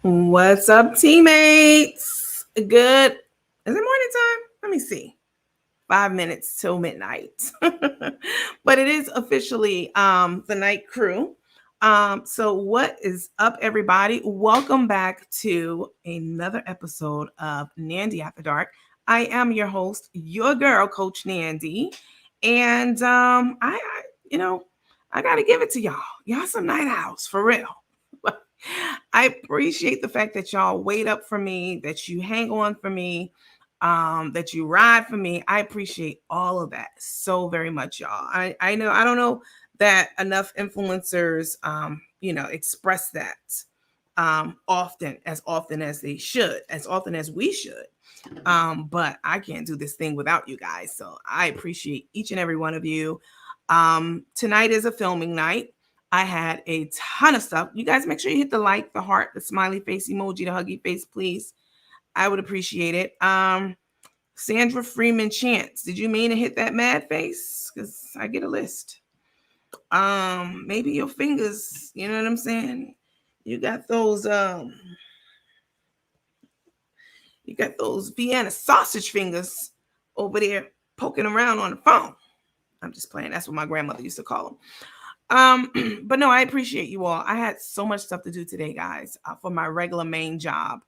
What's up, teammates? Good. Is it morning time? Let me see. 5 minutes till midnight. But it is officially the night crew. So what is up, everybody? Welcome back to another episode of Nandy After Dark. I am your host, your girl, Coach Nandy. And you know, I gotta give it to y'all. Y'all some night owls for real. I appreciate the fact that y'all wait up for me, that you hang on for me, that you ride for me. I appreciate all of that so very much, y'all. I know I don't know that enough influencers express that often as they should, as often as we should. But I can't do this thing without you guys. So I appreciate each and every one of you. Tonight is a filming night. I had a ton of stuff. You guys make sure you hit the like, the heart, the smiley face emoji, the huggy face, please. I would appreciate it. Sandra Freeman Chance, did you mean to hit that mad face? Because I get a list. Maybe your fingers, you know what I'm saying? You got those Vienna sausage fingers over there poking around on the phone. I'm just playing. That's what my grandmother used to call them. But no, I appreciate you all. I had so much stuff to do today, guys, for my regular main job.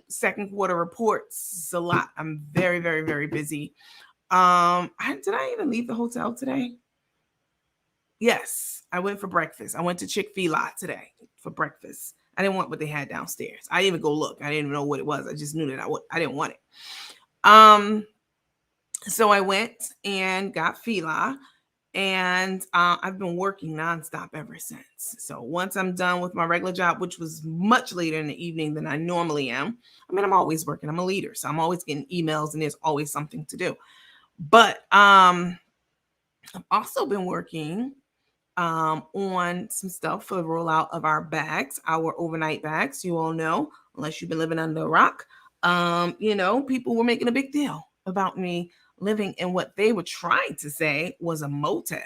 Second quarter reports is a lot. I'm very, very, very busy. Did I even leave the hotel today? Yes, I went for breakfast. I went to Chick-fil-A today for breakfast. I didn't want what they had downstairs. I didn't even go look. I didn't even know what it was. I just knew that I didn't want it. So I went and got fila. And I've been working nonstop ever since. So once I'm done with my regular job, which was much later in the evening than I normally am, I mean, I'm always working. I'm a leader, so I'm always getting emails and there's always something to do. But I've also been working on some stuff for the rollout of our bags, our overnight bags. You all know, unless you've been living under a rock, people were making a big deal about me living in what they were trying to say was a motel.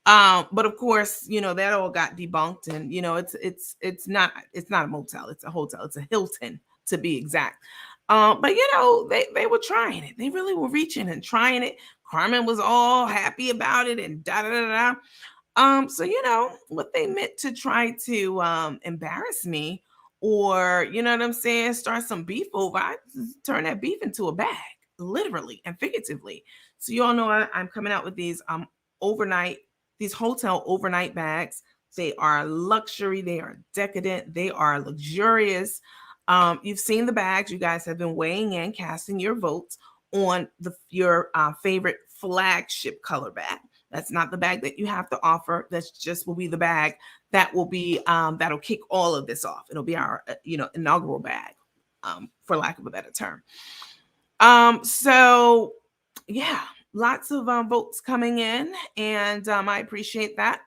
But of course, that all got debunked, and it's not a motel, it's a hotel, it's a Hilton to be exact. But they were trying it. They really were reaching and trying it. Carmen was all happy about it and da da da da. So what they meant to try to embarrass me, or you know what I'm saying, start some beef over, I turn that beef into a bag, literally and figuratively. So you all know I'm coming out with these hotel overnight bags. They are luxury, they are decadent, they are luxurious. You've seen the bags. You guys have been weighing in, casting your votes on your favorite flagship color bag. That's not the bag that you have to offer. That's just will be the bag that will be that'll kick all of this off. It'll be our inaugural bag, for lack of a better term. So yeah, lots of votes coming in, and I appreciate that.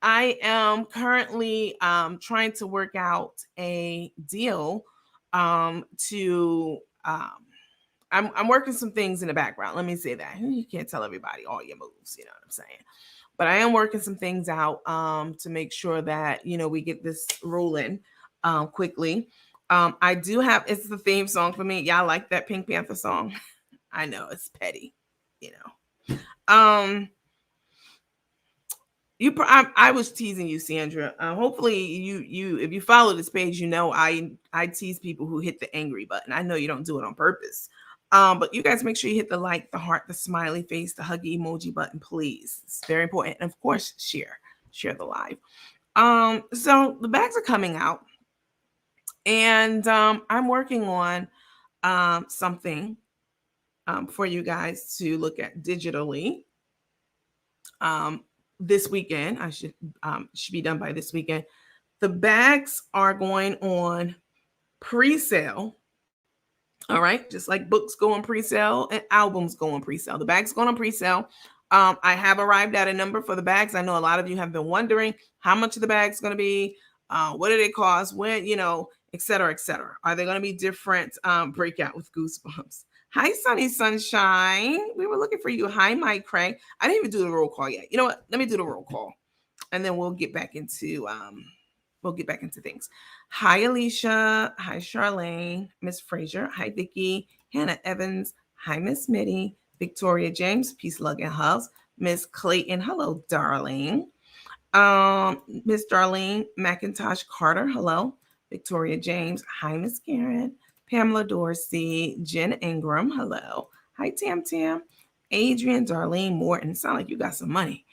I am currently trying to work out a deal to I'm working some things in the background. Let me say that. You can't tell everybody all your moves, you know what I'm saying? But I am working some things out to make sure that we get this rolling quickly. I do have, it's the theme song for me. Y'all like that Pink Panther song? I know it's petty, you know. I was teasing you, Sandra. Hopefully you if you follow this page, I tease people who hit the angry button. I know you don't do it on purpose. But you guys make sure you hit the like, the heart, the smiley face, the huggy emoji button, please. It's very important. And of course, share the live. So the bags are coming out, and I'm working on something for you guys to look at digitally. This weekend, I should be done by this weekend. The bags are going on pre-sale. All right, just like books go on pre-sale and albums go on pre-sale. The bags going on pre-sale. I have arrived at a number for the bags. I know a lot of you have been wondering how much of the bag's going to be, what do they cost, when, et cetera, et cetera. Are they going to be different? Breakout with Goosebumps. Hi, Sunny Sunshine. We were looking for you. Hi, Mike Craig. I didn't even do the roll call yet. You know what? Let me do the roll call, and then we'll get back into we'll get back into things. Hi, Alicia. Hi, Charlene. Miss Frazier. Hi, Vicky. Hannah Evans. Hi, Miss Mitty. Victoria James. Peace, love, and hugs. Miss Clayton. Hello, darling. Miss Darlene McIntosh Carter. Hello. Victoria James. Hi, Miss Karen. Pamela Dorsey. Jen Ingram. Hello. Hi, Tam Tam. Adrian Darlene Morton. Sound like you got some money.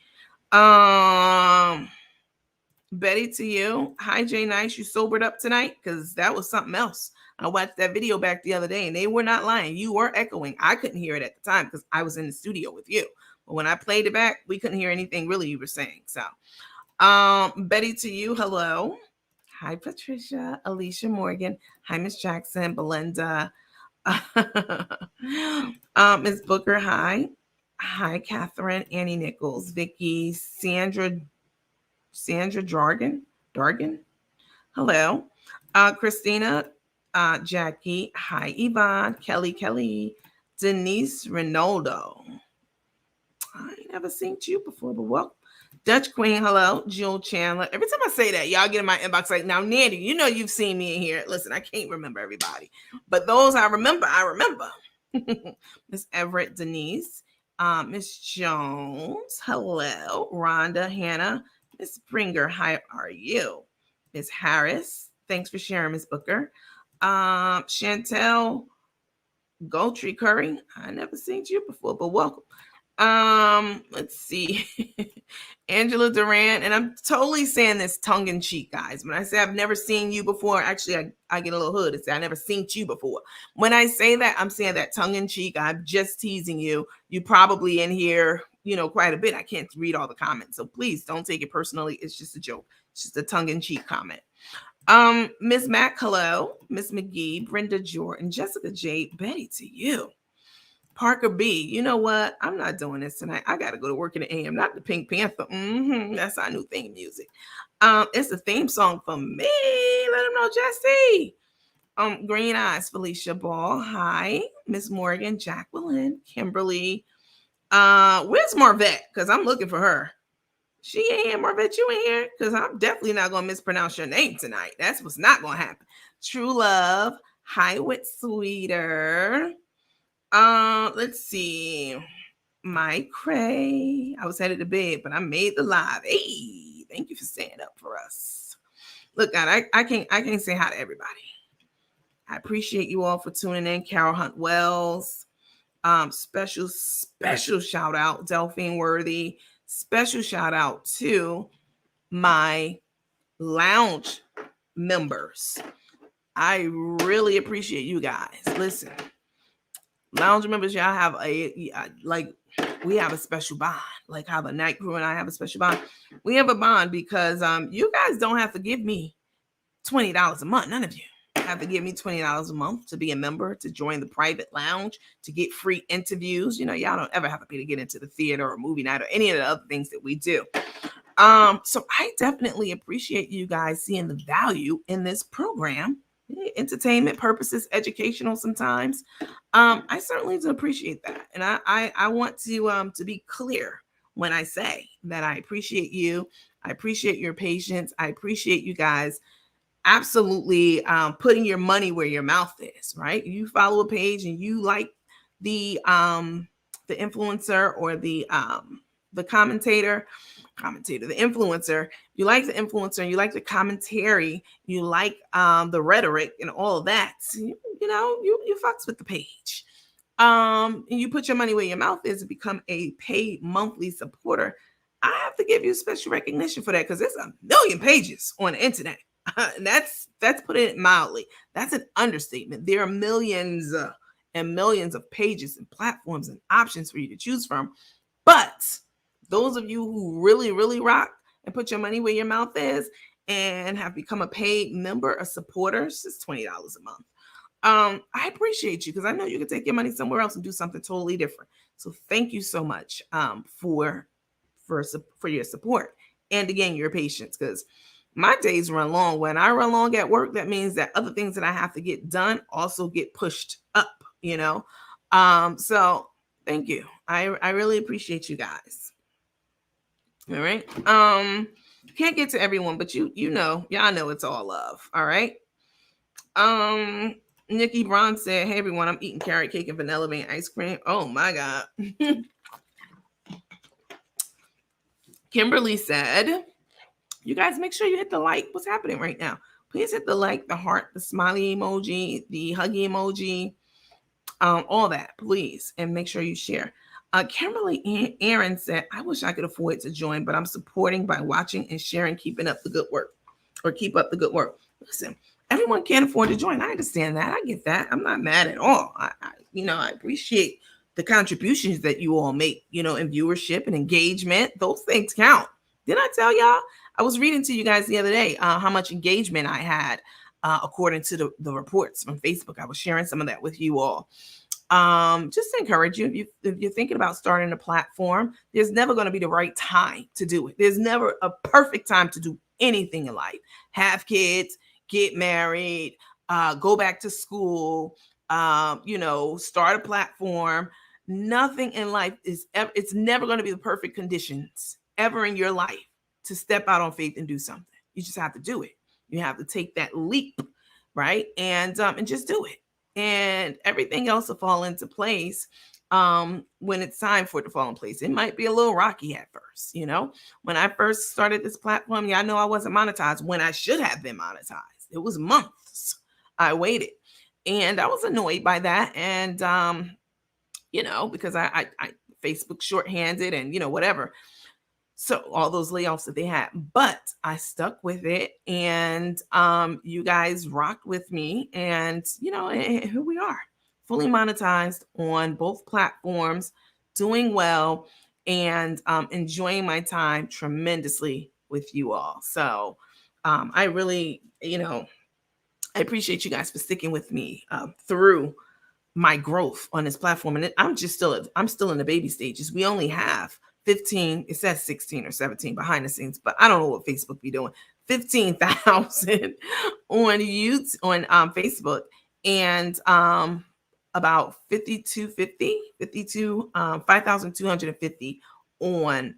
Betty to you. Hi, Jay Nice. You sobered up tonight? Because that was something else. I watched that video back the other day and they were not lying. You were echoing. I couldn't hear it at the time because I was in the studio with you. But when I played it back, we couldn't hear anything really you were saying. So, Betty to you. Hello. Hi, Patricia. Alicia Morgan. Hi, Miss Jackson. Belinda. Miss Booker. Hi. Hi, Catherine. Annie Nichols. Vicky. Sandra Dargan. Hello. Christina, Jackie. Hi, Yvonne. Kelly. Denise Ronaldo. I ain't never seen you before, but welcome. Dutch Queen, hello. Jill Chandler. Every time I say that, y'all get in my inbox like, now, Nandy, you know you've seen me in here. Listen, I can't remember everybody, but those I remember. Miss Everett Denise. Miss Jones, hello. Rhonda, Hannah. Miss Springer, how are you? Miss Harris, thanks for sharing, Miss Booker. Chantel Goldtree Curry, I never seen you before, but welcome. Let's see. Angela Duran, and I'm totally saying this tongue in cheek, guys. When I say I've never seen you before, actually, I get a little hood and say I never seen you before. When I say that, I'm saying that tongue in cheek. I'm just teasing you. You probably in here, quite a bit. I can't read all the comments, so please don't take it personally. It's just a joke. It's just a tongue in cheek comment. Miss Mac, hello. Miss McGee, Brenda Jordan, Jessica J, Betty to you. Parker B, you know what? I'm not doing this tonight. I got to go to work in the AM, not the Pink Panther. That's our new theme music. It's a theme song for me. Let them know, Jesse. Green Eyes, Felicia Ball. Hi, Miss Morgan, Jacqueline, Kimberly. Where's Marvette? Because I'm looking for her. She ain't here, Marvette. You ain't here? Because I'm definitely not going to mispronounce your name tonight. That's what's not going to happen. True Love. Hi, with Sweeter. Let's see. Mike Cray. I was headed to bed, but I made the live. Hey, thank you for staying up for us. Look, God, I can't say hi to everybody. I appreciate you all for tuning in. Carol Hunt Wells. Special shout out, Delphine Worthy. Special shout out to my lounge members. I really appreciate you guys. Listen, lounge members, y'all have we have a special bond. Like how the night crew and I have a special bond. We have a bond because you guys don't have to give me $20 a month. None of you have to give me $20 a month to be a member, to join the private lounge, to get free interviews. Y'all don't ever have to pay to get into the theater or movie night or any of the other things that we do. So I definitely appreciate you guys seeing the value in this program. Entertainment purposes, educational sometimes. I certainly do appreciate that. And I want to be clear when I say that I appreciate you. I appreciate your patience. I appreciate you guys absolutely putting your money where your mouth is, right? You follow a page and you like the influencer or the commentator, the influencer, you like the influencer, you like the commentary, you like the rhetoric and all of that. You fucks with the page. And you put your money where your mouth is and become a paid monthly supporter. I have to give you special recognition for that because there's a million pages on the internet. And that's putting it mildly. That's an understatement. There are millions and millions of pages and platforms and options for you to choose from. But those of you who really, really rock and put your money where your mouth is and have become a paid member, a supporter, it's just $20 a month. I appreciate you because I know you can take your money somewhere else and do something totally different. So thank you so much for your support and again your patience, because my days run long. When I run long at work, that means that other things that I have to get done also get pushed up, so thank you. I really appreciate you guys. All right. Can't get to everyone, but y'all know it's all love. All right. Nikki Braun said, "Hey everyone, I'm eating carrot cake and vanilla bean ice cream. Oh my god." Kimberly said, "You guys make sure you hit the like. What's happening right now? Please hit the like, the heart, the smiley emoji, the huggy emoji, all that, please, and make sure you share." Kimberly Aaron said, "I wish I could afford to join, but I'm supporting by watching and sharing, keeping up the good work, or keep up the good work." Listen, everyone can't afford to join. I understand that. I get that. I'm not mad at all. I appreciate the contributions that you all make, in viewership and engagement. Those things count. Did I tell y'all? I was reading to you guys the other day how much engagement I had according to the reports from Facebook. I was sharing some of that with you all. Just to encourage you, if you're thinking about starting a platform, there's never going to be the right time to do it. There's never a perfect time to do anything in life. Have kids, get married, go back to school, start a platform. Nothing in life it's never going to be the perfect conditions ever in your life to step out on faith and do something. You just have to do it. You have to take that leap, right? And just do it, and everything else will fall into place when it's time for it to fall in place. It might be a little rocky at first. When I first started this platform, I know I wasn't monetized when I should have been monetized. It was months I waited, and I was annoyed by that. And because I Facebook shorthanded and whatever. So all those layoffs that they had, but I stuck with it, and you guys rocked with me, and here we are, fully monetized on both platforms, doing well, and enjoying my time tremendously with you all. So I really, I appreciate you guys for sticking with me through my growth on this platform. And I'm still in the baby stages. We only have 15, it says 16 or 17 behind the scenes, but I don't know what Facebook be doing. 15,000 on YouTube, on Facebook, and about 5,250 on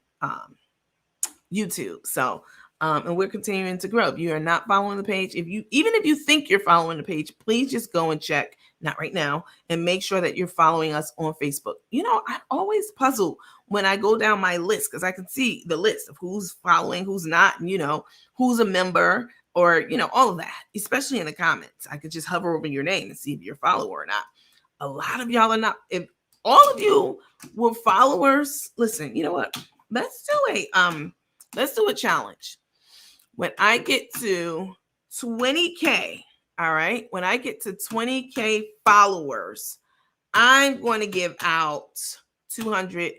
YouTube. So and we're continuing to grow. If you are not following the page, even if you think you're following the page, please just go and check, not right now, and make sure that you're following us on Facebook. I'm always puzzled when I go down my list, because I can see the list of who's following, who's not, and who's a member, or all of that, especially in the comments. I could just hover over your name and see if you're a follower or not. A lot of y'all are not. If all of you were followers, listen, you know what? Let's do a challenge. When I get to 20K, all right, when I get to 20K followers, I'm going to give out $200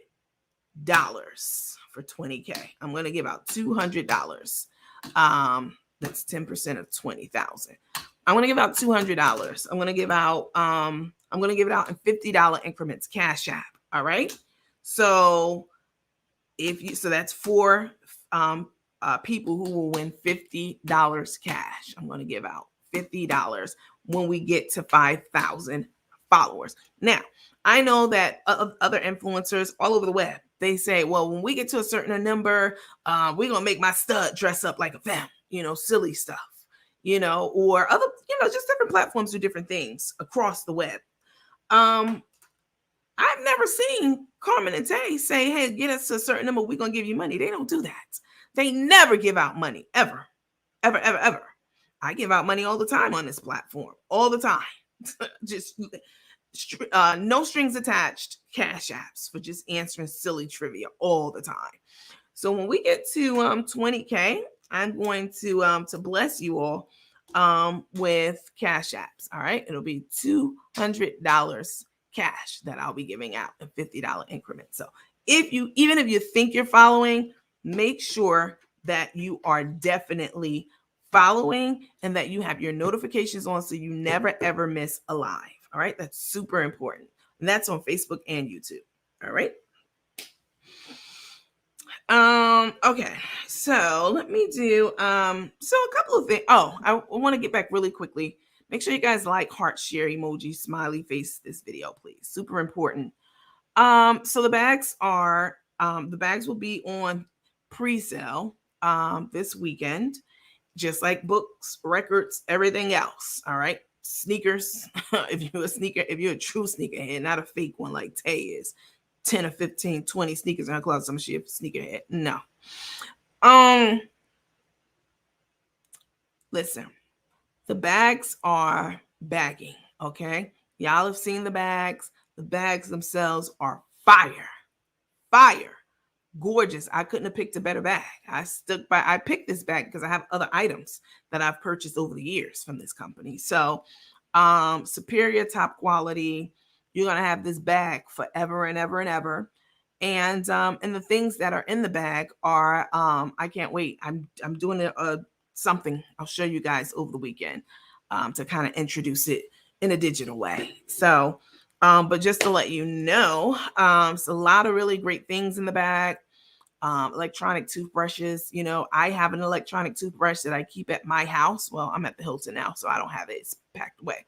for 20K. I'm going to give out $200. That's 10% of 20,000. I'm going to give out $200. I'm going to give it out in $50 increments, Cash App. All right. So that's four people who will win $50 cash. I'm going to give out $50 when we get to 5,000 followers. Now, I know that other influencers all over the web, they say, well, when we get to a certain number, we're going to make my stud dress up like a femme, silly stuff, or other, just different platforms do different things across the web. I've never seen Carmen and Tay say, hey, get us to a certain number, we're going to give you money. They don't do that. They never give out money, ever, ever, ever, ever. I give out money all the time on this platform, all the time. Just no strings attached, Cash Apps for just answering silly trivia all the time. So when we get to 20K, I'm going to bless you all with Cash Apps. All right, it'll be $200 cash that I'll be giving out in $50 increments. So even if you think you're following, make sure that you are definitely following and that you have your notifications on so you never ever miss a live. All right, that's super important. And that's on Facebook and YouTube. All right. Okay, so let me do so a couple of things. Oh, I want to get back really quickly. Make sure you guys like, heart, share, emoji, smiley face this video, please. Super important. So the bags will be on pre-sale this weekend, just like books, records, everything else. All right. Sneakers. If you're a true sneakerhead, not a fake one like Tay is. 10 or 15, 20 sneakers in her closet. Some shit sneakerhead. No. Listen, the bags are bagging. Okay. Y'all have seen the bags. The bags themselves are fire. Fire. Gorgeous. I couldn't have picked a better bag. I picked this bag because I have other items that I've purchased over the years from this company. So superior top quality. You're gonna have this bag forever and ever and ever. And the things that are in the bag are I can't wait. I'm doing a something I'll show you guys over the weekend to kind of introduce it in a digital way. So but just to let you know, it's a lot of really great things in the bag. Electronic toothbrushes. You know, I have an electronic toothbrush that I keep at my house. Well, I'm at the Hilton now, so I don't have it. It's packed away.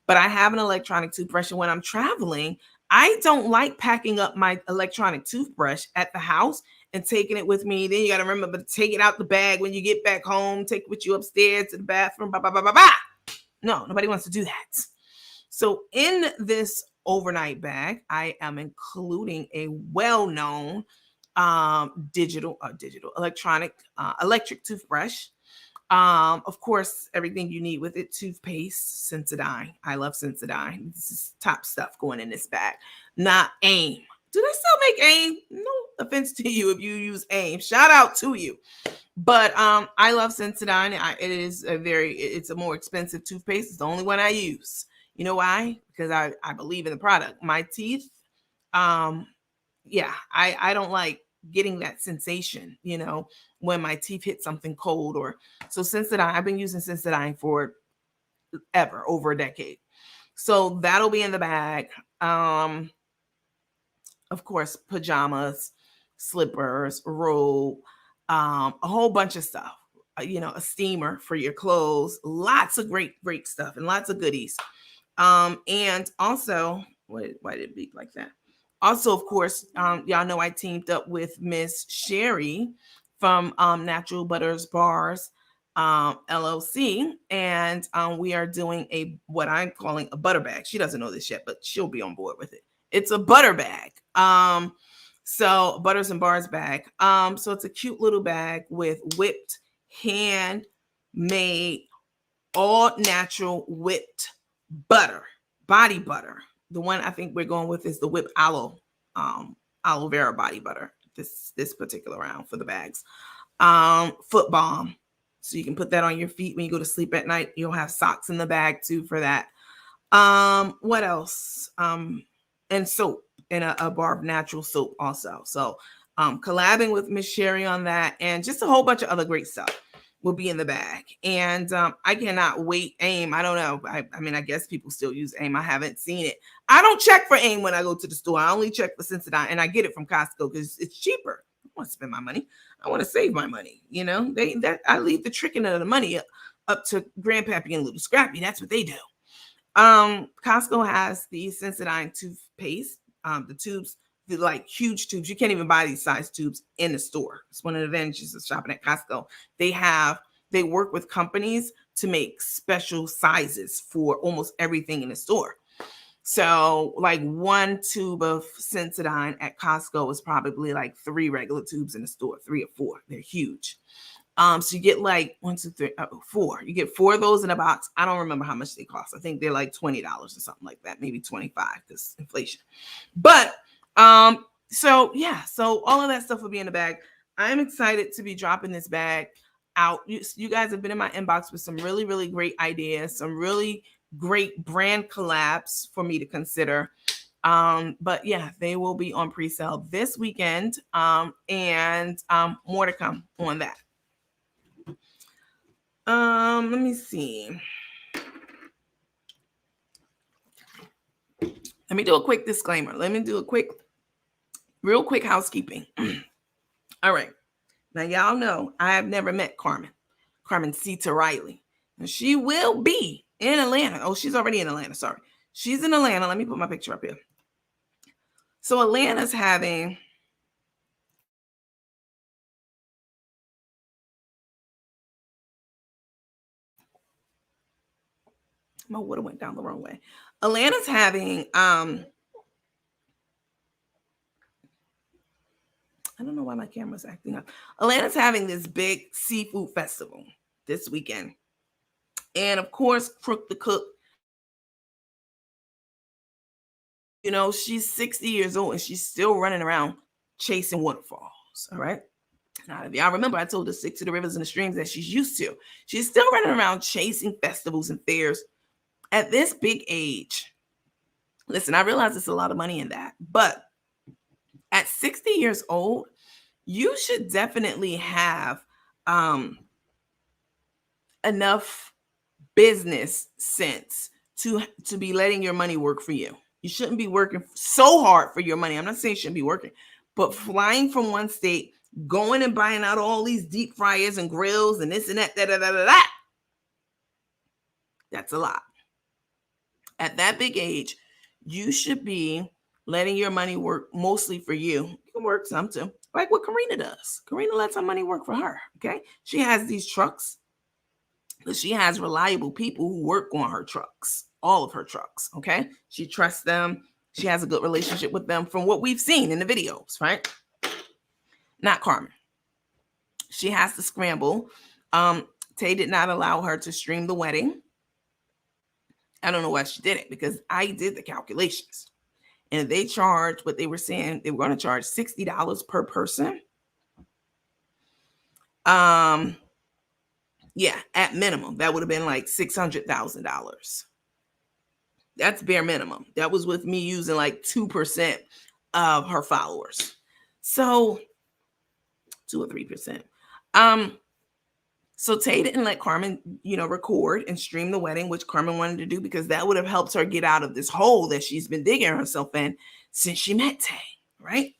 But I have an electronic toothbrush. And when I'm traveling, I don't like packing up my electronic toothbrush at the house and taking it with me. Then you got to remember to take it out the bag when you get back home, take it with you upstairs to the bathroom. Blah, blah, blah, blah, blah. No, nobody wants to do that. So in this overnight bag, I am including a well-known electronic electric toothbrush. Of course, everything you need with it: toothpaste, Sensodyne. I love Sensodyne. This is top stuff going in this bag. Not AIM. Do they still make AIM? No offense to you if you use AIM. Shout out to you. But I love Sensodyne. It's a more expensive toothpaste. It's the only one I use. You know why? Because I believe in the product. My teeth, I don't like getting that sensation, when my teeth hit something cold. Or so Sensodyne, I've been using Sensodyne for ever, over a decade. So that'll be in the bag. Of course, pajamas, slippers, robe, a whole bunch of stuff. A steamer for your clothes, lots of great stuff and lots of goodies. And also, why did it beep like that? Also, of course, y'all know I teamed up with Miss Sherry from Natural Butters Bars LLC, and we are doing what I'm calling a butter bag. She doesn't know this yet, but she'll be on board with it. It's a butter bag. So Butters and Bars bag. So it's a cute little bag with whipped, handmade, all natural whipped butter, body butter. The one I think we're going with is the whipped aloe vera body butter. This particular round for the bags. Foot balm, so you can put that on your feet when you go to sleep at night. You'll have socks in the bag too for that. What else? And soap, and a bar of natural soap also. So collabing with Miss Sherry on that, and just a whole bunch of other great stuff will be in the bag. And I cannot wait. AIM, I don't know. I mean, I guess people still use AIM. I haven't seen it. I don't check for AIM when I go to the store. I only check for Sensodyne, and I get it from Costco because it's cheaper. I want to spend my money. I want to save my money. I leave the tricking of the money up to Grandpappy and little Scrappy. That's what they do. Costco has the Sensodyne toothpaste, the tubes, the like huge tubes. You can't even buy these size tubes in the store. It's one of the advantages of shopping at Costco. They work with companies to make special sizes for almost everything in the store. So like one tube of Sensodyne at Costco is probably like 3 regular tubes in the store, 3 or 4. They're huge. So you get like 1, 2, 3, 4. You get 4 of those in a box. I don't remember how much they cost. I think they're like $20 or something like that, maybe 25 because inflation. But so all of that stuff will be in the bag. I'm excited to be dropping this bag out. You guys have been in my inbox with some really, really great ideas, some really great brand collabs for me to consider. But yeah, they will be on pre-sale this weekend. And more to come on that. Let me see. Let me do a quick disclaimer. Let me do a real quick housekeeping. All right. Now, y'all know I have never met Carmen Sita Riley. And she will be in Atlanta. Oh, she's already in Atlanta. Sorry. She's in Atlanta. Let me put my picture up here. So Atlanta's having My water went down the wrong way. Atlanta's having I don't know why my camera's acting up. Atlanta's having this big seafood festival this weekend. And of course, Crook the Cook, you know, she's 60 years old and she's still running around chasing waterfalls. All right. Now, if y'all remember, I told her to stick to the rivers and the streams that she's used to. She's still running around chasing festivals and fairs at this big age. Listen, I realize it's a lot of money in that, but at 60 years old, you should definitely have enough business sense to be letting your money work for you. You shouldn't be working so hard for your money. I'm not saying you shouldn't be working, but flying from one state, going and buying out all these deep fryers and grills and this and that, that's a lot. At that big age, you should be letting your money work mostly for you. You can work some too, like what Karina does. Karina lets her money work for her. Okay. She has these trucks, but she has reliable people who work on her trucks, all of her trucks. Okay. She trusts them. She has a good relationship with them from what we've seen in the videos, right? Not Carmen. She has to scramble. Tay did not allow her to stream the wedding. I don't know why she did it, because I did the calculations. And they charged what they were saying, they were going to charge $60 per person. Yeah, at minimum, that would have been like $600,000. That's bare minimum. That was with me using like 2% of her followers. So 2 or 3%. So Tay didn't let Carmen, record and stream the wedding, which Carmen wanted to do, because that would have helped her get out of this hole that she's been digging herself in since she met Tay, right?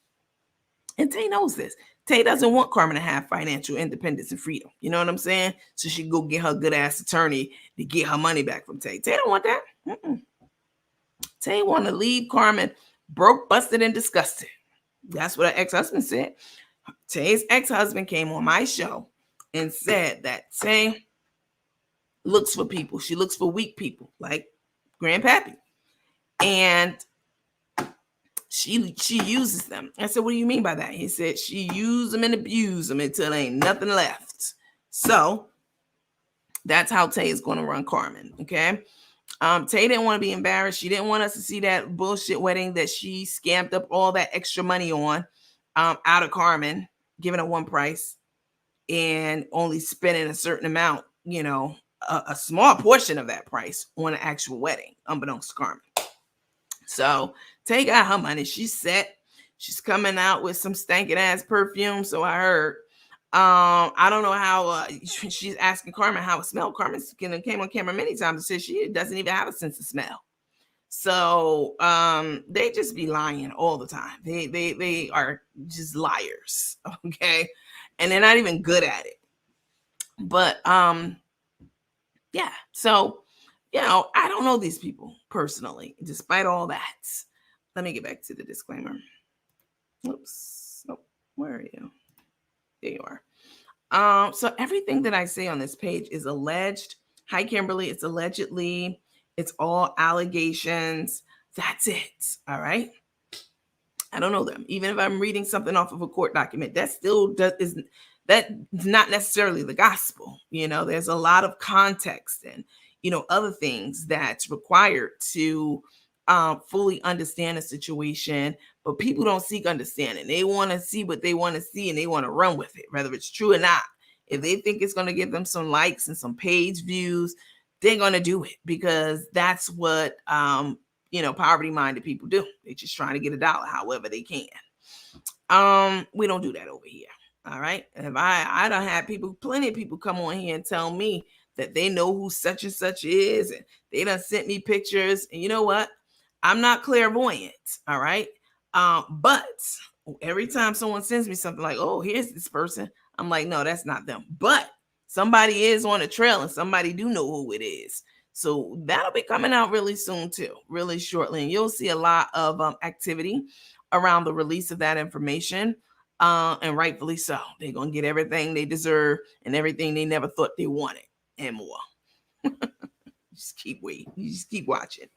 And Tay knows this. Tay doesn't want Carmen to have financial independence and freedom. You know what I'm saying? So she can go get her good ass attorney to get her money back from Tay. Tay don't want that. Tay want to leave Carmen broke, busted, and disgusted. That's what her ex-husband said. Tay's ex-husband came on my show and said that Tay looks for people. She looks for weak people like Grandpappy. And she uses them. I said, what do you mean by that? He said she used them and abused them until there ain't nothing left. So that's how Tay is going to run Carmen. Okay. Tay didn't want to be embarrassed. She didn't want us to see that bullshit wedding that she scammed up all that extra money on out of Carmen, giving her one price and only spending a certain amount, a small portion of that price on an actual wedding, unbeknownst to Carmen. So Tay got her money. She's set. She's coming out with some stinking ass perfume. So I heard. I don't know how she's asking Carmen how it smelled. Carmen came on camera many times and said she doesn't even have a sense of smell. So they just be lying all the time. They are just liars. Okay. And they're not even good at it. But yeah. So, I don't know these people personally, despite all that. Let me get back to the disclaimer. Oops. Oh, where are you? There you are. So everything that I say on this page is alleged. Hi, Kimberly. It's allegedly. It's all allegations. That's it. All right. I don't know them. Even if I'm reading something off of a court document, that still is not necessarily the gospel. There's a lot of context and, other things that's required to fully understand a situation, but people don't seek understanding. They want to see what they want to see and they want to run with it, whether it's true or not. If they think it's going to give them some likes and some page views, they're going to do it because that's what, poverty-minded people do. They're just trying to get a dollar however they can. We don't do that over here. All right. If I don't have plenty of people come on here and tell me that they know who such and such is, and they done sent me pictures. And you know what? I'm not clairvoyant. All right. But every time someone sends me something like, oh, here's this person, I'm like, no, that's not them. But somebody is on the trail and somebody do know who it is. So that'll be coming out really soon too, really shortly. And you'll see a lot of activity around the release of that information. And rightfully so. They're going to get everything they deserve and everything they never thought they wanted and more. just keep waiting. You just keep watching.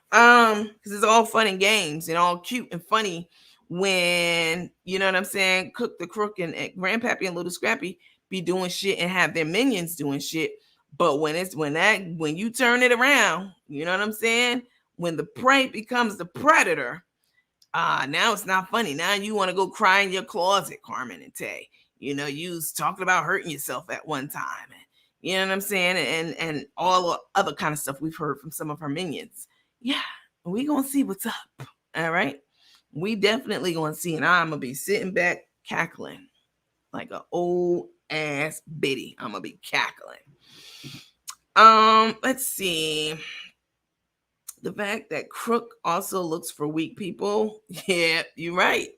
Because it's all fun and games and all cute and funny when, you know what I'm saying, Cook the Crook and Grandpappy and Little Scrappy be doing shit and have their minions doing shit. But when you turn it around, you know what I'm saying? When the prey becomes the predator, now it's not funny. Now you want to go cry in your closet, Carmen and Tay. You know, you was talking about hurting yourself at one time. And, you know what I'm saying? And all the other kind of stuff we've heard from some of her minions. Yeah, we gonna see what's up. All right. We definitely gonna see, and I'm gonna be sitting back cackling like an old ass biddy. I'm gonna be cackling. Let's see. The fact that Crook also looks for weak people. Yeah, you're right.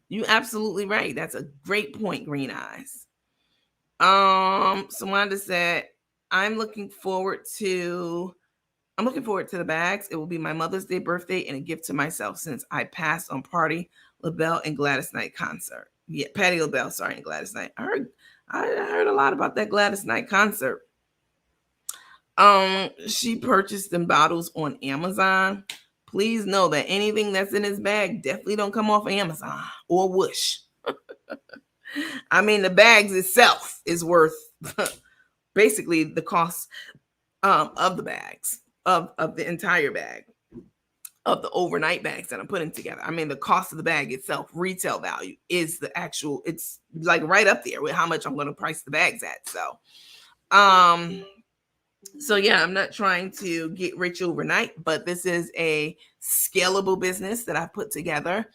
You absolutely right. That's a great point, Green Eyes. Wanda said, I'm looking forward to the bags. It will be my Mother's Day, birthday, and a gift to myself since I passed on Party LaBelle and Gladys Knight concert. Yeah, Patti LaBelle, sorry, and Gladys Knight. I heard a lot about that Gladys Knight concert. She purchased them bottles on Amazon. Please know that anything that's in this bag definitely don't come off of Amazon or Whoosh. I mean, the bags itself is worth basically the cost of the bags, of the entire bag, of the overnight bags that I'm putting together. I mean, the cost of the bag itself, retail value, is the actual, it's like right up there with how much I'm going to price the bags at. So yeah, I'm not trying to get rich overnight, but this is a scalable business that I've put together.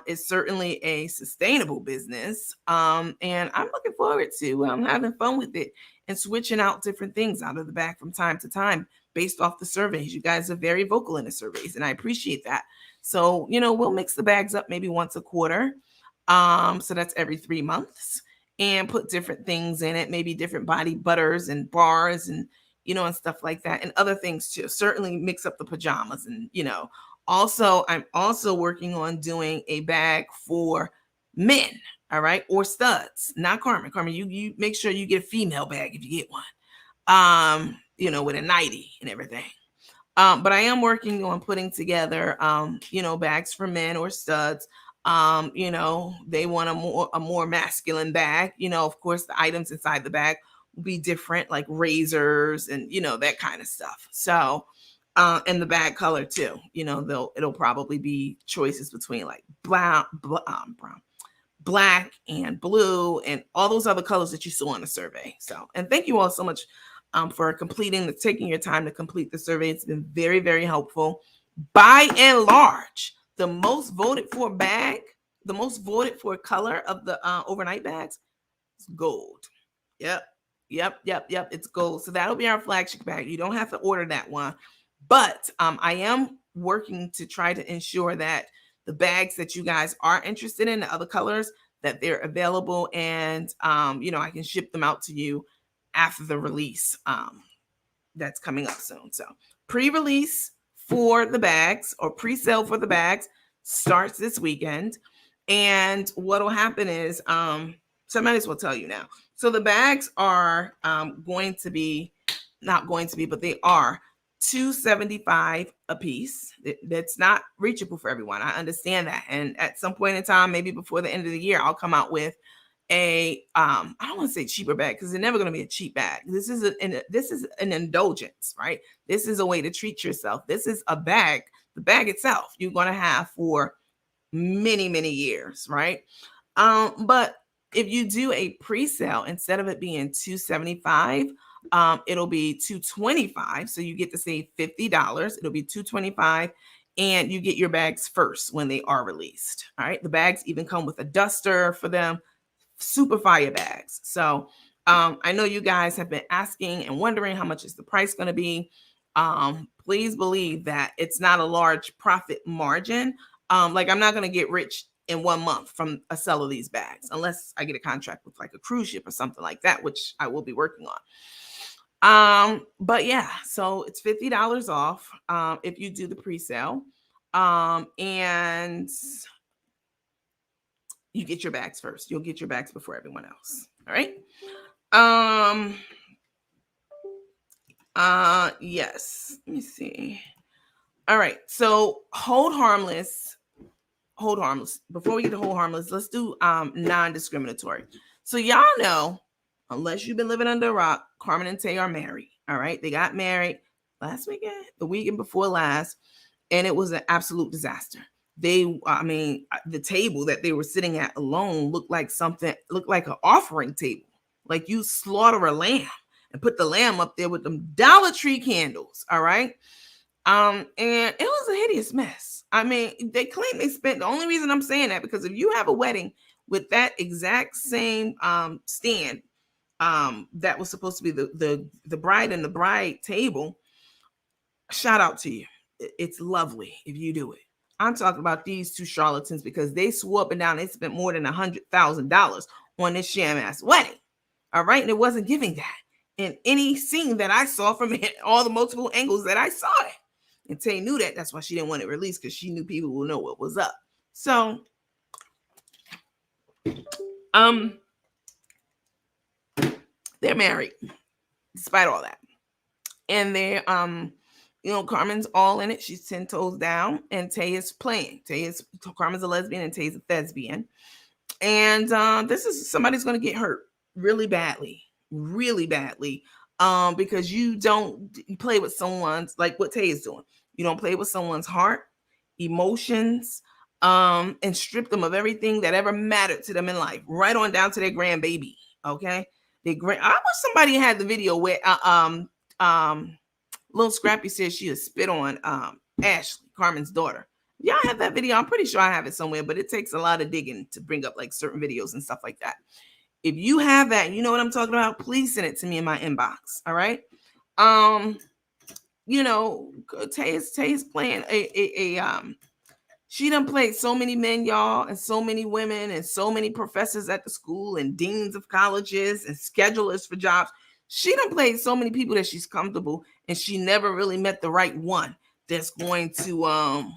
It's certainly a sustainable business. And I'm looking forward to having fun with it and switching out different things out of the bag from time to time based off the surveys. You guys are very vocal in the surveys, and I appreciate that. So, we'll mix the bags up maybe once a quarter. So that's every 3 months, and put different things in it, maybe different body butters and bars and, and stuff like that, and other things too. Certainly mix up the pajamas and, also, I'm also working on doing a bag for men, all right, or studs, not Carmen. Carmen, you make sure you get a female bag if you get one, with a nightie and everything. But I am working on putting together, bags for men or studs. They want a more masculine bag. Of course, the items inside the bag will be different, like razors and, that kind of stuff. So, and the bag color too, it'll probably be choices between like brown, black and blue and all those other colors that you saw in the survey. So, and thank you all so much for taking your time to complete the survey. It's been very, very helpful. By and large, the most voted for color of the overnight bags is gold. Yep. It's gold. So that'll be our flagship bag. You don't have to order that one. But I am working to try to ensure that the bags that you guys are interested in, the other colors, that they're available, and I can ship them out to you after the release that's coming up soon. So pre-release for the bags, or pre-sale for the bags, starts this weekend. And what'll happen is, so I might as well tell you now. So the bags are going to be, not going to be, but they are $275 a piece. That's not reachable for everyone. I understand that. And at some point in time, maybe before the end of the year, I'll come out with a I don't want to say cheaper bag, because they're never going to be a cheap bag. This is an indulgence, right? This is a way to treat yourself. This is a bag. The bag itself you're going to have for many, many years, right? But if you do a pre-sale, instead of it being $275, it'll be $225. So you get to save $50. It'll be $225, and you get your bags first when they are released. All right. The bags even come with a duster for them. Super fire bags. So I know you guys have been asking and wondering how much is the price going to be. Please believe that it's not a large profit margin. Like, I'm not going to get rich in 1 month from a sale of these bags, unless I get a contract with like a cruise ship or something like that, which I will be working on. But yeah, so it's $50 off if you do the pre-sale. And you get your bags first. You'll get your bags before everyone else. All right. Yes. Let me see. All right. So hold harmless. Before we get to hold harmless, let's do non-discriminatory. So y'all know, unless you've been living under a rock, Carmen and Tay are married. All right. They got married last weekend, the weekend before last, and it was an absolute disaster. The table that they were sitting at alone looked like an offering table. Like you slaughter a lamb and put the lamb up there with them Dollar Tree candles. All right. And it was a hideous mess. I mean, they claim they spent, the only reason I'm saying that, because if you have a wedding with that exact same stand, that was supposed to be the bride and the bride table, shout out to you. It's lovely if you do it. I'm talking about these two charlatans because they swore up and down they spent more than $100,000 on this sham ass wedding. All right. And it wasn't giving that in any scene that I saw from it, all the multiple angles that I saw it. And Tay knew that. That's why she didn't want it released, because she knew people will know what was up. So, they're married despite all that. And they're, Carmen's all in it. She's 10 toes down, and Tay is playing. Carmen's a lesbian and Tay's a thespian. And this is somebody's going to get hurt really badly, because you play with someone's, like what Tay is doing. You don't play with someone's heart, emotions, and strip them of everything that ever mattered to them in life, right on down to their grandbaby. Okay, I wish somebody had the video where little Scrappy says she has spit on Ashley, Carmen's daughter. Y'all have that video? I'm pretty sure I have it somewhere, but it takes a lot of digging to bring up like certain videos and stuff like that. If you have that, you know what I'm talking about, please send it to me in my inbox. All right. Tay is playing she done played so many men, y'all, and so many women, and so many professors at the school, and deans of colleges, and schedulers for jobs. She done played so many people that she's comfortable, and she never really met the right one that's going to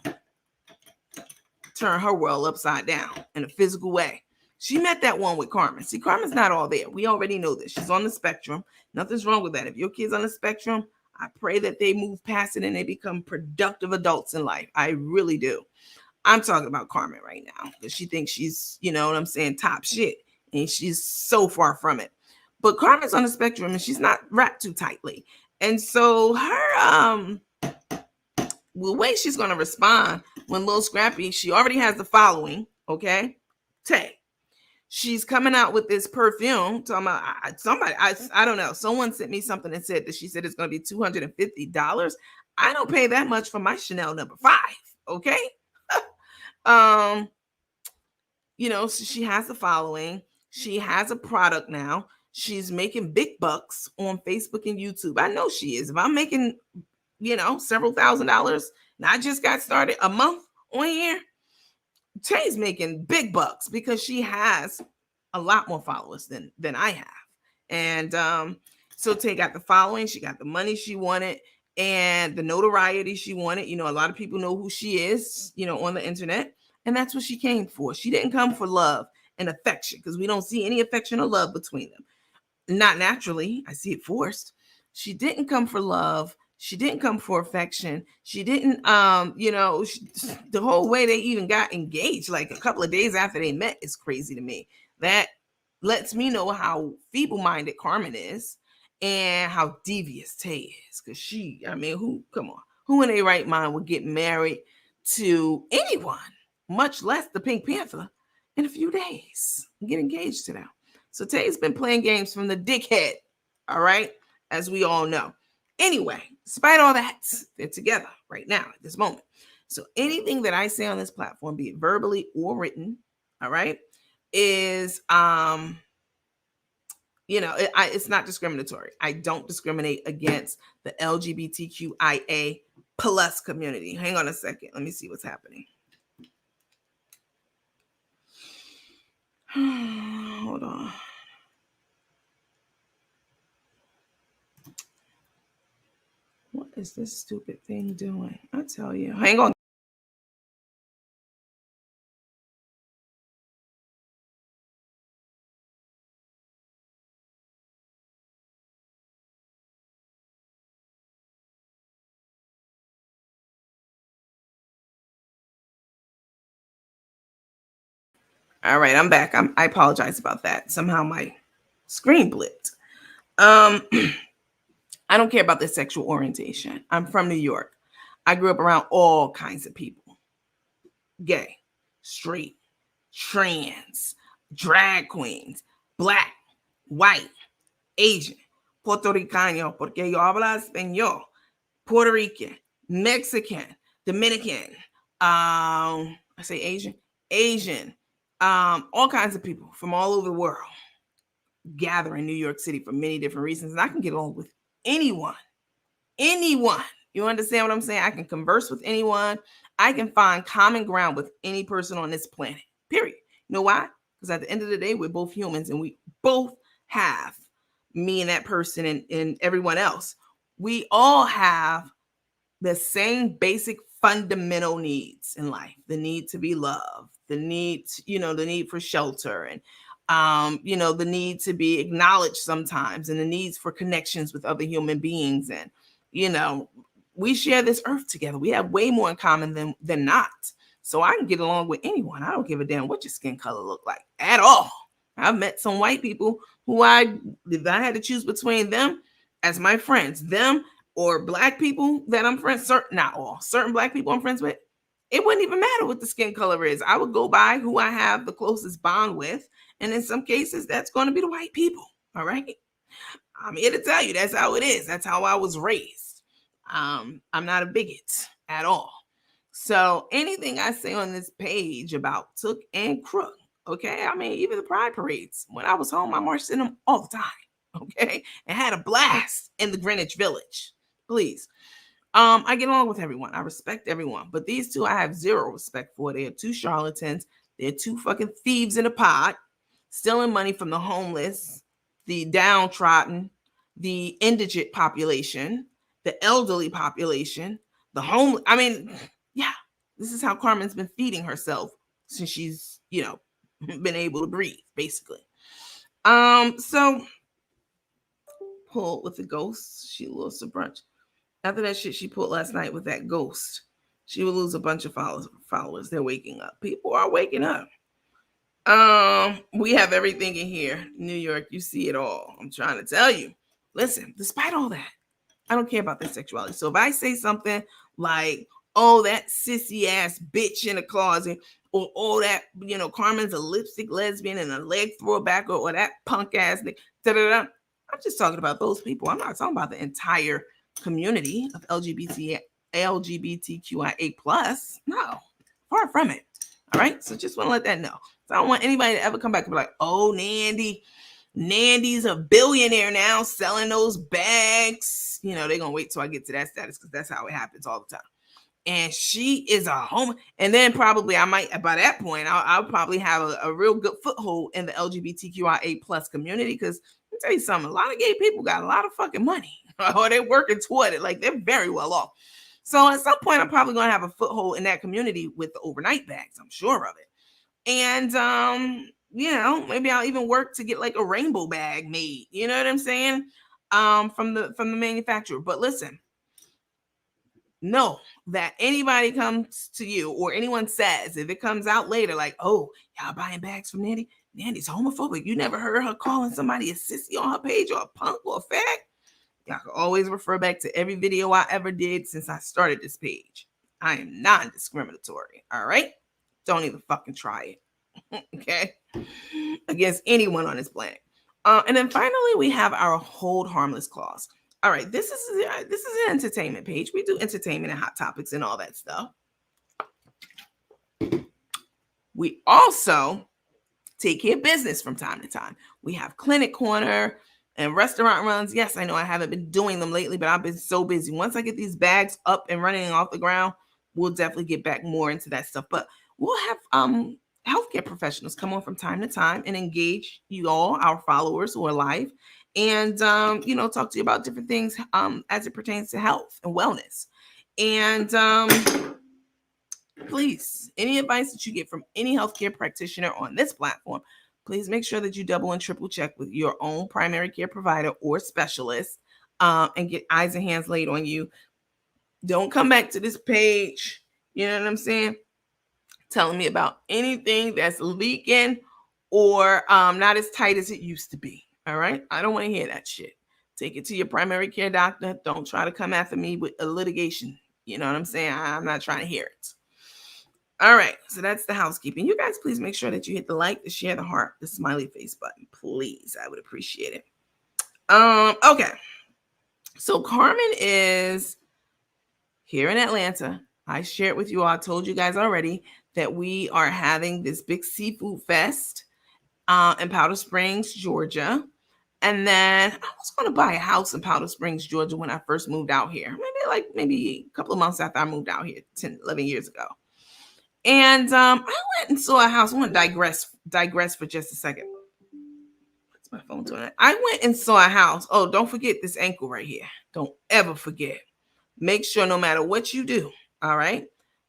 turn her world upside down in a physical way. She met that one with Carmen. See, Carmen's not all there. We already know this. She's on the spectrum. Nothing's wrong with that. If your kid's on the spectrum, I pray that they move past it and they become productive adults in life. I really do. I'm talking about Carmen right now because she thinks she's, you know what I'm saying, top shit. And she's so far from it. But Carmen's on the spectrum and she's not wrapped too tightly. And so her the way she's going to respond when Lil Scrappy, she already has the following, okay? Tay. She's coming out with this perfume. Talking about I don't know. Someone sent me something and said that she said it's going to be $250. I don't pay that much for my Chanel number 5, okay? So she has the following. She has a product now. She's making big bucks on Facebook and YouTube. I know she is. If I'm making, several $1,000s, and I just got started a month on here, Tay's making big bucks because she has a lot more followers than I have. And so Tay got the following, she got the money she wanted, and the notoriety she wanted. A lot of people know who she is, on the internet. And that's what she came for. She didn't come for love and affection, because we don't see any affection or love between them. Not naturally. I see it forced. She didn't come for love. She didn't come for affection. She didn't, the whole way they even got engaged, like a couple of days after they met, is crazy to me. That lets me know how feeble-minded Carmen is and how devious Tay is. Because who in their right mind would get married to anyone, much less the Pink Panther, in a few days and get engaged to them? So Tay's been playing games from the dickhead, all right, as we all know. Anyway, despite all that, they're together right now at this moment. So anything that I say on this platform, be it verbally or written, all right, is it's not discriminatory. I don't discriminate against the LGBTQIA plus community. Hang on a second. Let me see what's happening. Hold on. What is this stupid thing doing? I tell you. Hang on. All right, I'm back. I apologize about that. Somehow my screen blipped. Um, I don't care about their sexual orientation. I'm from New York. I grew up around all kinds of people: gay, straight, trans, drag queens, black, white, Asian, Puerto Ricano, porque yo hablo español, Puerto Rican, Mexican, Dominican, I say Asian, all kinds of people from all over the world gather in New York City for many different reasons. And I can get along with anyone. Anyone. You understand what I'm saying? I can converse with anyone. I can find common ground with any person on this planet. Period. You know why? Because at the end of the day, we're both humans and we both have, me and that person and everyone else. We all have the same basic fundamental needs in life: the need to be loved, the need, the need for shelter, and the need to be acknowledged sometimes, and the needs for connections with other human beings. And we share this earth together. We have way more in common than not. So I can get along with anyone. I don't give a damn what your skin color look like at all. I've met some white people who if I had to choose between them as my friends, them or black people that I'm friends, not all, certain black people I'm friends with, it wouldn't even matter what the skin color is. I would go by who I have the closest bond with. And in some cases, that's going to be the white people. All right. I'm here to tell you that's how it is. That's how I was raised. I'm not a bigot at all. So anything I say on this page about Took and Crook, okay? I mean, even the pride parades. When I was home, I marched in them all the time, okay? And had a blast in the Greenwich Village. Please. I get along with everyone. I respect everyone. But these two I have zero respect for. They are two charlatans. They're two fucking thieves in a pot, stealing money from the homeless, the downtrodden, the indigent population, the elderly population, the home. I mean, yeah, this is how Carmen's been feeding herself since she's, been able to breathe, basically. So pulled with the ghost. She lost a bunch. After that shit she pulled last night with that ghost, she will lose a bunch of followers. They're waking up. People are waking up. We have everything in here. New York, you see it all. I'm trying to tell you. Listen, despite all that, I don't care about their sexuality. So if I say something like, oh, that sissy ass bitch in the closet, or oh, that, Carmen's a lipstick lesbian and a leg throwback, or that punk ass thing, I'm just talking about those people. I'm not talking about the entire community of LGBTQIA plus. No, far from it. All right. So just want to let that know. So I don't want anybody to ever come back and be like, oh, Nandy's a billionaire now selling those bags. They're going to wait till I get to that status because that's how it happens all the time. And she is a home. And then probably I might, by that point, I'll probably have a real good foothold in the LGBTQIA plus community. Because let me tell you something, a lot of gay people got a lot of fucking money or they're working toward it. Like they're very well off. So at some point, I'm probably going to have a foothold in that community with the overnight bags. I'm sure of it. And, maybe I'll even work to get like a rainbow bag made. You know what I'm saying? From the manufacturer. But listen, know that anybody comes to you or anyone says, if it comes out later, like, oh, y'all buying bags from Nandy? Nandy's homophobic. You never heard her calling somebody a sissy on her page or a punk or a fag? Y'all can always refer back to every video I ever did since I started this page. I am non-discriminatory. All right? Don't even fucking try it. Okay? Against anyone on this planet. And then finally, we have our hold harmless clause. All right, this is an entertainment page. We do entertainment and hot topics and all that stuff. We also take care of business from time to time. We have clinic corner and restaurant runs. Yes, I know I haven't been doing them lately, but I've been so busy. Once I get these bags up and running off the ground, we'll definitely get back more into that stuff. But we'll have healthcare professionals come on from time to time and engage you all, our followers who are live, and talk to you about different things as it pertains to health and wellness. And please, any advice that you get from any healthcare practitioner on this platform, please make sure that you double and triple check with your own primary care provider or specialist and get eyes and hands laid on you. Don't come back to this page, you know what I'm saying, telling me about anything that's leaking or not as tight as it used to be. All right. I don't want to hear that shit. Take it to your primary care doctor. Don't try to come after me with a litigation. You know what I'm saying? I'm not trying to hear it. All right. So that's the housekeeping. You guys, please make sure that you hit the like, the share, the heart, the smiley face button. Please. I would appreciate it. Okay. So Carmen is here in Atlanta. I shared with you all, I told you guys already that we are having this big seafood fest in Powder Springs, Georgia. And then I was going to buy a house in Powder Springs, Georgia when I first moved out here. Maybe a couple of months after I moved out here 10, 11 years ago. And I went and saw a house. I want to digress for just a second. What's my phone doing? I went and saw a house. Oh, don't forget this ankle right here. Don't ever forget. Make sure no matter what you do, all right,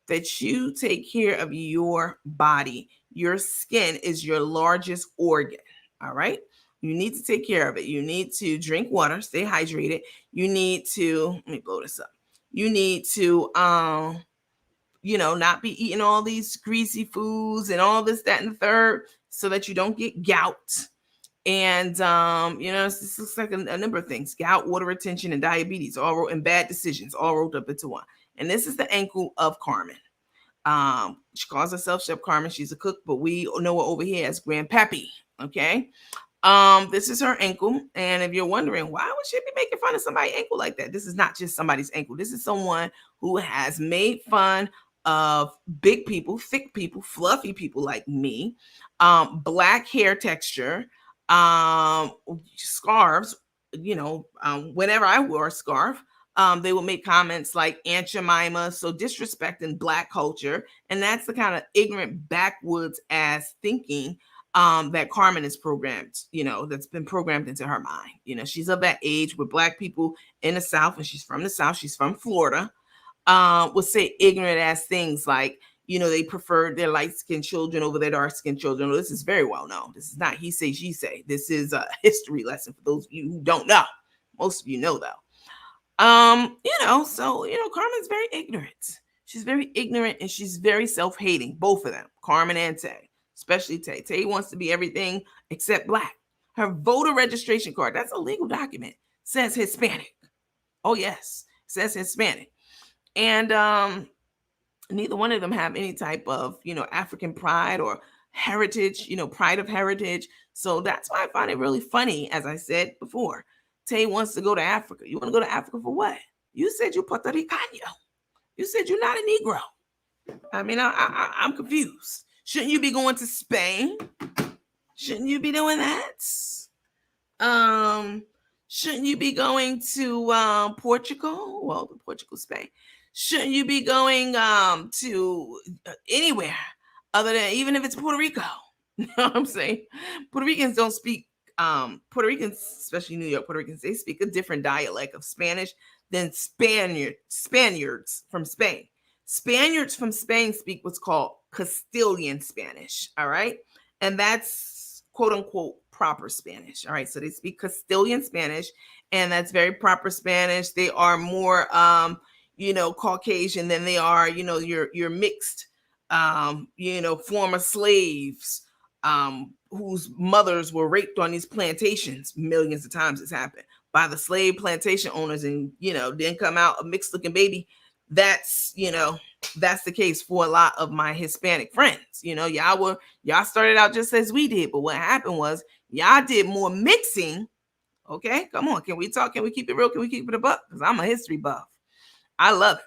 that you take care of your body. Your skin is your largest organ, all right? You need to take care of it. You need to drink water, stay hydrated. You need to, let me blow this up. You need to, not be eating all these greasy foods and all this, that, and the third so that you don't get gout. And, this looks like a number of things: gout, water retention, and diabetes, and bad decisions, all rolled up into one. And this is the ankle of Carmen. She calls herself Chef Carmen. She's a cook, but we know her over here as Grandpappy. Okay. This is her ankle. And if you're wondering, why would she be making fun of somebody's ankle like that? This is not just somebody's ankle. This is someone who has made fun of big people, thick people, fluffy people like me, black hair texture, scarves. Whenever I wore a scarf, they would make comments like Aunt Jemima, so disrespecting black culture. And that's the kind of ignorant backwoods ass thinking that Carmen is programmed, that's been programmed into her mind. She's of that age where black people in the South, and she's from the South, she's from Florida, would say ignorant ass things like, they preferred their light-skinned children over their dark-skinned children. Well, this is very well known. This is not he say, she say. This is a history lesson for those of you who don't know. Most of you know, though. Carmen's very ignorant. She's very ignorant and she's very self-hating, both of them, Carmen and Tay, especially Tay. Tay wants to be everything except black. Her voter registration card, that's a legal document, says Hispanic. Oh, yes, says Hispanic. And neither one of them have any type of, African pride or heritage, pride of heritage. So that's why I find it really funny. As I said before, Tay wants to go to Africa. You want to go to Africa for what? You said you're Puerto Ricano. You said you're not a Negro. I mean, I'm confused. Shouldn't you be going to Spain? Shouldn't you be doing that? Shouldn't you be going to Portugal? Well, Portugal, Spain. Shouldn't you be going to anywhere other than, even if it's Puerto Rico? You know what I'm saying? Puerto Ricans don't speak, Puerto Ricans, especially New York Puerto Ricans, they speak a different dialect of Spanish than Spaniards from Spain. Spaniards from Spain speak what's called Castilian Spanish, all right? And that's quote unquote proper Spanish, all right? So they speak Castilian Spanish, and that's very proper Spanish. They are more Caucasian than they are, your mixed, former slaves, whose mothers were raped on these plantations. Millions of times it's happened by the slave plantation owners, and, then come out a mixed looking baby. That's the case for a lot of my Hispanic friends. Y'all started out just as we did, but what happened was y'all did more mixing. Okay, come on. Can we talk? Can we keep it real? Can we keep it a buck? Because I'm a history buff. I love it.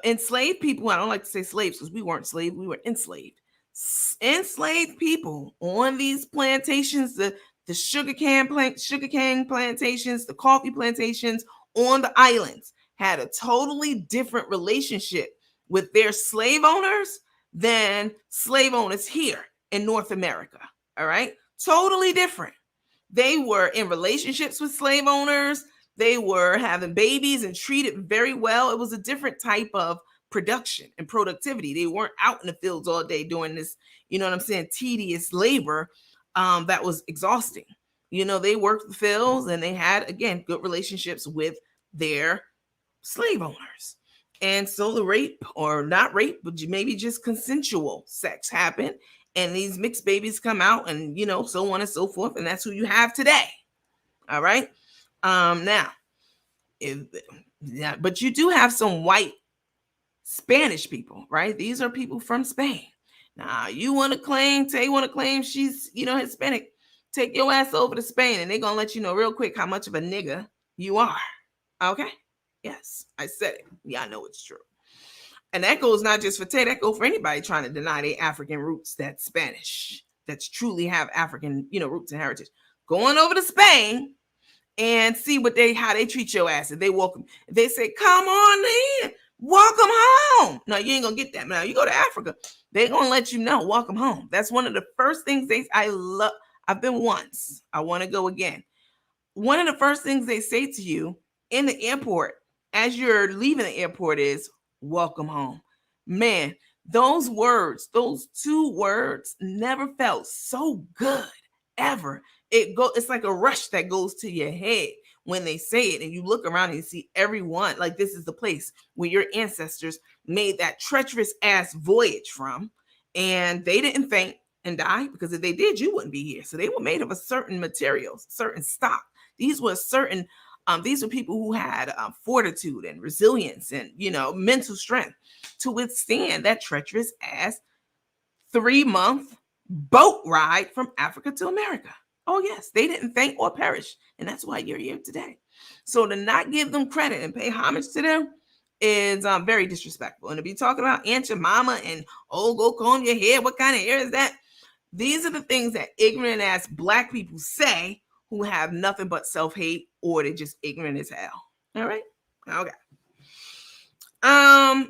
Enslaved people, I don't like to say slaves because we weren't slaves, we were enslaved. Enslaved people on these plantations, the sugarcane plantations, the coffee plantations on the islands, had a totally different relationship with their slave owners than slave owners here in North America. All right, totally different. They were in relationships with slave owners. They were having babies and treated very well. It was a different type of production and productivity. They weren't out in the fields all day doing this, tedious labor that was exhausting. They worked the fields and they had, again, good relationships with their slave owners. And so the rape, or not rape, but maybe just consensual sex happened. And these mixed babies come out, and, so on and so forth. And that's who you have today. All right. Now, yeah, but you do have some white Spanish people, right? These are people from Spain. Now, you want to claim, Tay want to claim she's, Hispanic. Take your ass over to Spain, and they're going to let you know real quick how much of a nigga you are. Okay? Yes, I said it. Yeah, I know it's true. And that goes not just for Tay, that goes for anybody trying to deny their African roots that's Spanish, that's truly have African, roots and heritage. Going over to Spain and see how they treat your ass. If they welcome, if they say, come on in, welcome home. No, you ain't gonna get that. Now you go to Africa, they're gonna let you know, welcome home. That's one of the first things I love. I've been once. I want to go again. One of the first things they say to you in the airport as you're leaving the airport is welcome home. Man, those two words never felt so good ever. It's like a rush that goes to your head when they say it, and you look around and you see everyone like this is the place where your ancestors made that treacherous ass voyage from, and they didn't faint and die, because if they did, you wouldn't be here. So they were made of a certain material, certain stock. These were people who had fortitude and resilience and, mental strength to withstand that treacherous ass 3-month boat ride from Africa to America. Oh, yes, they didn't faint or perish. And that's why you're here today. So to not give them credit and pay homage to them is very disrespectful. And to be talking about Aunt your mama and, go comb your hair, what kind of hair is that? These are the things that ignorant ass Black people say who have nothing but self-hate, or they're just ignorant as hell. All right? Okay.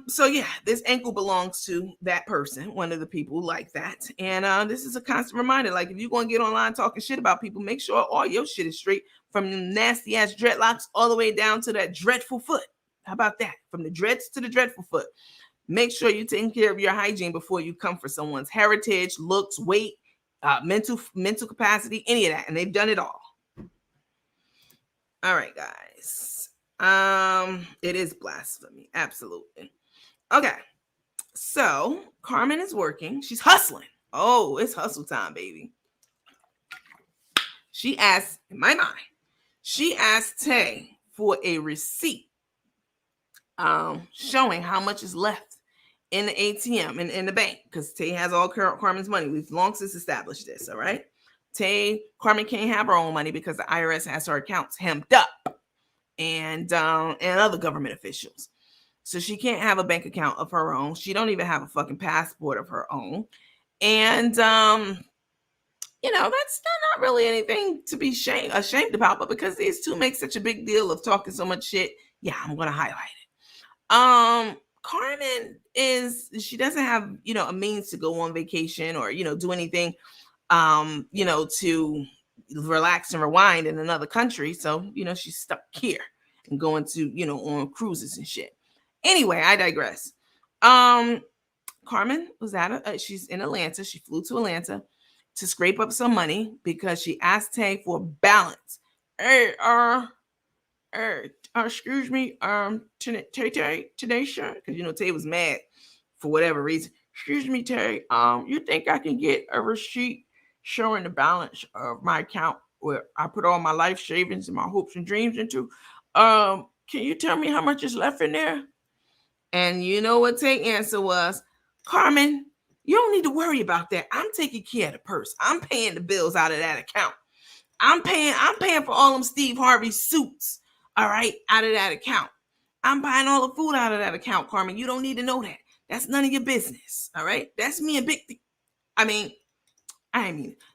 So yeah, this ankle belongs to that person, one of the people like that. And this is a constant reminder. Like, if you're gonna get online talking shit about people, make sure all your shit is straight, from nasty ass dreadlocks all the way down to that dreadful foot. How about that? From the dreads to the dreadful foot. Make sure you're taking care of your hygiene before you come for someone's heritage, looks, weight, mental capacity, any of that. And they've done it all. All right, guys. It is blasphemy. Absolutely. Okay. So Carmen is working. She's hustling. Oh, it's hustle time, baby. She asked, in my mind, Tay for a receipt showing how much is left in the ATM and in the bank, because Tay has all Carmen's money. We've long since established this, all right? Carmen can't have her own money because the IRS has her accounts hemmed up, and other government officials. So she can't have a bank account of her own. She don't even have a fucking passport of her own. And that's not really anything to be ashamed about, but because these two make such a big deal of talking so much shit, yeah, I'm gonna highlight it. Carmen she doesn't have, a means to go on vacation or, do anything, to relax and rewind in another country. So, she's stuck here and going to, on cruises and shit. Anyway, I digress. Carmen was she's in Atlanta. She flew to Atlanta to scrape up some money because she asked Tay for balance. Hey, excuse me, Tanaesa, because Tay was mad for whatever reason. Excuse me, Tay. You think I can get a receipt showing the balance of my account where I put all my life savings and my hopes and dreams into? Can you tell me how much is left in there? And you know what Tay's answer was? Carmen, you don't need to worry about that. I'm taking care of the purse. I'm paying the bills out of that account. I'm paying for all them Steve Harvey suits, all right, out of that account. I'm buying all the food out of that account, Carmen. You don't need to know that. That's none of your business, all right? That's me and Big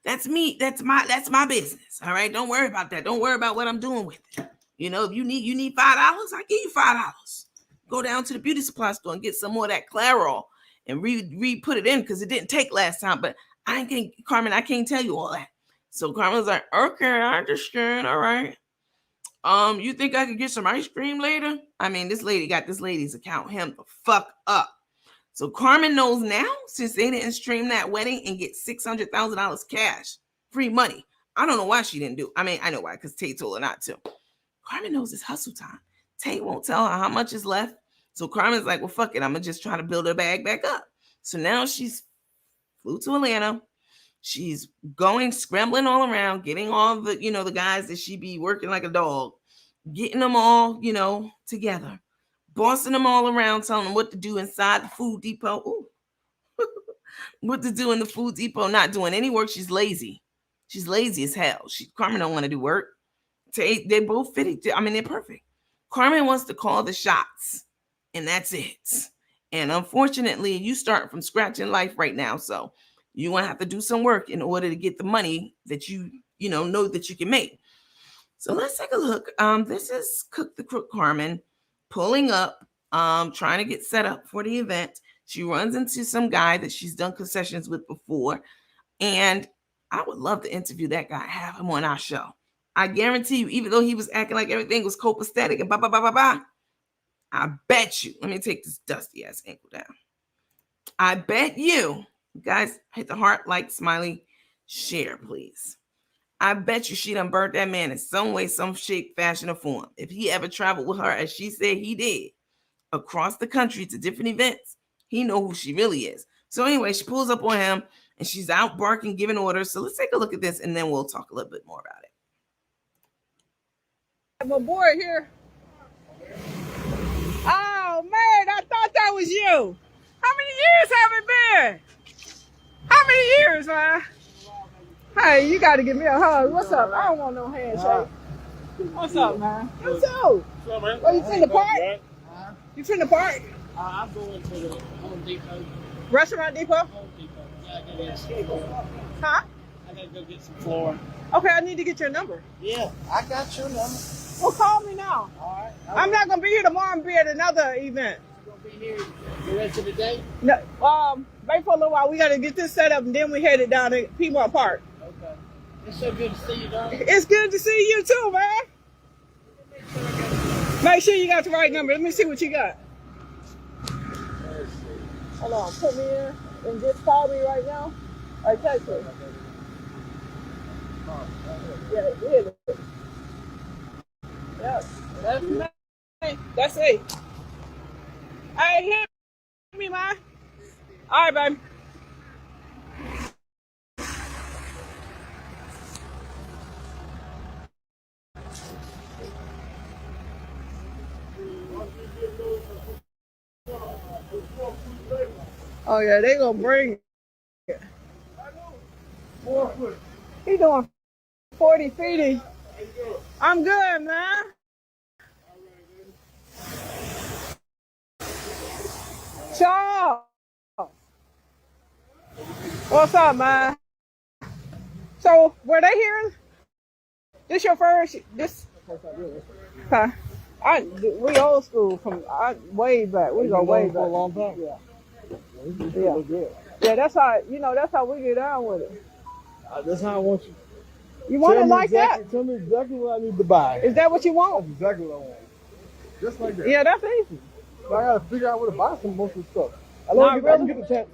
that's me. That's my business, all right? Don't worry about that. Don't worry about what I'm doing with it. If you need $5, I give you $5. Go down to the beauty supply store and get some more of that Clairol and put it in, because it didn't take last time. But Carmen, I can't tell you all that. So Carmen's like, okay, I understand. All right. You think I could get some ice cream later? This lady got this lady's account hemmed the fuck up. So Carmen knows now, since they didn't stream that wedding and get $600,000 cash, free money. I don't know why she didn't do. I know why, because Tay told her not to. Carmen knows it's hustle time. Tay won't tell her how much is left. So Carmen's like, well, fuck it. I'm going to just try to build her bag back up. So now she's flew to Atlanta. She's going, scrambling all around, getting all the, the guys that she be working like a dog, getting them all, together, bossing them all around, telling them what to do inside the food depot. Ooh. What to do in the food depot, not doing any work. She's lazy. She's lazy as hell. Carmen don't want to do work. They both fit. I mean, they're perfect. Carmen wants to call the shots, and that's it. And unfortunately, you start from scratch in life right now, so you're gonna have to do some work in order to get the money that you know that you can make. So let's take a look. This is Cook the Crook Carmen pulling up, trying to get set up for the event. She runs into some guy that she's done concessions with before, and I would love to interview that guy, have him on our show. I guarantee you, even though he was acting like everything was copacetic and I bet you, let me take this dusty ass ankle down. I bet you, guys, hit the heart, like, smiley, share, please. I bet you she done burnt that man in some way, some shape, fashion, or form. If he ever traveled with her, as she said he did, across the country to different events, he know who she really is. So anyway, she pulls up on him and she's out barking, giving orders. So let's take a look at this and then we'll talk a little bit more about it. My boy here. Oh man, I thought that was you. How many years have it been? How many years, man? Hey, you gotta give me a hug. What's up? I don't want no handshake. What's up, man? What's up? What's up, man? Oh, you finna park? You finna park? I'm going to the Home Depot. Restaurant Depot? Home Depot. Yeah, I gotta get some floor. Huh? I gotta go get some floor. Okay, I need to get your number. Yeah, I got your number. Well, call me now. All right. I'm not gonna be here tomorrow. I'm gonna be at another event. You gonna be here the rest of the day? No, wait for a little while. We gotta get this set up, and then we headed down to Piedmont Park. Okay. It's so good to see you, darling. It's good to see you too, man. Make sure you got the right number. Let me see what you got. Hold on, put me in and just call me right now. Or text me. Yeah, really. Yeah, that's me. That's it. Hey, hit me, man. All right, baby. Oh yeah, they gonna bring it. He doing 40 feet. I'm good, man. Charles, what's up, man? So were they here? This your first? This? Okay. We old school from way back. We go way back. For a long time. Yeah. Yeah. Good. Yeah, that's how we get down with it. That's how I want you. You want it like that? Tell me exactly what I need to buy. Is that what you want? That's exactly what I want. Just like that. Yeah, that's easy. So I gotta figure out where to buy most of the stuff. I can get the tent,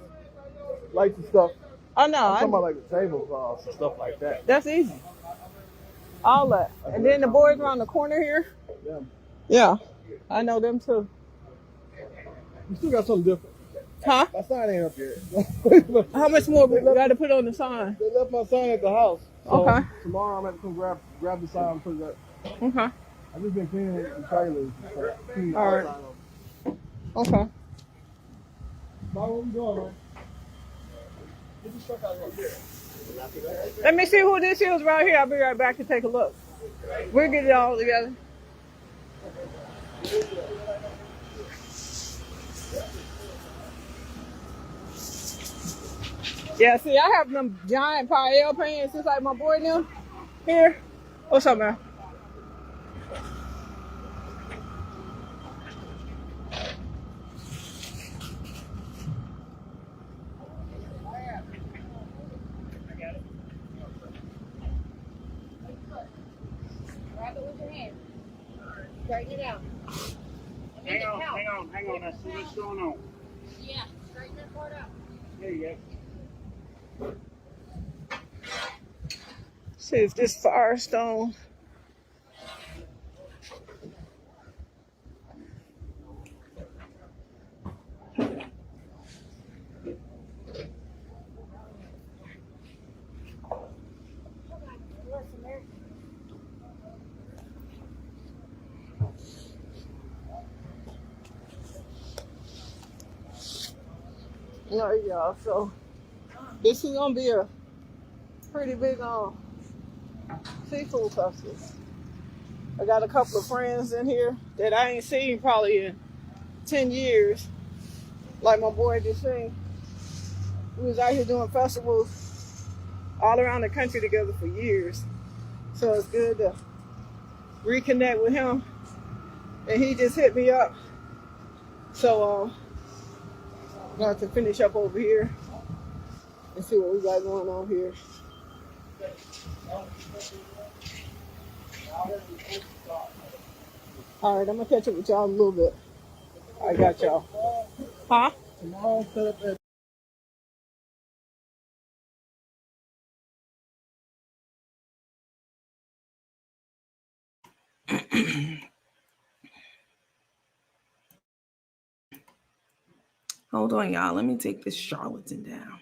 lights and stuff. Oh no, I'm talking about like the tablecloths and stuff like that. That's easy. All that. And then the boys around the corner here. Yeah. Yeah, I know them too. You still got something different. Huh? My sign ain't up yet. How much more we got to put on the sign? They left my sign at the house. So Okay. Tomorrow I'm going to come grab the sign and put it up. Okay. I've just been cleaning the trailers. Cleaning the All right. outside of them. Okay. Bye, what we doing, man? Get the truck out right here. Let me see who this is right here. I'll be right back to take a look. We'll get it all together. Yeah, see, I have them giant paella pans just like my boy them here. What's up, man? Grab it with your hand. Straighten it out. Hang on. I see what's going on. Yeah, straighten that part out. There you go. See if this Firestone. No, y'all. So this is gonna be a pretty big seafood festival. I got a couple of friends in here that I ain't seen probably in 10 years. Like my boy just saying, we was out here doing festivals all around the country together for years. So it's good to reconnect with him. And he just hit me up. So I'm going to finish up over here and see what we got going on here. All right, I'm gonna catch up with y'all in a little bit. I got y'all. Huh? Tomorrow, set up at Hold on, y'all. Let me take this charlatan down.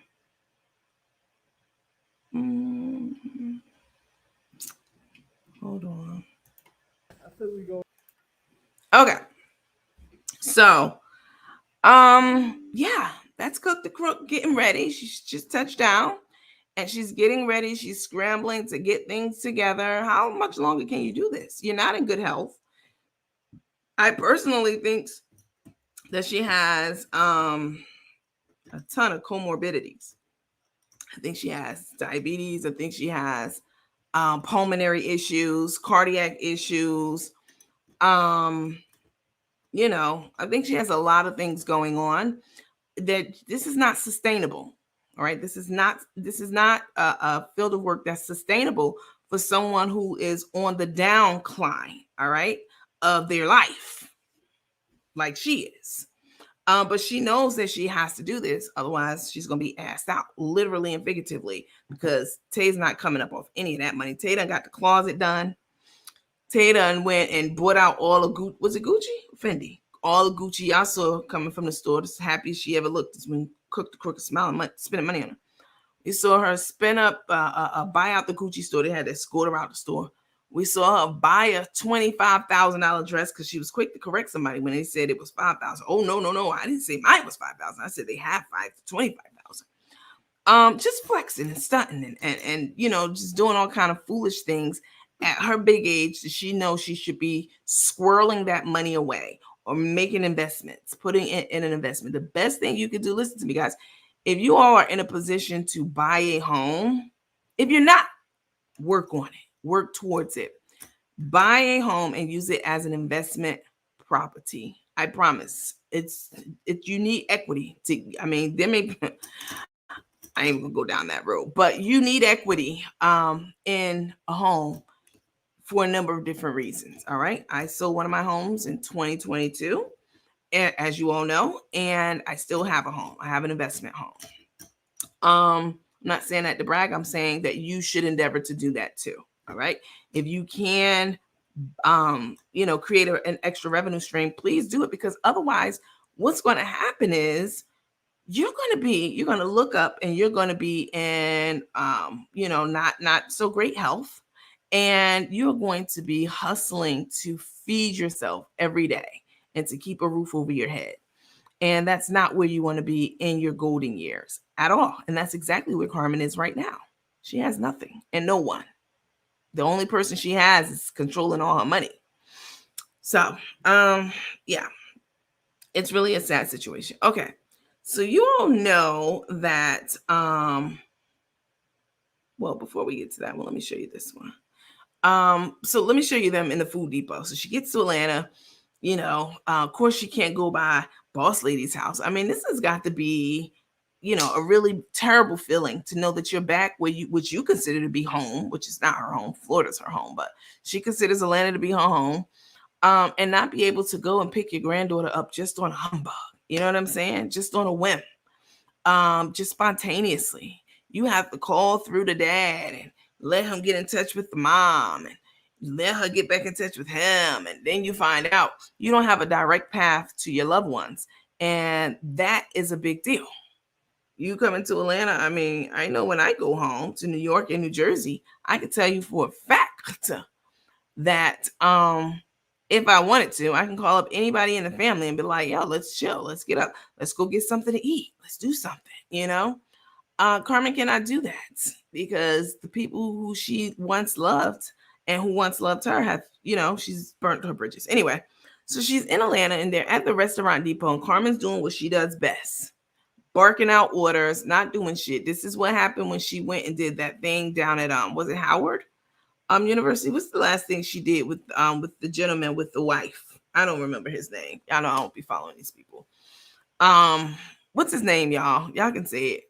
Hold on. I said we go. Okay. So, yeah, that's Cook the Crook getting ready. She's just touched down and she's getting ready. She's scrambling to get things together. How much longer can you do this? You're not in good health. I personally think that she has a ton of comorbidities. I think she has diabetes. I think she has pulmonary issues, cardiac issues. I think she has a lot of things going on that this is not sustainable. All right. This is not a field of work that's sustainable for someone who is on the downcline, all right, of their life, like she is. But she knows that she has to do this. Otherwise, she's going to be asked out, literally and figuratively, because Tay's not coming up off any of that money. Tay done got the closet done. Tay done went and bought out all of Gucci. Was it Gucci? Fendi. All of Gucci I saw coming from the store. The happiest she ever looked is when Cook the Crook smiling, spending money on her. We saw her spin up, buy out the Gucci store. They had to escort her out the store. We saw her buy a $25,000 dress because she was quick to correct somebody when they said it was $5,000. Oh no! I didn't say mine was $5,000. I said they have $25,000. Just flexing and stunting and just doing all kind of foolish things at her big age. She knows she should be squirreling that money away or making investments, putting it in an investment. The best thing you can do, listen to me, guys, if you all are in a position to buy a home, if you're not, work on it, work towards it. Buy a home and use it as an investment property. I promise. You need equity to, I mean, there may I ain't gonna go down that road, but you need equity in a home for a number of different reasons. All right. I sold one of my homes in 2022, as you all know, and I still have a home. I have an investment home. I'm not saying that to brag. I'm saying that you should endeavor to do that too. All right. If you can, create an extra revenue stream, please do it, because otherwise, what's going to happen is you're going to look up and you're going to be in, not so great health, and you're going to be hustling to feed yourself every day and to keep a roof over your head. And that's not where you want to be in your golden years at all. And that's exactly where Carmen is right now. She has nothing and no one. The only person she has is controlling all her money. So, yeah, it's really a sad situation. Okay. So you all know that, well, before we get to that one, let me show you this one. So let me show you them in the food depot. So she gets to Atlanta, of course she can't go by Boss Lady's house. I mean, this has got to be, a really terrible feeling to know that you're back which you consider to be home, which is not her home. Florida's her home, but she considers Atlanta to be her home. And not be able to go and pick your granddaughter up just on a humbug. You know what I'm saying? Just on a whim. Just spontaneously. You have to call through the dad and let him get in touch with the mom and let her get back in touch with him. And then you find out you don't have a direct path to your loved ones. And that is a big deal. You come into Atlanta. I mean, I know when I go home to New York and New Jersey, I can tell you for a fact that If I wanted to, I can call up anybody in the family and be like, yo, let's chill. Let's get up. Let's go get something to eat. Let's do something, you know? Carmen cannot do that because the people who she once loved and who once loved her have, she's burnt her bridges. Anyway, so she's in Atlanta and they're at the restaurant depot and Carmen's doing what she does best. Barking out orders, not doing shit. This is what happened when she went and did that thing down at was it Howard University? What's the last thing she did with the gentleman with the wife? I don't remember his name. Y'all know I don't be following these people. What's his name, y'all? Y'all can say it.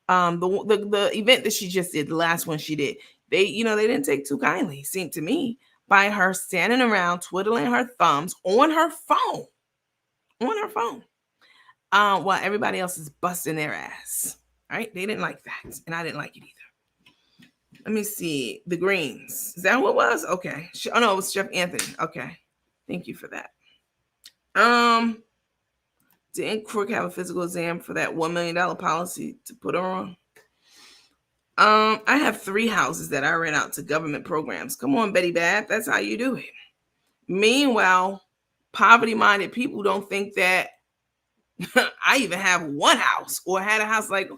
The event that she just did, the last one she did, they didn't take too kindly, seemed to me, by her standing around twiddling her thumbs on her phone. While everybody else is busting their ass. Right? They didn't like that. And I didn't like it either. Let me see. The Greens. Is that what it was? Okay. Oh, no, it was Chef Anthony. Okay. Thank you for that. Didn't Crook have a physical exam for that $1 million policy to put her on? I have 3 houses that I rent out to government programs. Come on, Betty Bab. That's how you do it. Meanwhile, poverty-minded people don't think that I even have one house or had a house. Like,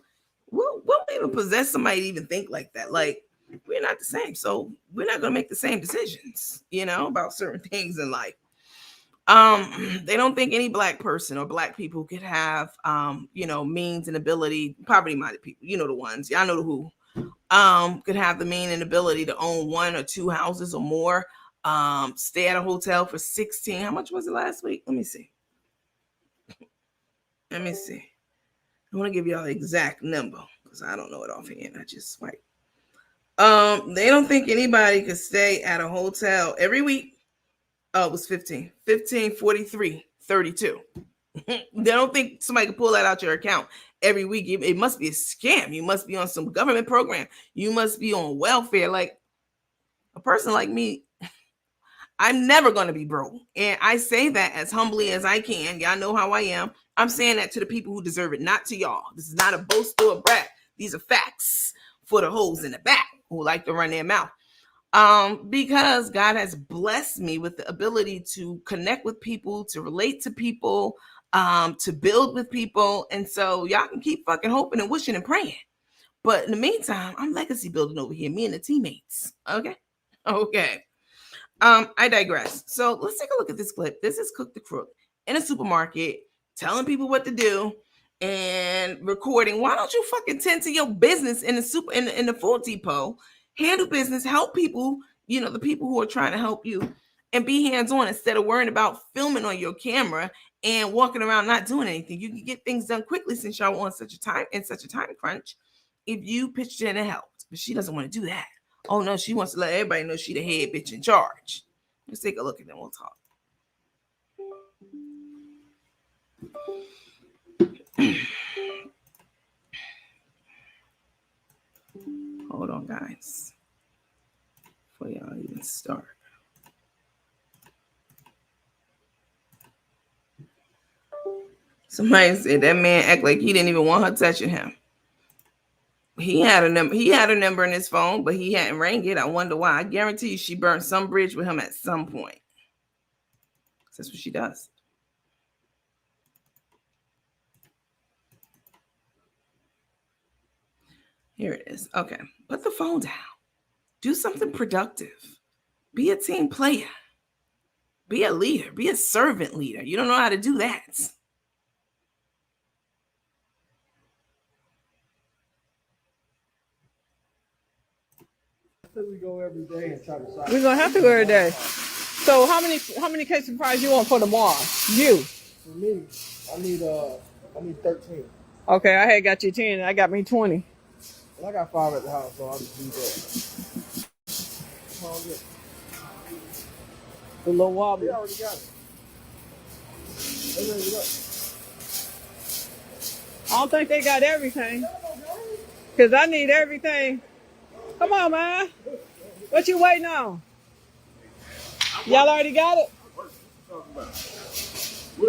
what would even possess somebody to even think like that? Like, we're not the same. So we're not going to make the same decisions, about certain things in life. They don't think any Black person or Black people could have, means and ability, poverty-minded people, the ones, y'all know the who, could have the mean and ability to own 1 or 2 houses or more, stay at a hotel for 16. How much was it last week? Let me see. I want to give y'all the exact number because I don't know it offhand. I just swipe. They don't think anybody could stay at a hotel every week. Oh, it was 15, 43, 32. They don't think somebody can pull that out your account every week. It must be a scam. You must be on some government program. You must be on welfare. Like a person like me, I'm never going to be broke. And I say that as humbly as I can. Y'all know how I am. I'm saying that to the people who deserve it, not to y'all. This is not a boast or a brag. These are facts for the hoes in the back who like to run their mouth. Because God has blessed me with the ability to connect with people, to relate to people, to build with people. And so y'all can keep fucking hoping and wishing and praying. But in the meantime, I'm legacy building over here, me and the teammates. Okay. I digress. So let's take a look at this clip. This is Cook the Crook in a supermarket telling people what to do and recording. Why don't you fucking tend to your business in the in the food depot? Handle business, help people, the people who are trying to help you, and be hands-on instead of worrying about filming on your camera and walking around not doing anything. You can get things done quickly since y'all on such a time crunch if you pitched in and helped. But she doesn't want to do that. Oh no, she wants to let everybody know she the head bitch in charge. Let's take a look and then we'll talk. Hold on, guys, before y'all even start. Somebody said that man act like he didn't even want her touching him. He had a number. He had a number in his phone, but he hadn't rang it. I wonder why. I guarantee you, she burned some bridge with him at some point. That's what she does. Here it is. Okay. Put the phone down. Do something productive. Be a team player. Be a leader. Be a servant leader. You don't know how to do that. We go every day and try to solve. We're gonna have to go every day. So how many cases of fries you want for tomorrow? You. For me, I need 13. Okay, I had got you 10. I got me 20. Well, I got 5 at the house, so I'll just do that. All good. The little wobbly. We already got it. They ready to go. I don't think they got everything. Cause I need everything. Come on, man. What you waiting on? Y'all already got it? How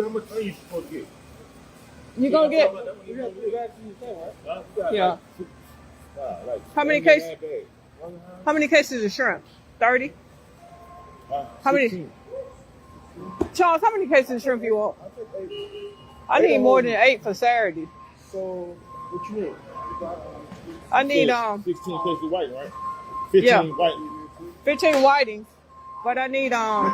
much are you supposed to get? You gonna get? You got 3 bags in your thing, right? Yeah. How many cases? How many cases of shrimp? 30. How many? Charles, how many cases of shrimp you want? I took 8. I need more than 8 for Saturday. So, what you need? I need 16 cases of whiting, right? 15 yeah, whiting. 15 whitings, but I need I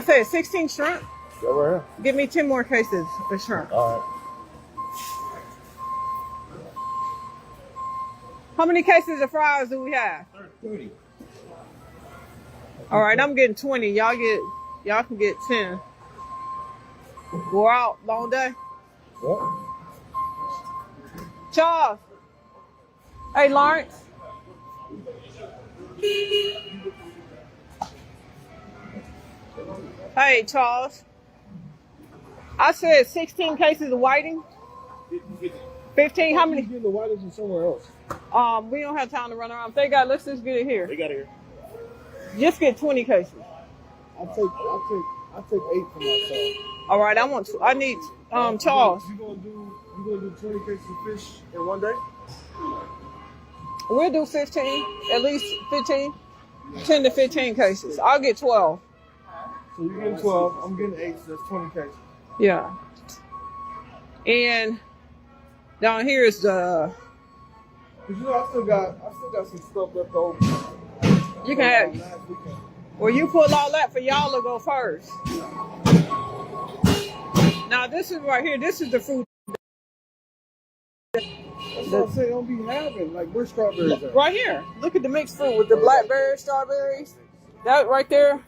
said 16 shrimp. Yeah, right here. Give me 10 more cases of shrimp. All right. How many cases of fries do we have? 30. All right, I'm getting 20. Y'all can get 10. We're out. Long day. What? Charles. Hey, Lawrence. Hey, Charles. I said 16 cases of whiting. 15. How many? Getting the whitings from somewhere else. We don't have time to run around. If they got, let's just get it here. They got it here. Just get 20 cases. I'll take 8 for myself. All right, I need Charles. You gonna do 20 cases of fish in one day? We'll do 15, at least 15, 10 to 15 cases. I'll get 12. So you're getting 12. I'm getting 8. So that's 20 cases. Yeah. And down here is the. Cause I still got some stuff left over. You can have. Well, you pull all that for y'all to go first. Now this is right here. This is the fruit. That's what I'm saying. Don't be having like where's strawberries at? Right here. Look at the mixed fruit with the blackberries, strawberries. That right there.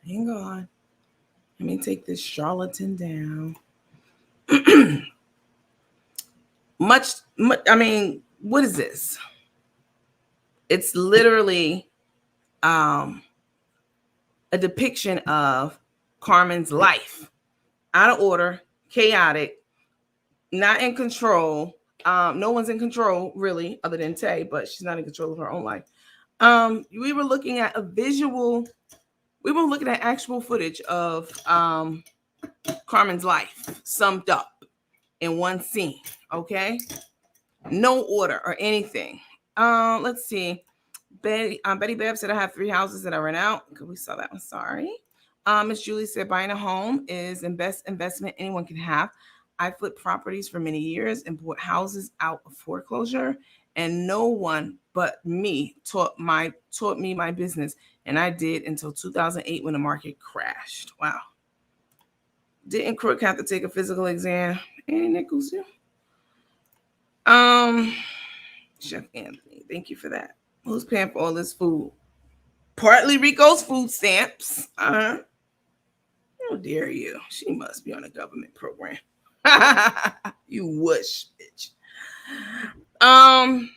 Hang on. Let me take this charlatan down. much, I mean, what is this? It's literally a depiction of Carmen's life. Out of order, chaotic, not in control. No one's in control, really, other than Tay, but she's not in control of her own life. We were looking at actual footage of Carmen's life summed up in one scene, okay? No order or anything. Let's see. Betty Bev said I have 3 houses that I rent out. We saw that one, sorry. Miss Julie said buying a home is the best investment anyone can have. I flipped properties for many years and bought houses out of foreclosure, and no one but me taught me my business, and I did until 2008 when the market crashed. Wow. Didn't Crook have to take a physical exam? Any nickels? Chef Anthony, thank you for that. Who's paying for all this food? Partly Rico's food stamps. How dare you? She must be on a government program. You whoosh, bitch. And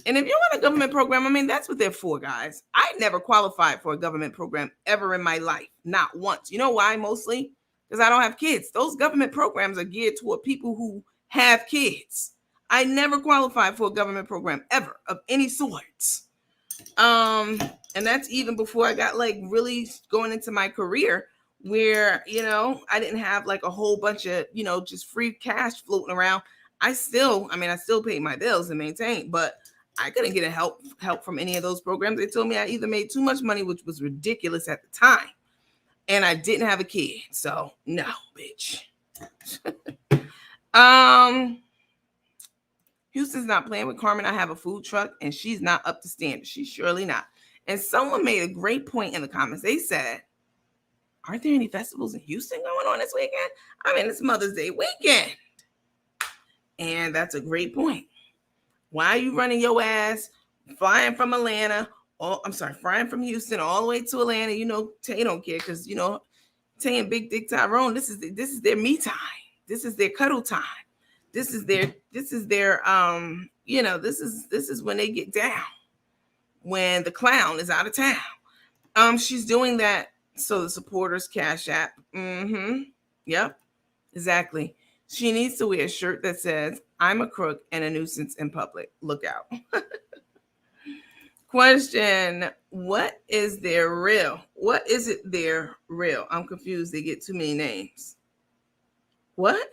if you're on a government program, I mean, that's what they're for, guys. I never qualified for a government program ever in my life. Not once. You know why? Mostly because I don't have kids. Those government programs are geared toward people who have kids. I never qualified for a government program ever of any sort. And that's even before I got like really going into my career where, I didn't have like a whole bunch of, just free cash floating around. I still paid my bills and maintained, but I couldn't get help from any of those programs. They told me I either made too much money, which was ridiculous at the time, and I didn't have a kid. So no, bitch. Houston's not playing with Carmen. I have a food truck and she's not up to standard. She's surely not. And someone made a great point in the comments. They said, aren't there any festivals in Houston going on this weekend? I mean, it's Mother's Day weekend. And that's a great point. Why are you running your ass flying from Atlanta? Flying from Houston all the way to Atlanta? Tay don't care because, Tay and Big Dick Tyrone, this is their me time. This is their cuddle time. This is their this is when they get down, when the clown is out of town. She's doing that so the supporters cash app. Yep, exactly. She needs to wear a shirt that says, I'm a crook and a nuisance in public. Look out. Question: what is their real? What is it their real? I'm confused. They get too many names. What?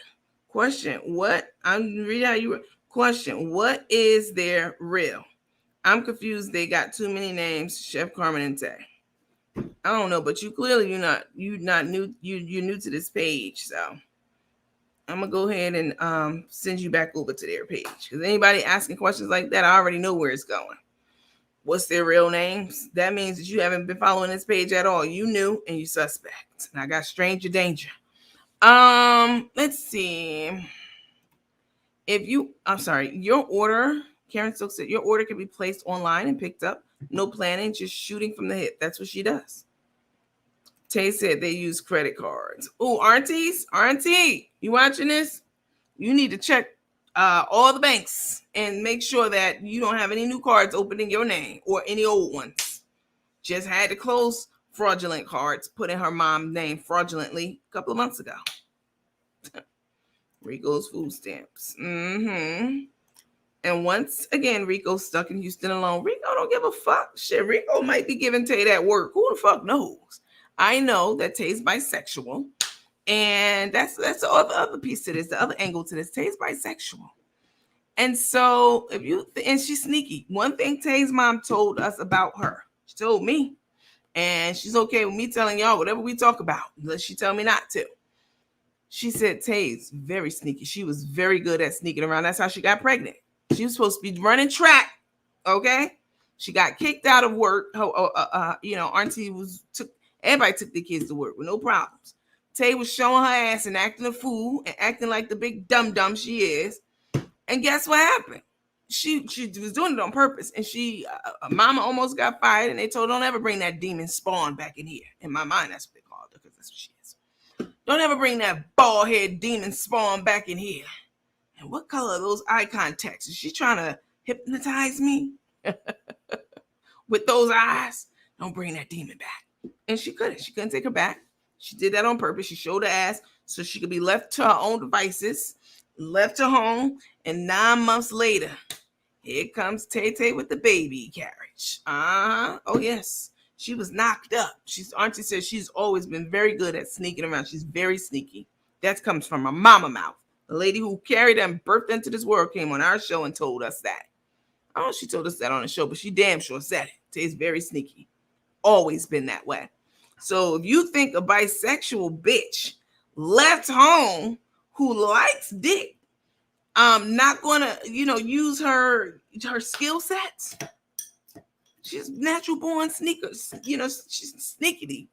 Question: what? I'm reading how you. Question: what is their real? I'm confused. They got too many names. Chef Carmen and Tay. I don't know, but you're not new. You're new to this page, so I'm gonna go ahead and send you back over to their page. Because anybody asking questions like that, I already know where it's going. What's their real names? That means that you haven't been following this page at all. You knew and you suspect. And I got stranger danger. Let's see. I'm sorry, your order, Karen Stokes said, your order can be placed online and picked up. No planning, just shooting from the hip. That's what she does. Tay said they use credit cards. Oh, auntie, you watching this? You need to check all the banks and make sure that you don't have any new cards open in your name or any old ones. Just had to close fraudulent cards put in her mom's name fraudulently a couple of months ago. Rico's food stamps. And once again, Rico's stuck in Houston alone. Rico don't give a fuck. Shit, Rico might be giving Tay that work. Who the fuck knows? I know that Tay's bisexual. And that's the other piece to this, the other angle to this. Tay's bisexual. And so and she's sneaky. One thing Tay's mom told us about her, she told me, and she's okay with me telling y'all whatever we talk about, unless she tell me not to. She said Tay's very sneaky. She was very good at sneaking around. That's how she got pregnant. She was supposed to be running track. Okay. She got kicked out of work. Auntie everybody took their kids to work with no problems. Tay was showing her ass and acting a fool and acting like the big dum-dum she is. And guess what happened? She was doing it on purpose. And mama almost got fired. And they told her, don't ever bring that demon Spawn back in here. In my mind, that's what they called her, because that's what she is. Don't ever bring that bald head demon Spawn back in here. And what color are those eye contacts? Is she trying to hypnotize me with those eyes? Don't bring that demon back. And she couldn't. She couldn't take her back. She did that on purpose. She showed her ass so she could be left to her own devices, left to home. And 9 months later, here comes Tay with the baby carriage. Oh, yes. She was knocked up. Auntie says she's always been very good at sneaking around. She's very sneaky. That comes from her mama mouth. The lady who carried and birthed into this world came on our show and told us that. Oh, she told us that on the show, but she damn sure said it. Tay's very sneaky. Always been that way. So if you think a bisexual bitch left home who likes dick, not gonna, use her skill sets. She's natural born sneakers. She's sneakily.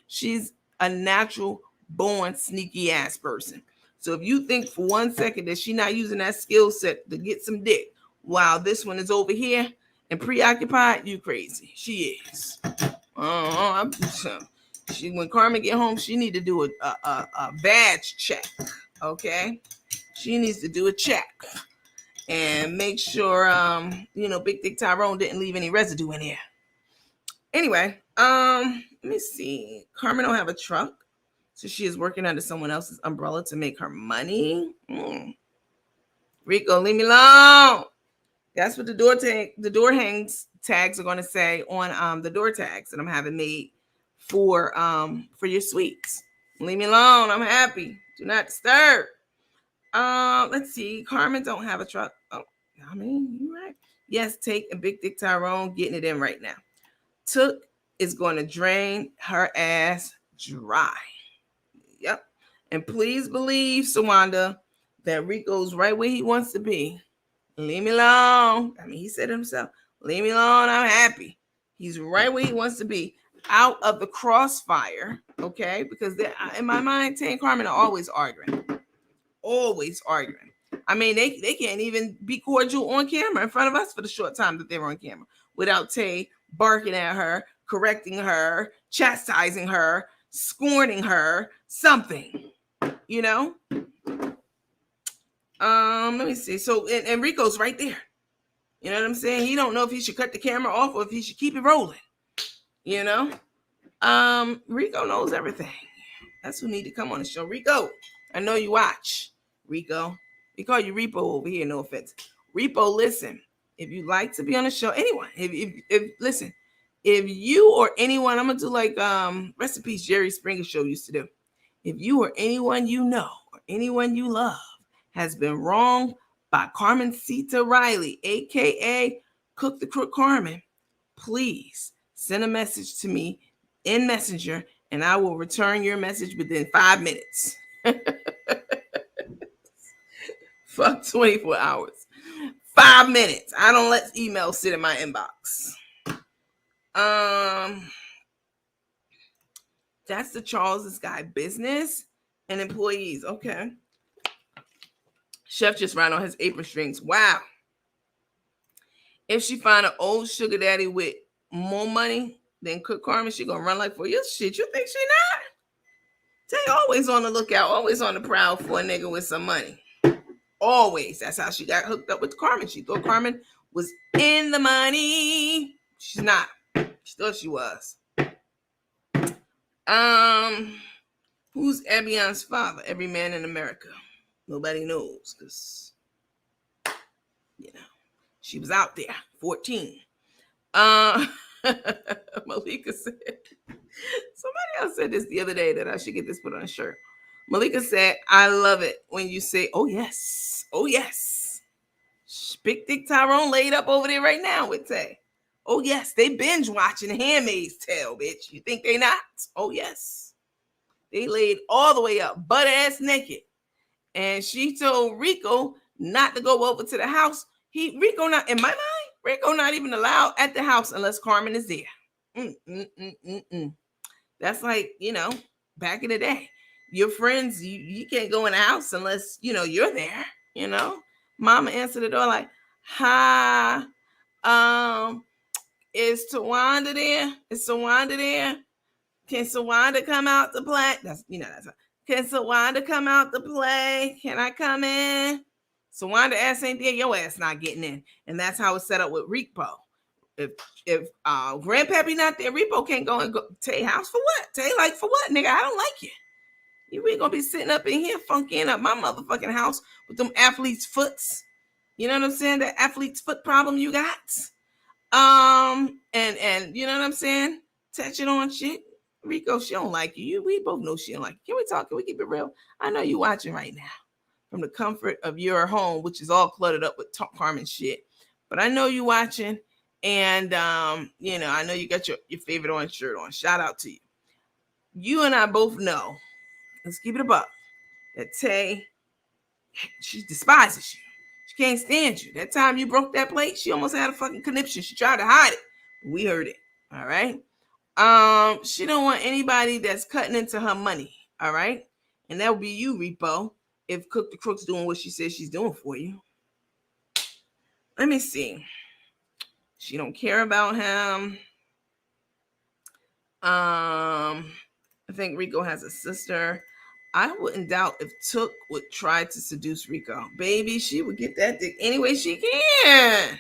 She's a natural born sneaky ass person. So if you think for 1 second that she's not using that skill set to get some dick while this one is over here and preoccupied, you crazy. She is. When Carmen get home, she need to do a badge check. Okay, she needs to do a check and make sure Big Dick Tyrone didn't leave any residue in here. Anyway, let me see. Carmen don't have a truck, so she is working under someone else's umbrella to make her money. Rico, leave me alone. That's what the door hangs tags are going to say on the door tags that I'm having made for your sweets. Leave me alone. I'm happy. Do not disturb. Let's see. Carmen don't have a truck. Oh, I mean, you're right. Yes, Take and Big Dick Tyrone getting it in right now. Took is going to drain her ass dry. Yep. And please believe, Sawanda, that Rico's right where he wants to be. Leave me alone. I mean, he said it himself. Leave me alone. I'm happy. He's right where he wants to be. Out of the crossfire. Okay? Because in my mind, Tay and Carmen are always arguing. Always arguing. I mean, they can't even be cordial on camera in front of us for the short time that they were on camera without Tay barking at her, correcting her, chastising her, scorning her, something. Let me see. So, and Rico's right there. You know what I'm saying? He don't know if he should cut the camera off or if he should keep it rolling. Rico knows everything. That's who need to come on the show. Rico, I know you watch. Rico, we call you Repo over here. No offense. Repo, listen. if you'd like to be on the show, anyone, if listen, if you or anyone, I'm gonna do like rest in peace Jerry Springer show used to do. If you or anyone you know or anyone you love has been wronged by Carmen Sita Riley, aka Cook the Crook Carmen, please send a message to me in Messenger and I will return your message within 5 minutes. Fuck 24 hours. 5 minutes. I don't let emails sit in my inbox. That's the Charles's guy. Business and employees. Okay. Chef just ran on his apron strings. Wow. If she find an old sugar daddy with more money than Cook Carmen, she gonna run like for your shit. You think she not? They always on the lookout, always on the prowl for a nigga with some money. Always. That's how she got hooked up with Carmen. She thought Carmen was in the money. She's not. She thought she was. Who's Abion's father? Every man in America. Nobody knows because, you know, she was out there, 14. Malika said, somebody else said this the other day that I should get this put on a shirt. Malika said, I love it when you say, oh, yes. Oh, yes. Big Dick Tyrone laid up over there right now with Tay. Oh, yes. They binge watching Handmaid's Tale, bitch. You think they not? Oh, yes. They laid all the way up, butt ass naked. And she told Rico not to go over to the house. Rico not, in my mind, Rico not even allowed at the house unless Carmen is there. That's like, you know, back in the day. Your friends, you can't go in the house unless, you know, you're there, you know. Mama answered the door like, hi, is Tawanda there? Is Tawanda there? Can Tawanda come out to play? That's, you know, that's can Tawanda come out to play? Can I come in? Tawanda ass ain't there, your ass not getting in. And that's how it's set up with Repo. If Grandpappy not there, Repo can't go and go Tay house for what? Tay like for what, nigga? I don't like you. You ain't gonna be sitting up in here funkying up my motherfucking house with them athlete's foots. You know what I'm saying? That athlete's foot problem you got. And you know what I'm saying? Touching on shit. Rico, she don't like you. We both know she don't like you. Can we talk? Can we keep it real? I know you watching right now from the comfort of your home, which is all cluttered up with Carmen shit. But I know you watching, and you know, I know you got your favorite orange shirt on. Shout out to you. You and I both know, let's keep it a buck, that Tay, she despises you. She can't stand you. That time you broke that plate, she almost had a fucking conniption. She tried to hide it. We heard it. All right. She don't want anybody that's cutting into her money. All right. And that would be you, Repo, if Cook the Crook's doing what she says she's doing for you. Let me see. She don't care about him. I think Rico has a sister. I wouldn't doubt if Took would try to seduce Rico. Baby, she would get that dick any way she can.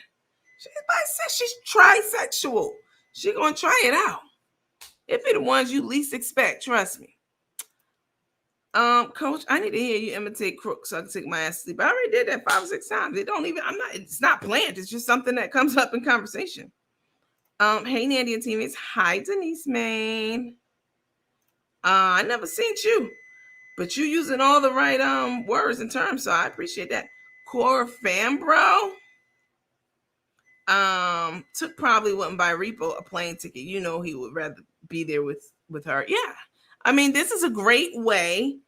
She's trisexual. She gonna try it out. It be the ones you least expect, trust me. Coach, I need to hear you imitate Crook so I can take my ass to sleep. I already did that 5 or 6 times. It's not planned. It's just something that comes up in conversation. Hey, Nandy and teammates. Hi, Denise Main. I never seen you, but you using all the right words and terms, so I appreciate that. Core fan, bro. Took probably wouldn't buy Repo a plane ticket. You know he would rather be there with her. Yeah. I mean, this is a great way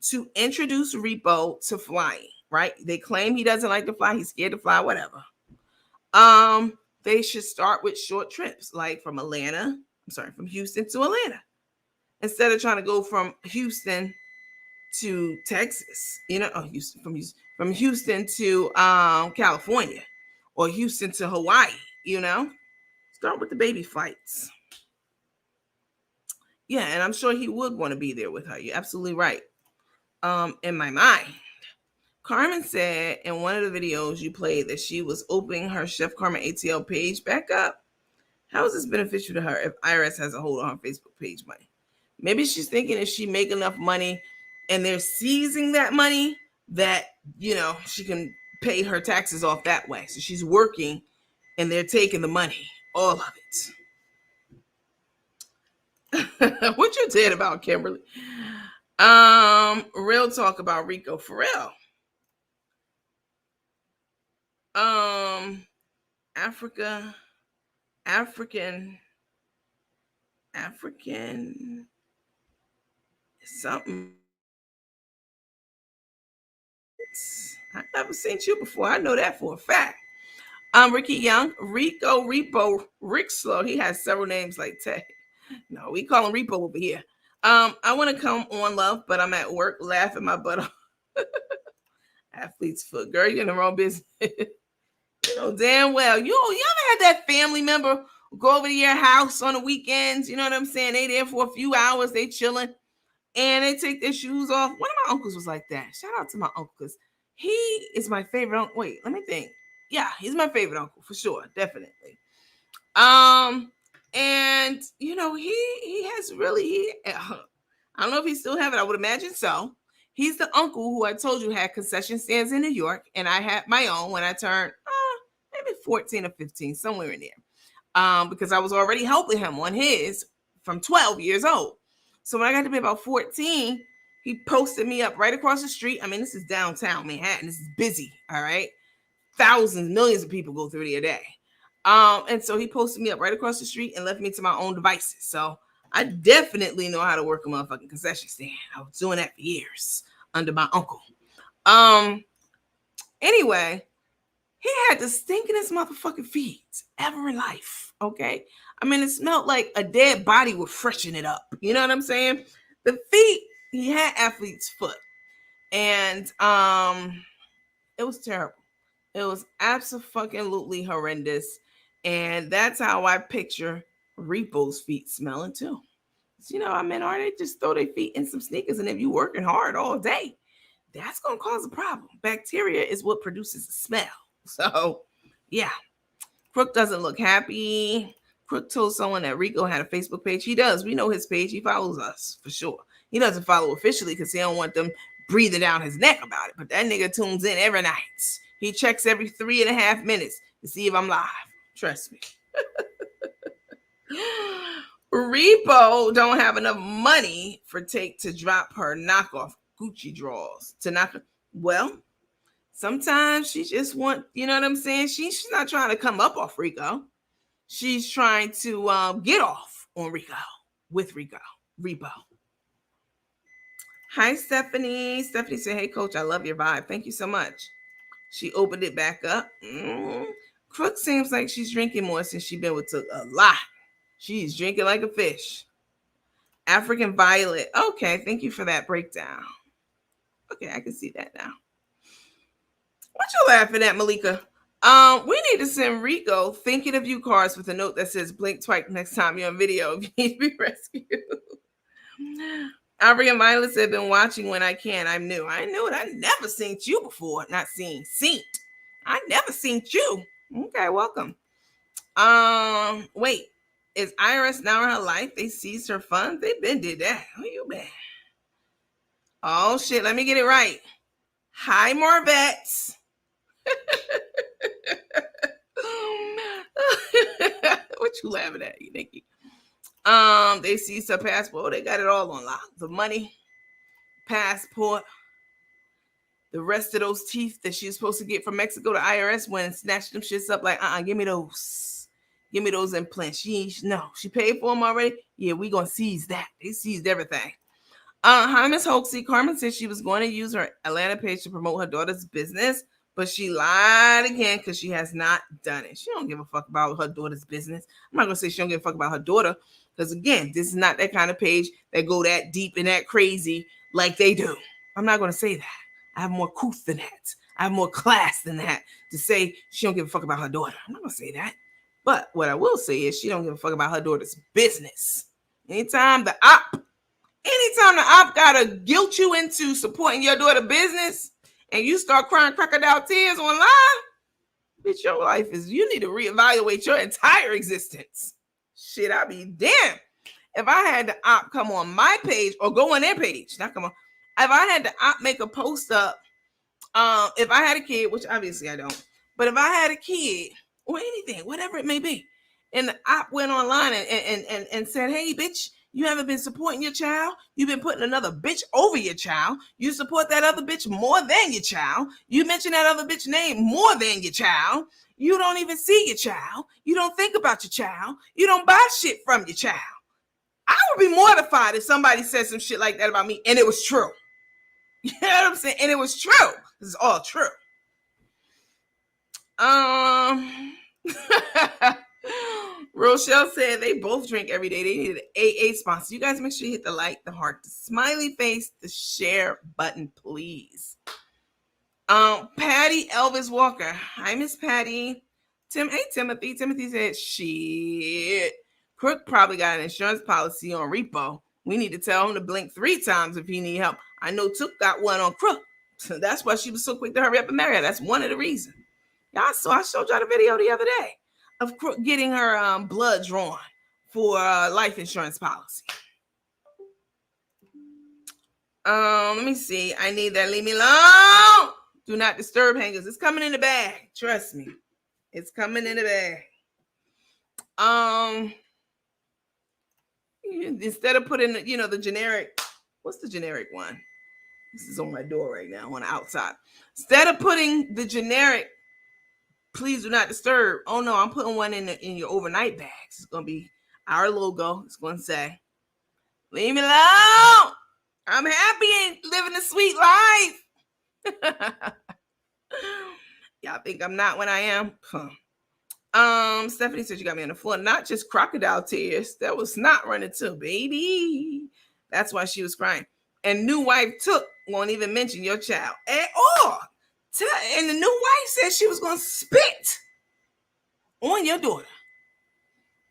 to introduce Repo to flying, right? They claim he doesn't like to fly. He's scared to fly, whatever. They should start with short trips, like from Houston to Atlanta. Instead of trying to go from Houston to Texas, you know, from Houston to California or Houston to Hawaii, you know, start with the baby flights. Yeah, and I'm sure he would want to be there with her. You're absolutely right. In my mind, Carmen said in one of the videos you played that she was opening her Chef Carmen ATL page back up. How is this beneficial to her if IRS has a hold on her Facebook page money? Maybe she's thinking if she make enough money and they're seizing that money that, you know, she can pay her taxes off that way. So she's working and they're taking the money, all of it. What you did about Kimberly? Real talk about Rico for real. Africa, African something. I've never seen you before. I know that for a fact. Ricky Young, Rico, Repo, Rick Slow. He has several names like that. No, we call him Repo over here. I want to come on, love, but I'm at work laughing my butt off. Athlete's foot, girl, you're in the wrong business. You know damn well. You ever had that family member go over to your house on the weekends? You know what I'm saying? They there for a few hours, they chilling, and they take their shoes off. One of my uncles was like that. Shout out to my uncle, because he is my favorite uncle. Wait, let me think. Yeah, he's my favorite uncle for sure, definitely. And you know, he has really I don't know if he still have it. I would imagine so. He's the uncle who I told you had concession stands in New York, and I had my own when I turned maybe 14 or 15, somewhere in there. Because I was already helping him on his from 12 years old. So when I got to be about 14, he posted me up right across the street. I mean, this is downtown Manhattan. This is busy, all right? Thousands, millions of people go through there a day. And so he posted me up right across the street and left me to my own devices. So I definitely know how to work a motherfucking concession stand. I was doing that for years under my uncle. Anyway, he had the stinkiest motherfucking feet ever in life. Okay. I mean, it smelled like a dead body would freshen it up. You know what I'm saying? The feet, he had athlete's foot. And it was terrible. It was absolutely horrendous. And that's how I picture Repo's feet smelling too. You know, I mean, or they just throw their feet in some sneakers, and if you working hard all day, that's gonna cause a problem. Bacteria is what produces the smell. So, yeah. Crook doesn't look happy. Crook told someone that Rico had a Facebook page. He does. We know his page. He follows us for sure. He doesn't follow officially because he don't want them breathing down his neck about it. But that nigga tunes in every night. He checks every 3.5 minutes to see if I'm live. Trust me. Repo don't have enough money for Take to drop her knockoff Gucci drawers. Well, sometimes she just want, you know what I'm saying? She's not trying to come up off Rico. She's trying to get off on Rico with Repo. Hi, Stephanie. Stephanie said, hey, coach, I love your vibe. Thank you so much. She opened it back up. Crook seems like she's drinking more since she's been with Took a lot. She's drinking like a fish. African Violet. Okay, thank you for that breakdown. Okay, I can see that now. What you laughing at, Malika? We need to send Rico thinking of you cards with a note that says blink twice next time you're on video if you need to be rescued. African Violet said, been watching when I can. I'm new. I knew it. I never seen you before. Not seen. I never seen you. Okay, welcome. Wait. Is IRS now in her life? They seized her funds? They been did that. Where you been? Oh, shit. Let me get it right. Hi, Marvettes. What you laughing at, you Nikki? They seized her passport. They got it all on lock. The money, passport, the rest of those teeth that she was supposed to get from Mexico to IRS when snatched them shits up like, give me those. Give me those implants. She paid for them already. Yeah, we gonna seize that. They seized everything. Hi, Miss Hoaxie. Carmen said she was going to use her Atlanta page to promote her daughter's business, but she lied again because she has not done it. She don't give a fuck about her daughter's business. I'm not gonna say she don't give a fuck about her daughter, because again, this is not that kind of page that go that deep and that crazy like they do. I'm not gonna say that. I have more couth than that. I have more class than that to say she don't give a fuck about her daughter. I'm not gonna say that. But what I will say is she don't give a fuck about her daughter's business. Anytime the op gotta guilt you into supporting your daughter's business and you start crying crocodile tears online, bitch, your life is, you need to reevaluate your entire existence. Shit, I'll be damned if I had the op come on my page or go on their page. Not come on. If I had the op make a post up, if I had a kid, which obviously I don't, but if I had a kid or anything, whatever it may be. And the op went online and said, hey, bitch, you haven't been supporting your child. You've been putting another bitch over your child. You support that other bitch more than your child. You mention that other bitch name more than your child. You don't even see your child. You don't think about your child. You don't buy shit from your child. I would be mortified if somebody said some shit like that about me and it was true. You know what I'm saying? And it was true. This is all true. Rochelle said they both drink every day. They need an AA sponsor. You guys make sure you hit the like, the heart, the smiley face, the share button, please. Patty Elvis Walker. Hi, Miss Patty. Hey, Timothy. Timothy said, shit. Crook probably got an insurance policy on Repo. We need to tell him to blink 3 times if he need help. I know Took got one on Crook. So that's why she was so quick to hurry up and marry her. That's one of the reasons. Y'all saw, I showed y'all the video the other day of Crook getting her blood drawn for life insurance policy. Let me see. I need that. Leave me alone. Do not disturb hangers. It's coming in the bag. Trust me. It's coming in the bag. Instead of putting, the generic, what's the generic one? This is on my door right now on the outside. Instead of putting the generic, please do not disturb. Oh no, I'm putting one in your overnight bags. It's going to be our logo. It's going to say, leave me alone. I'm happy and living a sweet life. Y'all think I'm not when I am? Huh. Stephanie said you got me on the floor. Not just crocodile tears. That was snot running too, baby. That's why she was crying. And new wife Took won't even mention your child at all. And the new wife said she was going to spit on your daughter.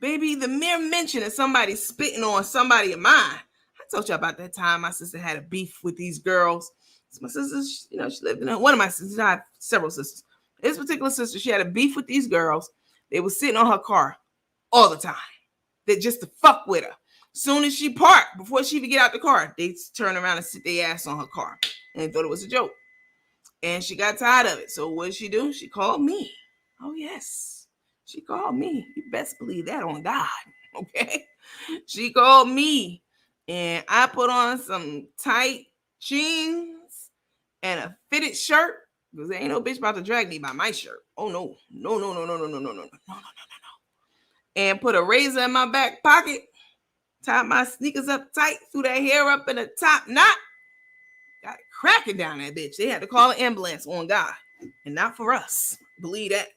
Baby, the mere mention of somebody spitting on somebody of mine. I told you about that time my sister had a beef with these girls. It's my sisters, she lived in one of my sisters. I have several sisters. This particular sister, she had a beef with these girls. They were sitting on her car all the time. They just to fuck with her. Soon as she parked, before she even get out the car, they turn around and sit their ass on her car. And they thought it was a joke. And she got tired of it. So what did she do? She called me. Oh, yes. She called me. You best believe that on God. Okay? She called me. And I put on some tight jeans and a fitted shirt. Because there ain't no bitch about to drag me by my shirt. Oh, no. No. And put a razor in my back pocket. Tied my sneakers up tight. Threw that hair up in a top knot. Got it cracking down that bitch. They had to call an ambulance on God. And not for us. Believe that.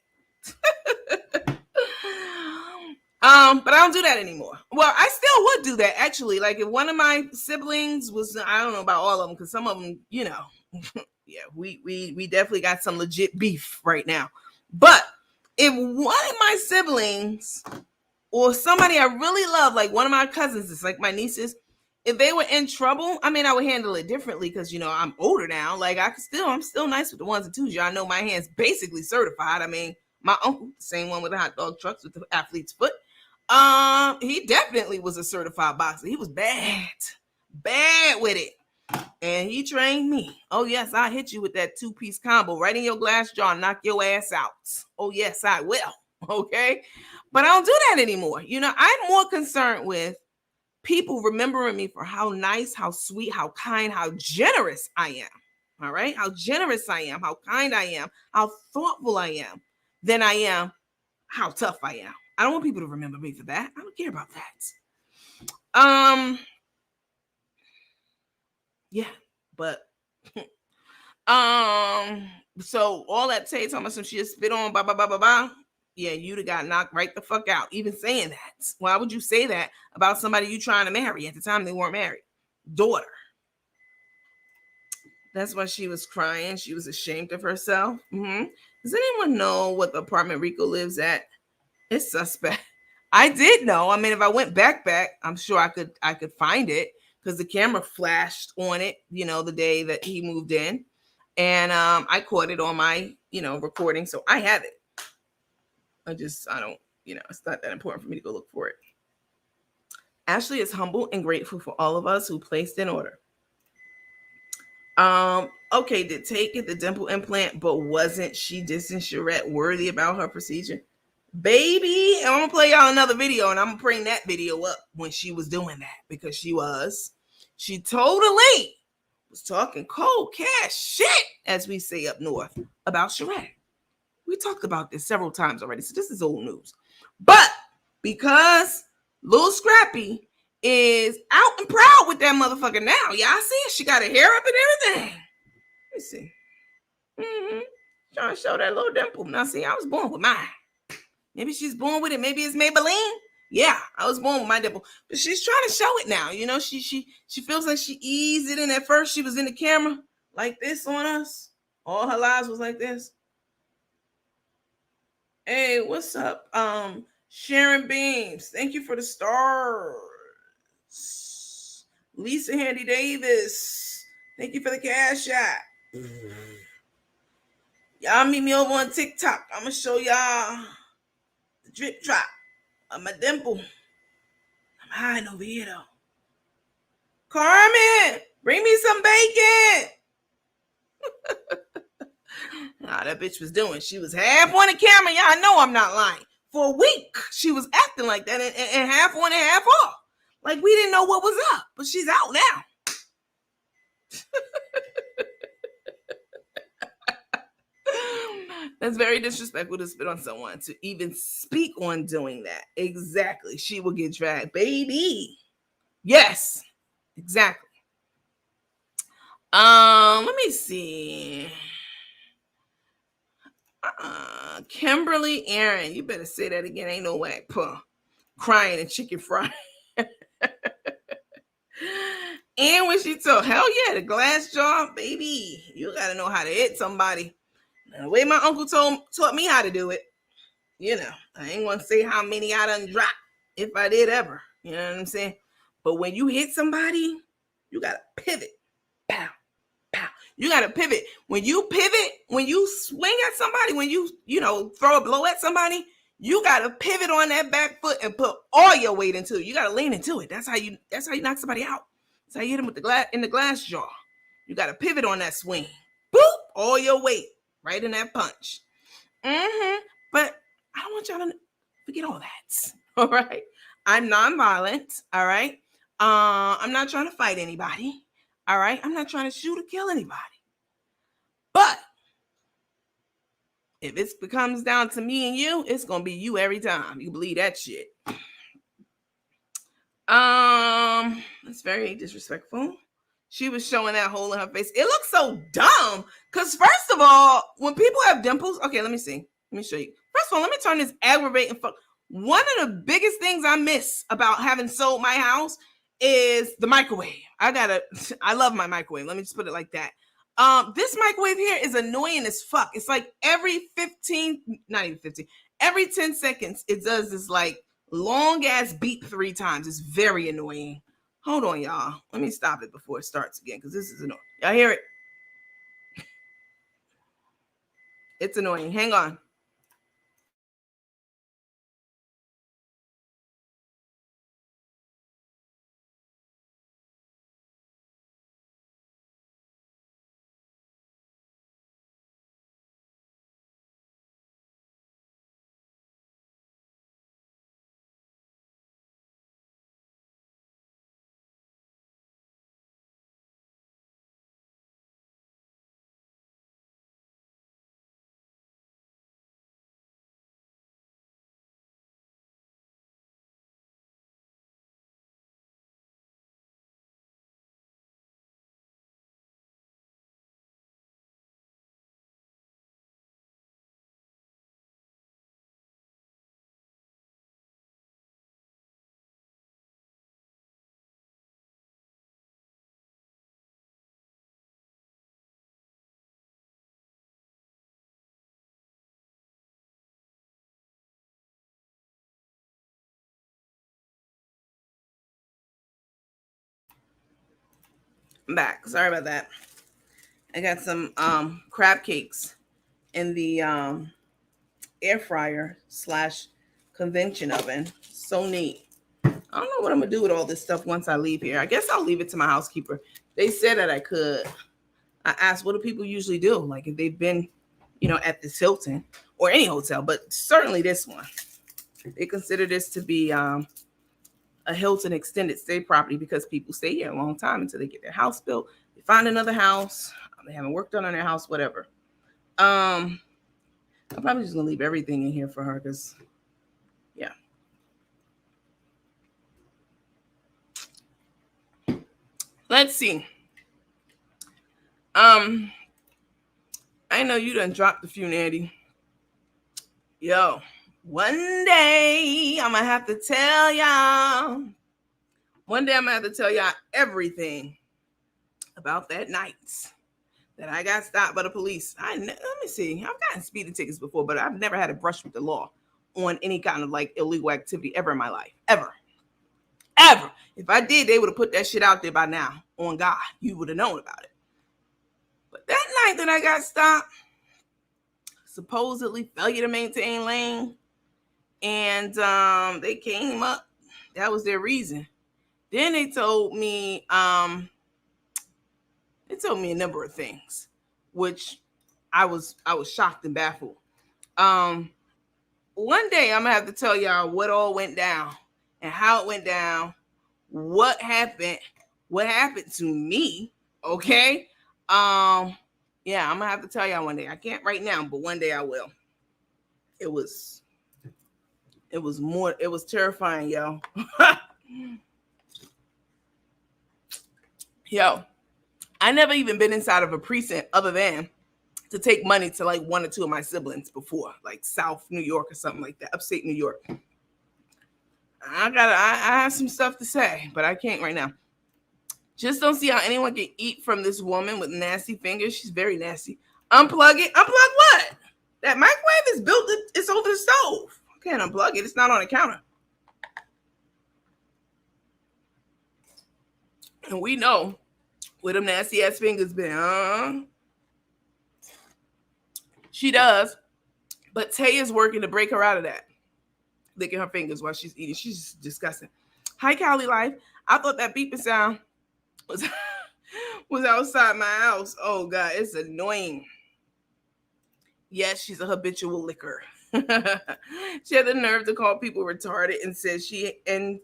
But I don't do that anymore. Well, I still would do that, actually. Like if one of my siblings was, I don't know about all of them, because some of them, yeah, we definitely got some legit beef right now. But if one of my siblings or somebody I really love, like one of my cousins, it's like my nieces, if they were in trouble, I mean, I would handle it differently because, I'm older now. Like I'm still nice with the ones and twos. Y'all know my hand's basically certified. I mean, my uncle, the same one with the hot dog trucks with the athlete's foot. He definitely was a certified boxer. He was bad with it. And he trained me. Oh, yes, I hit you with that 2-piece combo right in your glass jaw and knock your ass out. Oh, yes, I will. Okay. But I don't do that anymore. I'm more concerned with people remembering me for how nice, how sweet, how kind, how generous I am. All right. How generous I am, how kind I am, how thoughtful I am than I am how tough I am. I don't want people to remember me for that. I don't care about that. Yeah, but so all that Tay talking about some shit spit on, blah, blah, blah, blah, blah. Yeah, you'd have got knocked right the fuck out. Even saying that. Why would you say that about somebody you trying to marry? At the time, they weren't married. Daughter. That's why she was crying. She was ashamed of herself. Does anyone know what the apartment Rico lives at? It's suspect. I did know. I mean, if I went back, I'm sure I could find it because the camera flashed on it, the day that he moved in. And I caught it on my, recording. So I have it. I don't, it's not that important for me to go look for it. Ashley is humble and grateful for all of us who placed in order. Okay, did Tay get the dimple implant, but wasn't she distant charette worthy about her procedure? Baby, and I'm gonna play y'all another video, and I'm gonna bring that video up when she was doing that, because she totally was talking cold cash shit, as we say up north, about Sheree. We talked about this several times already, so this is old news. But because Lil Scrappy is out and proud with that motherfucker now, y'all see it? She got her hair up and everything. Let me see. Trying to show that little dimple. Now, see, I was born with mine. Maybe she's born with it. Maybe it's Maybelline. Yeah, I was born with my dimple, but she's trying to show it now. You know, she feels like she eased it in. At first, she was in the camera like this on us. All her lives was like this. Hey, what's up? Sharon Beams, thank you for the stars. Lisa Handy Davis, thank you for the cash app. Y'all meet me over on TikTok. I'm gonna show y'all the drip drop of my dimple. I'm hiding over here though. Carmen, bring me some bacon. Nah, that bitch was doing. She was half on the camera. Y'all know I'm not lying. For a week, she was acting like that and half on and half off. Like we didn't know what was up, but she's out now. That's very disrespectful to spit on someone, to even speak on doing that. Exactly. She will get dragged. Baby. Yes. Exactly. Let me see. Kimberly Aaron, you better say that again. Ain't no way. Puh. Crying and chicken fry. And when she told, hell yeah, the glass jaw, baby, you gotta know how to hit somebody. And the way my uncle taught me how to do it, you know, I ain't gonna say how many I done dropped if I did ever. You know what I'm saying? But when you hit somebody, you gotta pivot. Pow, pow. You gotta pivot. When you pivot, when you swing at somebody, when you throw a blow at somebody, you gotta pivot on that back foot and put all your weight into it. You gotta lean into it. That's how you knock somebody out. That's how you hit them with the glass jaw. You gotta pivot on that swing. Boop, all your weight right in that punch. But I don't want y'all to forget all that. All right. I'm nonviolent. All right. I'm not trying to fight anybody. All right. I'm not trying to shoot or kill anybody. But if it comes down to me and you, it's gonna be you every time. You believe that shit. It's very disrespectful. She was showing that hole in her face. It looks so dumb. Because first of all, when people have dimples, okay, let me see. Let me show you. First of all, let me turn this aggravating fuck. One of the biggest things I miss about having sold my house is the microwave. I love my microwave. Let me just put it like that. This microwave here is annoying as fuck. It's like every 10 seconds, it does this like long ass beep 3 times. It's very annoying. Hold on, y'all. Let me stop it before it starts again, because this is annoying. Y'all hear it? It's annoying. Hang on. I'm back. Sorry about that. I got some crab cakes in the air fryer / convention oven. So neat. I don't know what I'm gonna do with all this stuff once I leave here. I guess I'll leave it to my housekeeper. They said that I could. I asked, what do people usually do? Like if they've been, at this Hilton, or any hotel, but certainly this one. They consider this to be a Hilton extended stay property because people stay here a long time until they get their house built. They find another house. They haven't worked on their house, whatever. I'm probably just gonna leave everything in here for her because, yeah. Let's see. I know you done dropped a few, Nandy. Yo, one day I'm gonna have to tell y'all. One day I'm gonna have to tell y'all everything about that night that I got stopped by the police. Let me see. I've gotten speeding tickets before, but I've never had a brush with the law on any kind of like illegal activity ever in my life. Ever. If I did, they would have put that shit out there by now. On God, you would have known about it. But that night that I got stopped, supposedly failure to maintain lane, and they came up. That was their reason. Then they told me a number of things, which I was shocked and baffled. One day I'm gonna have to tell y'all what all went down and how it went down, what happened to me. Okay. Yeah, I'm gonna have to tell y'all one day. I can't right now, but one day I will. It was terrifying, yo. Yo, I never even been inside of a precinct other than to take money to like one or two of my siblings before, like South New York or something like that, upstate New York. I have some stuff to say, but I can't right now. Just don't see how anyone can eat from this woman with nasty fingers. She's very nasty. Unplug it. Unplug what? That microwave is built. It's over the stove. I can't unplug it. It's not on the counter. And we know where them nasty ass fingers been. She does. But Tay is working to break her out of that. Licking her fingers while she's eating. She's disgusting. Hi, Cali Life. I thought that beeping sound was outside my house. Oh, God. It's annoying. Yes, she's a habitual licker. She had the nerve to call people retarded and said she had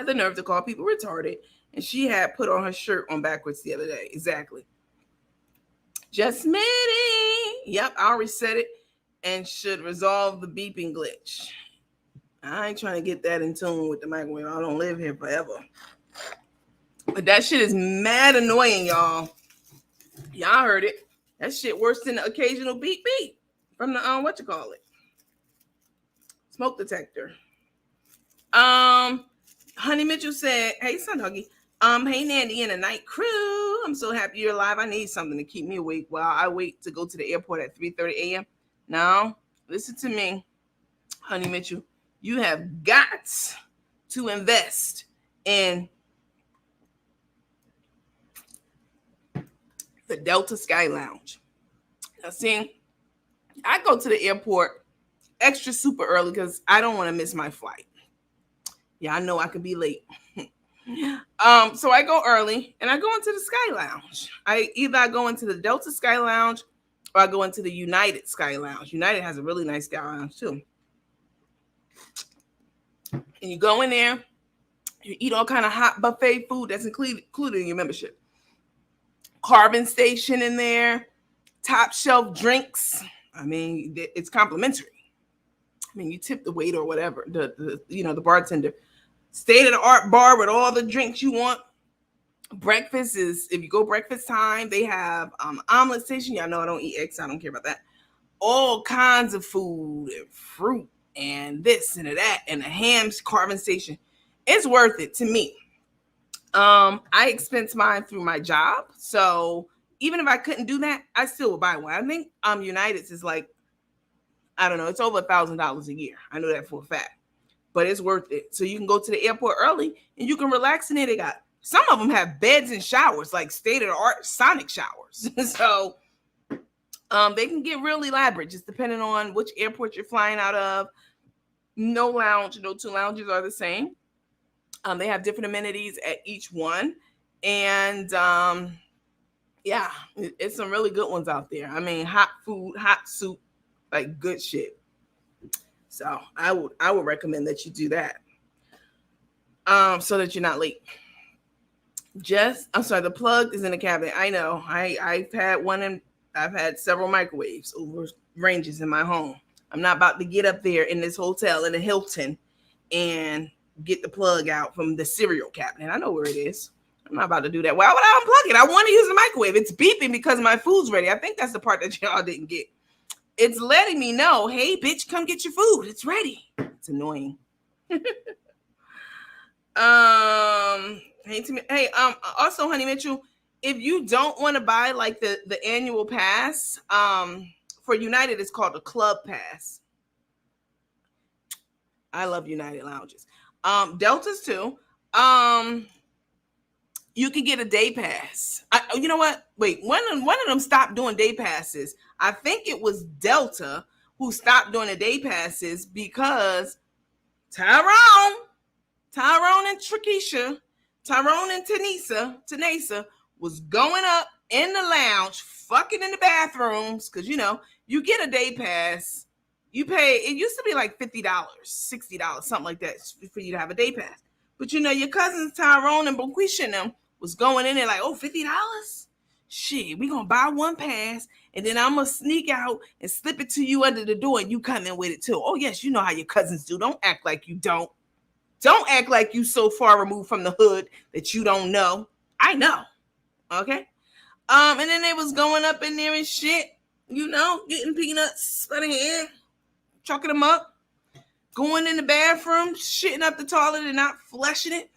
the nerve to call people retarded, and she had put on her shirt on backwards the other day. Exactly. Just Smitty. Yep, I'll reset it and should resolve the beeping glitch. I ain't trying to get that in tune with the microwave. I don't live here forever. But that shit is mad annoying, y'all. Y'all heard it. That shit worse than the occasional beep beep from the smoke detector. Honey Mitchell said, "Hey, son, Huggy. Hey, Nandy and the night crew. I'm so happy you're alive. I need something to keep me awake while I wait to go to the airport at 3:30 a.m. Now, listen to me, Honey Mitchell. You have got to invest in the Delta Sky Lounge. Now, see, I go to the airport extra super early because I don't want to miss my flight. Yeah, I know I could be late. So I go early and I go into the Sky Lounge. I go into the Delta Sky Lounge or I go into the United Sky Lounge. United has a really nice Sky Lounge too. And you go in there, you eat all kind of hot buffet food that's included in your membership. Carbon station in there, top shelf drinks. I mean, it's complimentary. I mean, you tip the waiter or whatever, the bartender. State-of-the-art bar with all the drinks you want. Breakfast is, if you go breakfast time, they have omelet station. Y'all know I don't eat eggs, so I don't care about that. All kinds of food and fruit and this and that and a ham's carving station. It's worth it to me. I expense mine through my job, so even if I couldn't do that, I still would buy one. I think United's is like, I don't know, it's over $1,000 a year. I know that for a fact. But it's worth it. So you can go to the airport early and you can relax in there. They got, some of them have beds and showers, like state-of-the-art sonic showers. So they can get real elaborate, just depending on which airport you're flying out of. No two lounges are the same. They have different amenities at each one. And Yeah, it's some really good ones out there. I mean, hot food, hot soup, like good shit. So I would recommend that you do that. So that you're not late. Just I'm sorry, the plug is in the cabinet. I know. I've had one and I've had several microwaves over ranges in my home. I'm not about to get up there in this hotel in the Hilton and get the plug out from the cereal cabinet. I know where it is. I'm not about to do that. Why would I unplug it? I want to use the microwave. It's beeping because my food's ready. I think that's the part that y'all didn't get. It's letting me know, hey, bitch, come get your food. It's ready. It's annoying. Also, Honey Mitchell, if you don't want to buy like the annual pass, for United, it's called a club pass. I love United lounges. Deltas too. You can get a day pass. You know what? Wait, one of them stopped doing day passes. I think it was Delta who stopped doing the day passes because Tyrone and Trakesha, Tyrone and Tanaesa was going up in the lounge, fucking in the bathrooms, because you get a day pass. You pay, it used to be like $50, $60, something like that, for you to have a day pass. But your cousins Tyrone and Bonquisha and them was going in there like, oh, $50? Shit, we gonna buy one pass, and then I'm gonna sneak out and slip it to you under the door, and you come in with it too. Oh, yes, you know how your cousins do. Don't act like you don't. Don't act like you so far removed from the hood that you don't know. I know. Okay? And then they was going up in there and shit, getting peanuts by the hand, chucking them up, going in the bathroom, shitting up the toilet and not flushing it.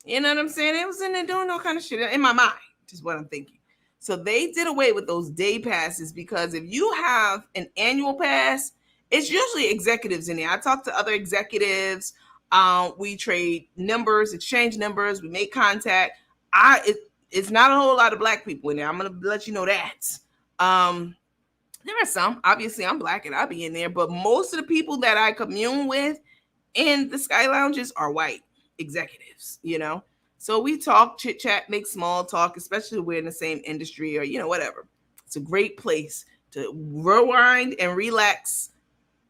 You know what I'm saying? It was in there doing all kind of shit in my mind, is what I'm thinking. So they did away with those day passes because if you have an annual pass, it's usually executives in there. I talked to other executives. We trade numbers, exchange numbers. We make contact. It's not a whole lot of black people in there. I'm gonna let you know that. There are some. Obviously, I'm black and I'll be in there, but most of the people that I commune with in the Sky Lounges are white executives. So we talk, chit chat, make small talk, especially if we're in the same industry or whatever. It's a great place to rewind and relax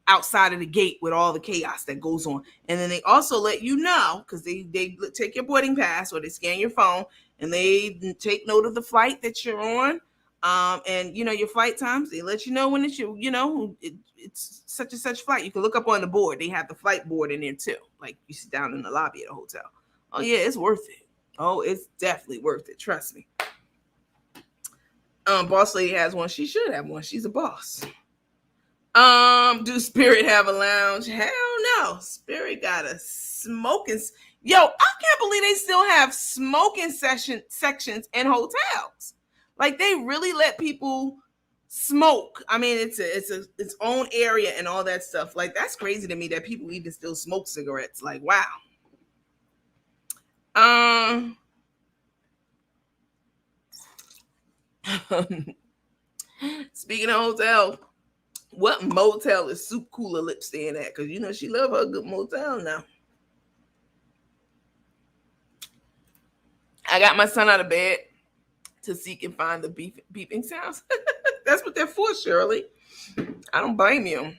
outside of the gate with all the chaos that goes on. And then they also let you know, because they take your boarding pass or they scan your phone and they take note of the flight that you're on. And your flight times, they let you know when it's it's such and such flight. You can look up on the board. They have the flight board in there too. Like you sit down in the lobby at a hotel. Oh yeah, it's worth it. Oh, it's definitely worth it. Trust me. Boss lady has one. She should have one. She's a boss. Do Spirit have a lounge? Hell no. Spirit got a smoking. Yo, I can't believe they still have smoking sections in hotels. Like they really let people smoke. I mean, it's its own area and all that stuff. Like that's crazy to me that people even still smoke cigarettes. Like wow. Speaking of hotel, what motel is Soup Cooler Lip staying at? Because she love her good motel now. I got my son out of bed to seek and find the beeping sounds. That's what they're for, Shirley. I don't blame you.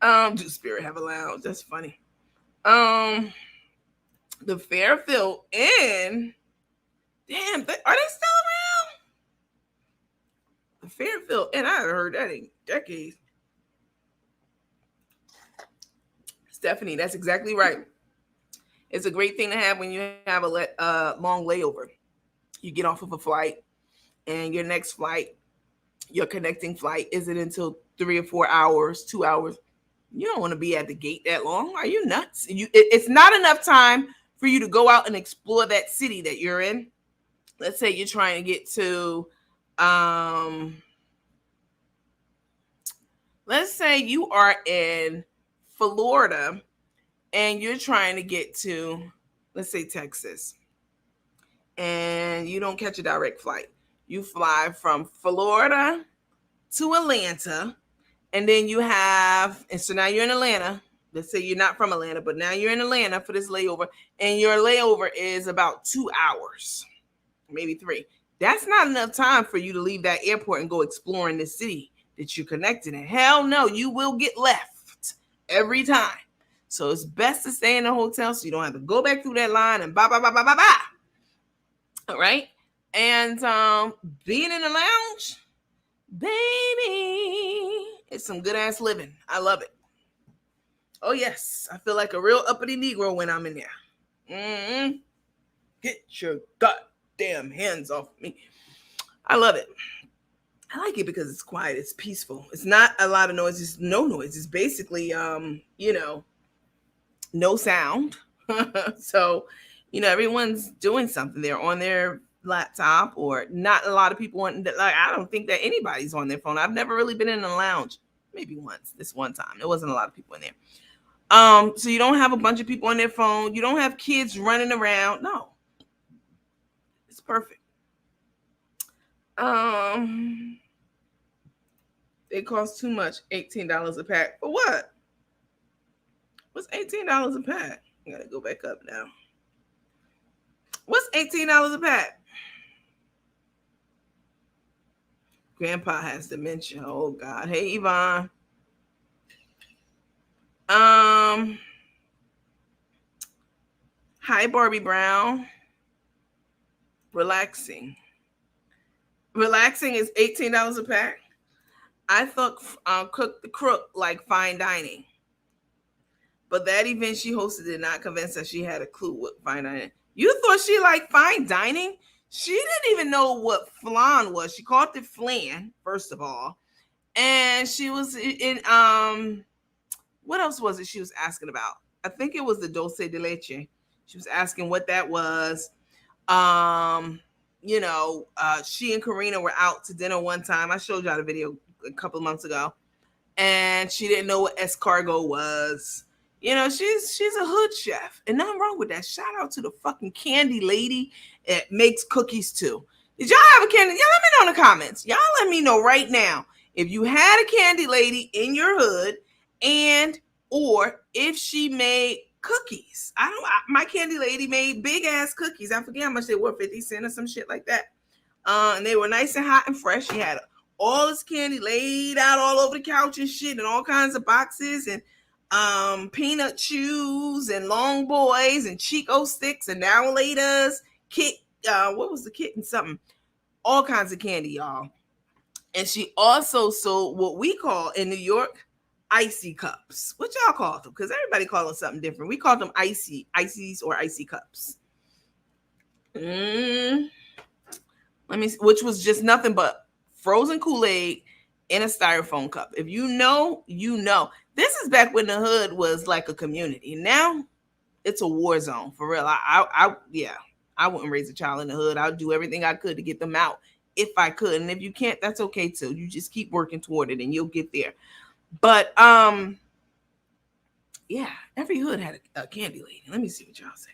Do Spirit have a lounge? That's funny. The Fairfield Inn. Damn, are they still around? The Fairfield Inn. I haven't heard that in decades. Stephanie, that's exactly right. It's a great thing to have when you have a long layover. You get off of a flight, and your next flight, your connecting flight, isn't until 3 or 4 hours, 2 hours. You don't want to be at the gate that long. Are you nuts? It's not enough time for you to go out and explore that city that you're in. Let's say you're trying to get to, let's say you are in Florida and you're trying to get to, let's say, Texas, and you don't catch a direct flight. You fly from Florida to Atlanta, and then and so now you're in Atlanta. Let's say you're not from Atlanta, but now you're in Atlanta for this layover, and your layover is about 2 hours, maybe 3. That's not enough time for you to leave that airport and go exploring the city that you're connected in. Hell no, you will get left every time. So it's best to stay in a hotel so you don't have to go back through that line and blah blah blah blah blah blah. All right. And being in the lounge, baby, it's some good ass living. I love it. Oh yes, I feel like a real uppity Negro when I'm in there. Mm-hmm. Get your goddamn hands off me. I love it. I like it because it's quiet, it's peaceful. It's not a lot of noise, it's no noise. It's basically no sound. So, everyone's doing something. They're on their laptop, or not a lot of people on, like, I don't think that anybody's on their phone. I've never really been in a lounge. Maybe once, this one time. There wasn't a lot of people in there. So you don't have a bunch of people on their phone. You don't have kids running around. No. It's perfect. They cost too much, $18 a pack. For what? What's $18 a pack? I gotta go back up now. What's $18 a pack? Grandpa has dementia. Oh God. Hey Yvonne. Hi Barbie Brown. Relaxing is $18 a pack. I thought Cook the Crook like fine dining, but that event she hosted did not convince us she had a clue what fine dining. You thought she liked fine dining? She didn't even know what flan was. She called it flan, first of all, and she was in what else was it she was asking about? I think it was the dulce de leche. She was asking what that was. She and Karina were out to dinner one time. I showed y'all the video a couple of months ago, and she didn't know what escargot was. She's a hood chef, and nothing wrong with that. Shout out to the fucking candy lady that makes cookies too. Did y'all have a candy? Y'all let me know in the comments. Y'all let me know right now if you had a candy lady in your hood, or if she made cookies. My candy lady made big ass cookies. I forget how much they were, 50 cents or some shit like that. And they were nice and hot and fresh. She had all this candy laid out all over the couch and shit, and all kinds of boxes, and peanut chews and long boys and Chico sticks and now laters, kit, what was the kit and something, all kinds of candy, y'all. And she also sold what we call in New York icy cups. What y'all call them? Because everybody calls them something different. We call them ices or icy cups. Let me see, which was just nothing but frozen Kool-Aid in a styrofoam cup. If you know, you know. This is back when the hood was like a community. Now it's a war zone for real. I wouldn't raise a child in the hood. I would do everything I could to get them out if I could. And if you can't, that's okay too. You just keep working toward it and you'll get there. But every hood had a candy lady. Let me see what y'all say.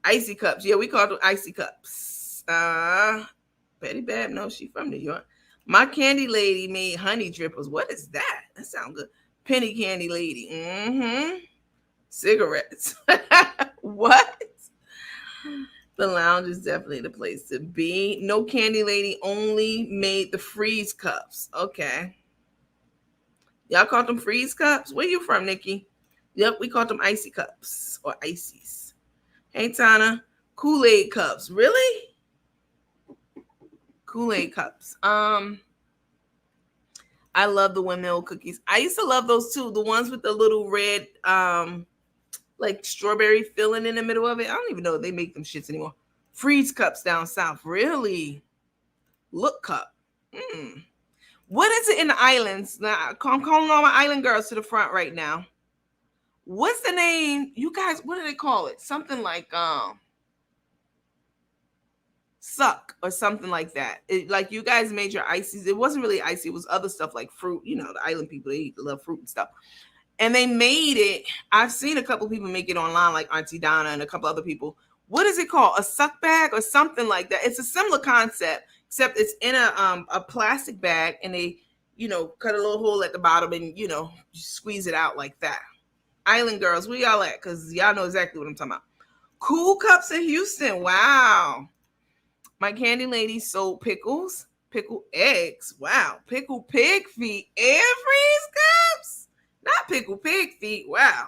Icy cups. Yeah, we called them icy cups. Betty Bab, no, she from New York. My candy lady made honey drippers. What is that? That sounds good. Penny candy lady. Cigarettes. What? The lounge is definitely the place to be. No candy lady, only made the freeze cups. Okay. Y'all called them freeze cups? Where you from, Nikki? Yep, we called them icy cups or ices. Hey, Tana. Kool-Aid cups. Really? Kool-Aid cups. I love the windmill cookies. I used to love those too. The ones with the little red, like strawberry filling in the middle of it. I don't even know if they make them shits anymore. Freeze cups down south. Really? Look cup. What is it in the islands? Now, I'm calling all my island girls to the front right now. What's the name? You guys, what do they call it? Something like suck or something like that. Like you guys made your ices. It wasn't really icy. It was other stuff like fruit. You know, the island people, they love fruit and stuff. And they made it. I've seen a couple people make it online, like Auntie Donna and a couple other people. What is it called? A suck bag or something like that. It's a similar concept, except it's in a plastic bag, and they, cut a little hole at the bottom and, you squeeze it out like that. Island girls, where y'all at? Because y'all know exactly what I'm talking about. Cool cups in Houston. Wow. My candy lady sold pickles, pickled eggs. Wow. Pickled pig feet and freeze cups. Not pickled pig feet. Wow.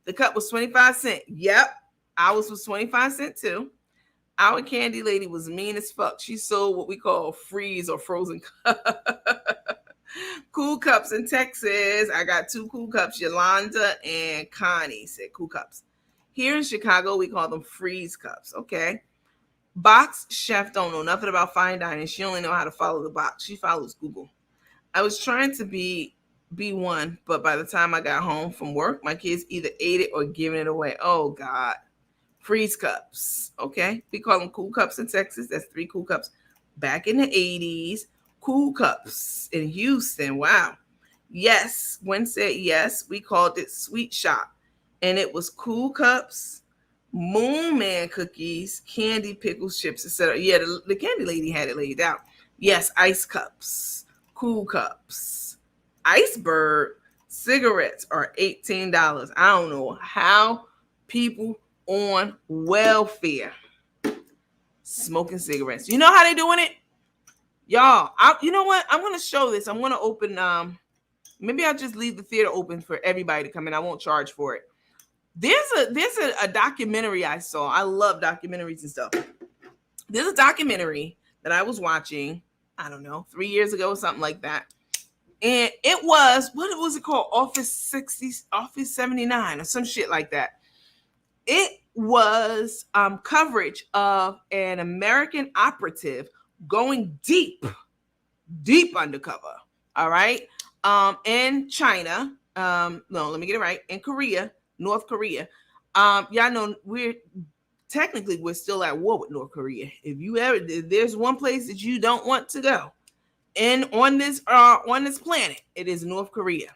The cup was 25 cents. Yep. Ours was 25 cents too. Our candy lady was mean as fuck. She sold what we call freeze or frozen cool cups in Texas. I got 2 cool cups. Yolanda and Connie said cool cups. Here in Chicago, we call them freeze cups. Okay. Box chef don't know nothing about fine dining. She only know how to follow the box. She follows Google. I was trying to be one, but by the time I got home from work, my kids either ate it or given it away. Oh God. Freeze cups. Okay. We call them cool cups in Texas. That's 3 cool cups. Back in the 80s, cool cups in Houston. Wow. Yes. Gwen said yes. We called it Sweet Shop. And it was cool cups, Moon Man cookies, candy, pickles, chips, etc. Yeah, the candy lady had it laid out. Yes, ice cups, cool cups, iceberg cigarettes are $18. I don't know how people on welfare smoking cigarettes. You know how they doing it? Y'all, you know what? I'm going to show this. I'm going to open, maybe I'll just leave the theater open for everybody to come in. I won't charge for it. There's a documentary I saw. I love documentaries and stuff. There's a documentary that I was watching, I don't know, 3 years ago or something like that. And it was, what was it called? Office 60, Office 79 or some shit like that. It was coverage of an American operative going deep undercover. All right. In China. No, let me get it right. In Korea, North Korea. Y'all know we're still at war with North Korea. If there's one place that you don't want to go on this planet, it is North Korea.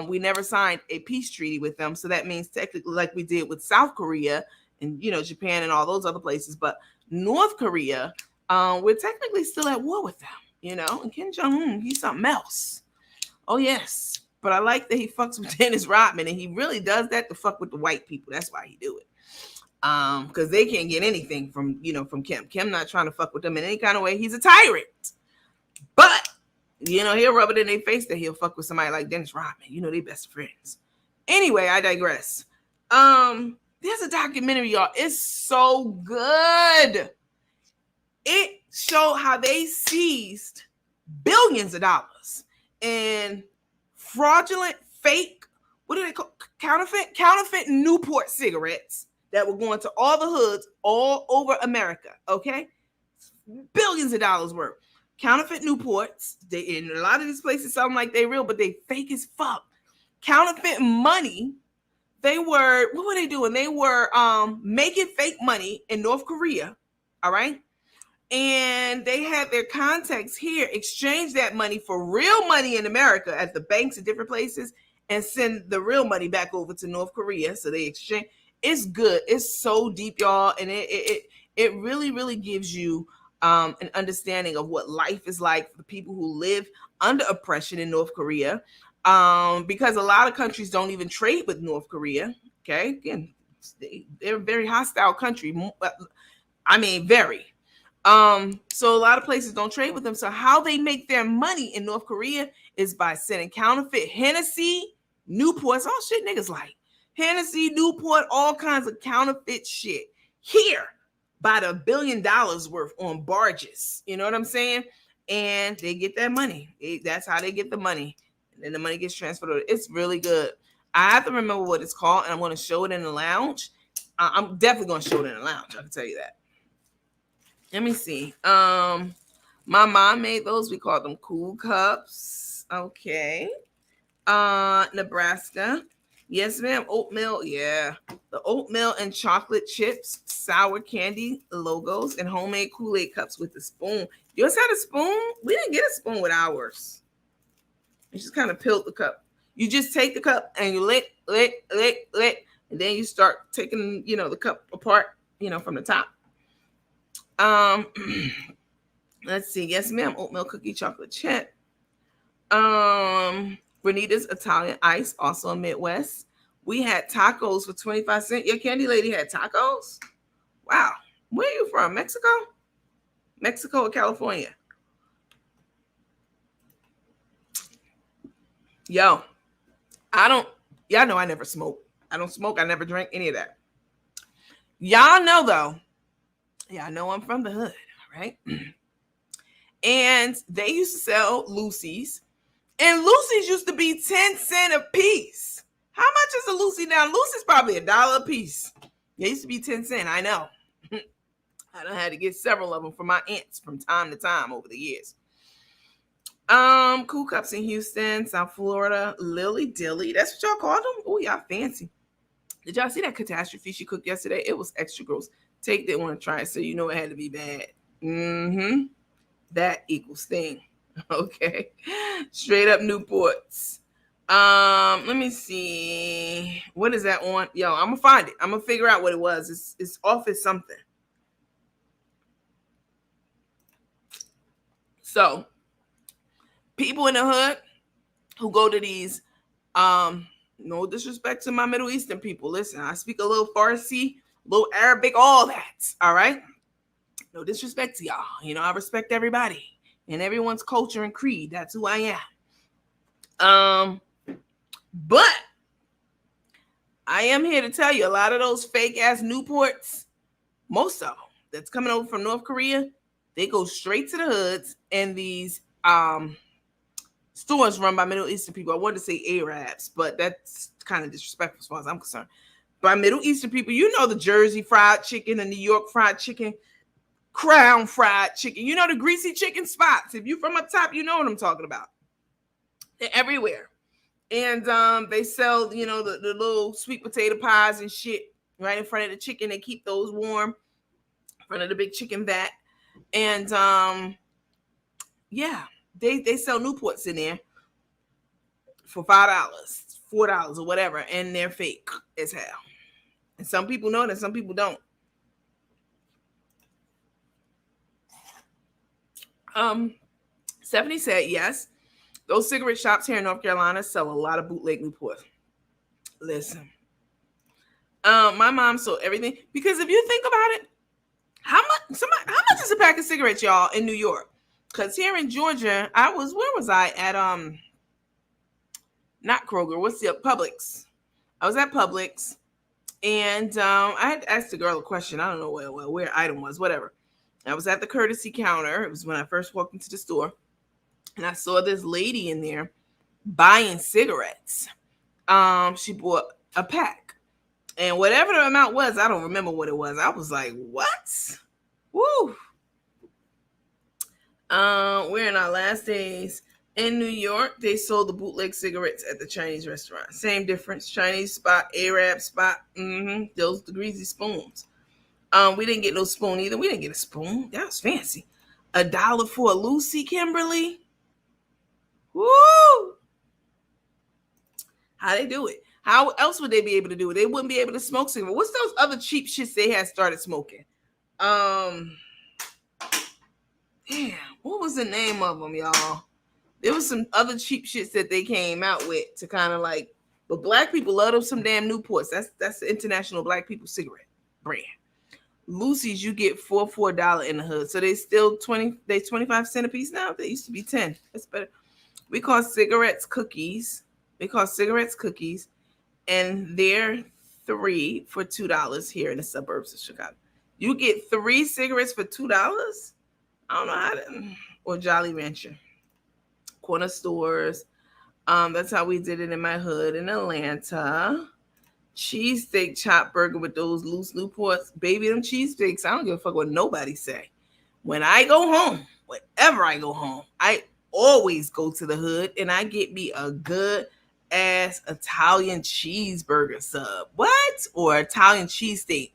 We never signed a peace treaty with them, so that means technically, like we did with South Korea and Japan and all those other places, but North Korea, we're technically still at war with them. And Kim Jong-un, he's something else. Oh yes. But I like that he fucks with Dennis Rodman, and he really does that to fuck with the white people. That's why he do it. Because they can't get anything from Kim. Kim not trying to fuck with them in any kind of way. He's a tyrant. But, he'll rub it in their face that he'll fuck with somebody like Dennis Rodman. They best friends. Anyway, I digress. There's a documentary, y'all. It's so good. It showed how they seized billions of dollars in fraudulent, fake, what do they call counterfeit Newport cigarettes that were going to all the hoods all over America. Okay, billions of dollars worth. Counterfeit Newports. They in a lot of these places sound like they real, but they fake as fuck. Counterfeit money. What were they doing? They were making fake money in North Korea. All right. And they had their contacts here exchange that money for real money in America at the banks in different places and send the real money back over to North Korea. So they exchange. It's good. It's so deep, y'all. And it really, really gives you an understanding of what life is like for the people who live under oppression in North Korea. Because a lot of countries don't even trade with North Korea. Okay. Again, they're a very hostile country. I mean, very. So a lot of places don't trade with them. So how they make their money in North Korea is by sending counterfeit Hennessy, Newports, all shit niggas like. Hennessy, Newport, all kinds of counterfeit shit here by the $1 billion worth on barges. You know what I'm saying? And they get that money. That's how they get the money. And then the money gets transferred. It's really good. I have to remember what it's called, and I'm going to show it in the lounge. I'm definitely going to show it in the lounge. I can tell you that. Let me see. My mom made those. We call them cool cups. Okay. Nebraska. Yes, ma'am. Oatmeal. Yeah. The oatmeal and chocolate chips, sour candy logos, and homemade Kool-Aid cups with the spoon. Yours had a spoon? We didn't get a spoon with ours. You just kind of pilled the cup. You just take the cup and you lick, and then you start taking, the cup apart, from the top. Let's see. Yes, ma'am. Oatmeal cookie chocolate chip. Renita's Italian ice, also in Midwest. We had tacos for 25 cents. Your candy lady had tacos? Wow. Where are you from? Mexico? Mexico or California? Yo, y'all know I never smoke. I don't smoke. I never drink any of that. Y'all know though. Y'all know I'm from the hood, right? And they used to sell Lucy's. And Lucy's used to be 10 cents a piece. How much is a Lucy now? Lucy's probably $1 a piece. They used to be 10 cents. I know. I done had to get several of them for my aunts from time to time over the years. Cool Cups in Houston, South Florida, Lily Dilly. That's what y'all called them? Oh, y'all fancy. Did y'all see that catastrophe she cooked yesterday? It was extra gross. Take that one and try it so you know it had to be bad. Mm-hmm. That equals thing. Okay. Straight up Newports. Let me see. What is that on? Yo, I'm gonna find it. I'm gonna figure out what it was. It's off as something. So people in the hood who go to these, no disrespect to my Middle Eastern people. Listen, I speak a little Farsi, a little Arabic, all that. All right. No disrespect to y'all. You know, I respect everybody and everyone's culture and creed. That's who I am. But I am here to tell you a lot of those fake ass Newports, most of them that's coming over from North Korea, they go straight to the hoods and these stores run by Middle Eastern people. I wanted to say Arabs, but that's kind of disrespectful as far as I'm concerned. By Middle Eastern people, you know the Jersey fried chicken, the New York fried chicken, Crown fried chicken. You know the greasy chicken spots. If you're from up top, you know what I'm talking about. They're everywhere. And they sell, you know, the little sweet potato pies and shit right in front of the chicken. They keep those warm in front of the big chicken vat. And yeah, they sell Newports in there for $5, $4 or whatever, and they're fake as hell. And some people know it and some people don't. Stephanie said yes. Those cigarette shops here in North Carolina sell a lot of bootleg Newports. Listen, my mom sold everything because if you think about it, how much is a pack of cigarettes, y'all, in New York? Because here in Georgia, where was I at? Not Kroger. What's the Publix? I was at Publix, and I had asked the girl a question. I don't know where item was, whatever. I was at the courtesy counter. It was when I first walked into the store. And I saw this lady in there buying cigarettes. She bought a pack. And whatever the amount was, I don't remember what it was. I was like, what? Woo. We're in our last days. In New York, they sold the bootleg cigarettes at the Chinese restaurant. Same difference. Chinese spot, Arab spot. Those the greasy spoons. We didn't get no spoon either. We didn't get a spoon. That was fancy. $1 for a Lucy, Kimberly. Woo! How they do it? How else would they be able to do it? They wouldn't be able to smoke cigarettes. What's those other cheap shits they had started smoking? Damn, what was the name of them, y'all? There was some other cheap shits that they came out with to kind of like, but black people love them some damn Newports. That's the international black people cigarette brand. Lucy's, you get $4 in the hood. So they still 25 cents a piece now. They used to be 10. That's better. We call cigarettes cookies. And they're 3 for $2 here in the suburbs of Chicago. You get 3 cigarettes for $2? I don't know how to, or Jolly Rancher. Corner stores. That's how we did it in my hood in Atlanta. Cheesesteak chop burger with those loose Newports. Baby, them cheesesteaks, I don't give a fuck what nobody say. When I go home, whenever I go home, I always go to the hood and I get me a good ass Italian cheeseburger sub. What? Or Italian cheesesteak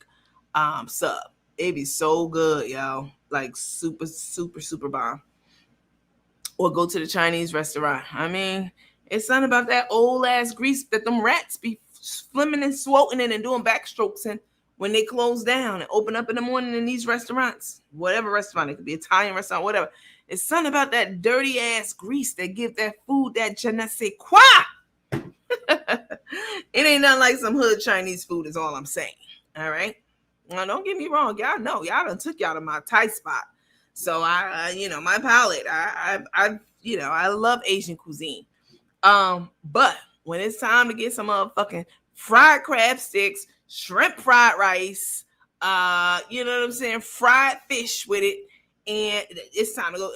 sub. It be so good, y'all. Like super, super, super bomb. Or go to the Chinese restaurant. I mean, it's something about that old ass grease that them rats be slimming and swollen and doing backstrokes and when they close down and open up in the morning in these restaurants, whatever restaurant, it could be Italian restaurant, whatever. It's something about that dirty ass grease that give that food that je ne sais quoi. It ain't nothing like some hood Chinese food is all I'm saying. All right. Now, don't get me wrong. Y'all know. Y'all done took y'all to my Thai spot. So my palate, I love Asian cuisine. But when it's time to get some motherfucking fried crab sticks, shrimp fried rice, you know what I'm saying, fried fish with it, and it's time to go,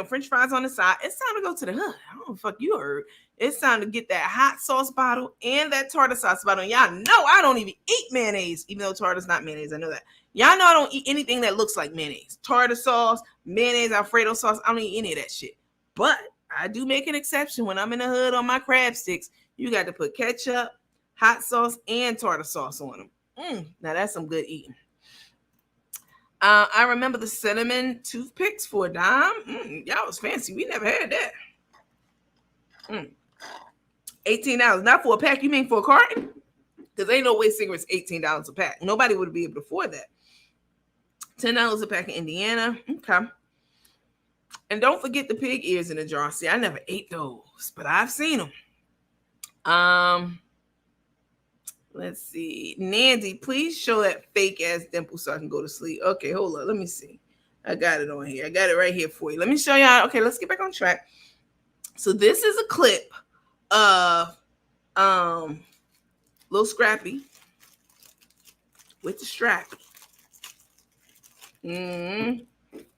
French fries on the side. It's time to go to the hood. I don't know, fuck you heard. It's time to get that hot sauce bottle and that tartar sauce bottle. And y'all know I don't even eat mayonnaise, even though tartar's not mayonnaise. I know that. Y'all know I don't eat anything that looks like mayonnaise. Tartar sauce, mayonnaise, Alfredo sauce. I don't eat any of that shit. But I do make an exception when I'm in the hood on my crab sticks. You got to put ketchup, hot sauce, and tartar sauce on them. Now that's some good eating. I remember the cinnamon toothpicks for a dime. Y'all was fancy. We never had that. $18. Not for a pack. You mean for a carton? Because ain't no way cigarettes $18 a pack. Nobody would be able to afford that. $10 a pack in Indiana. Okay. And don't forget the pig ears in a jar. See, I never ate those, but I've seen them. Let's see. Nandy, please show that fake ass dimple so I can go to sleep. Okay, hold on. Let me see. I got it on here. I got it right here for you. Let me show y'all. Okay, let's get back on track. So this is a clip of little Scrappy with the Strappy.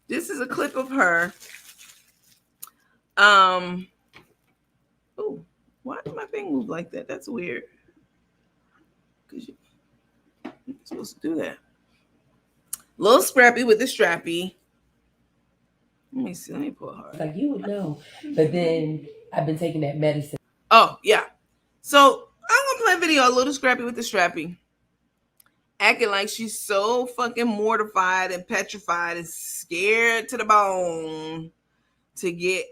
This is a clip of her. Oh, why did my thing move like that? That's weird. Because you're supposed to do that. Little Scrappy with the Strappy. Let me see. Let me pull her. Like you would know, but then I've been taking that medicine. Oh, yeah. So I'm going to play a video of Little Scrappy with the Strappy. Acting like she's so fucking mortified and petrified and scared to the bone to get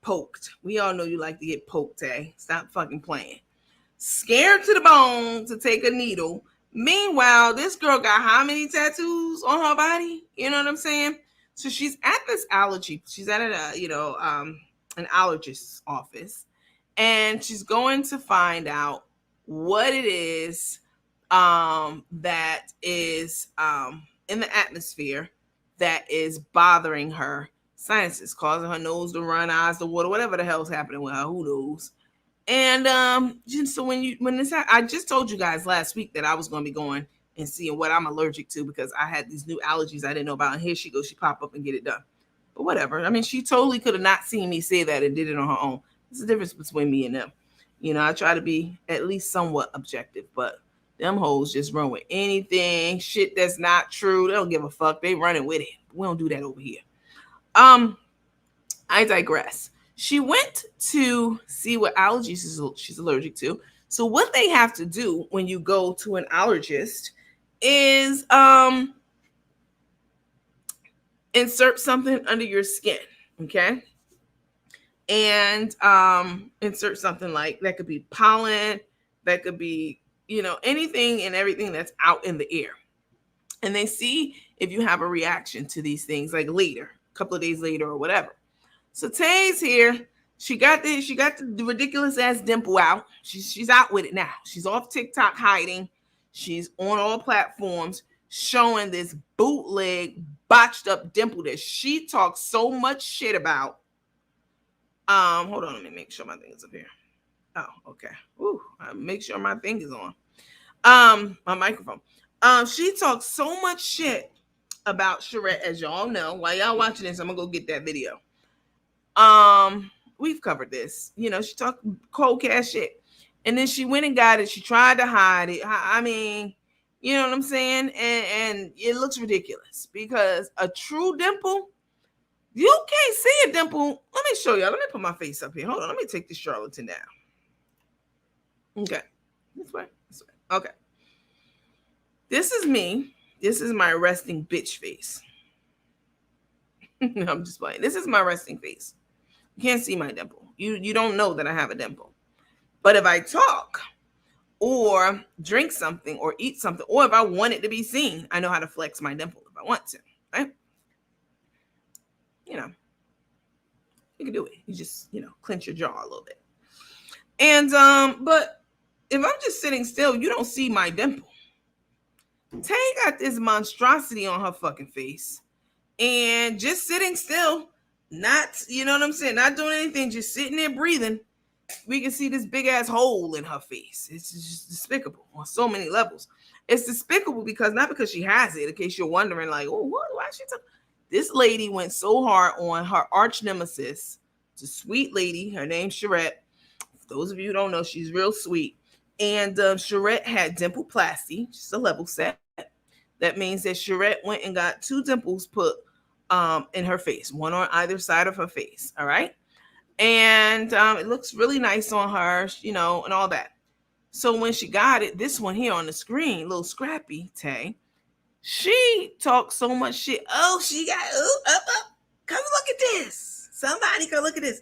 poked. We all know you like to get poked, eh? Stop fucking playing. Scared to the bone to take a needle. Meanwhile, this girl got how many tattoos on her body? You know what I'm saying? So she's at this allergy. She's at an allergist's office, and she's going to find out what it is that is in the atmosphere that is bothering her sinuses, causing her nose to run, eyes to water, whatever the hell's happening with her, who knows. And so I just told you guys last week that I was going to be going and seeing what I'm allergic to because I had these new allergies I didn't know about. And here she goes, she pop up and get it done. But whatever. I mean, she totally could have not seen me say that and did it on her own. There's a difference between me and them. You know, I try to be at least somewhat objective, but them hoes just run with anything, shit that's not true. They don't give a fuck. They running with it. We don't do that over here. I digress. She went to see what allergies she's allergic to. So what they have to do when you go to an allergist is insert something under your skin, okay? And insert something like that could be pollen, that could be, anything and everything that's out in the air. And they see if you have a reaction to these things like later, a couple of days later or whatever. So Tay's here. She got the ridiculous ass dimple out. She's out with it now. She's off TikTok hiding. She's on all platforms showing this bootleg, botched up dimple that she talks so much shit about. Hold on, let me make sure my thing is up here. Oh, okay. Ooh, make sure my thing is on. My microphone. She talks so much shit about Charette, as y'all know. While y'all watching this, I'm gonna go get that video. We've covered this. She talked cold cash shit. And then she went and got it. She tried to hide it. I mean, you know what I'm saying? And it looks ridiculous because a true dimple, you can't see a dimple. Let me show y'all. Let me put my face up here. Hold on. Let me take this charlatan down. Okay. This way. Okay. This is me. This is my resting bitch face. I'm just playing. This is my resting face. You can't see my dimple. You don't know that I have a dimple. But if I talk or drink something or eat something, or if I want it to be seen, I know how to flex my dimple if I want to, right? You can do it. You just, clench your jaw a little bit. And, but if I'm just sitting still, you don't see my dimple. Tay got this monstrosity on her fucking face. and just sitting still, not, you know what I'm saying, not doing anything, just sitting there breathing. We can see this big ass hole in her face. It's just despicable on so many levels. It's despicable because not because she has it, in case you're wondering, like, oh, what? Why is she talking? This lady went so hard on her arch nemesis. It's a sweet lady. Her name's Charette. For those of you who don't know, she's real sweet. And Charette had dimpleplasty, just a level set. That means that Charette went and got 2 dimples put in her face, one on either side of her face. All right. And it looks really nice on her, you know, and all that. So when she got it, this one here on the screen, little Scrappy, Tay, she talked so much shit. Oh, she got, up. Come look at this. Somebody come look at this.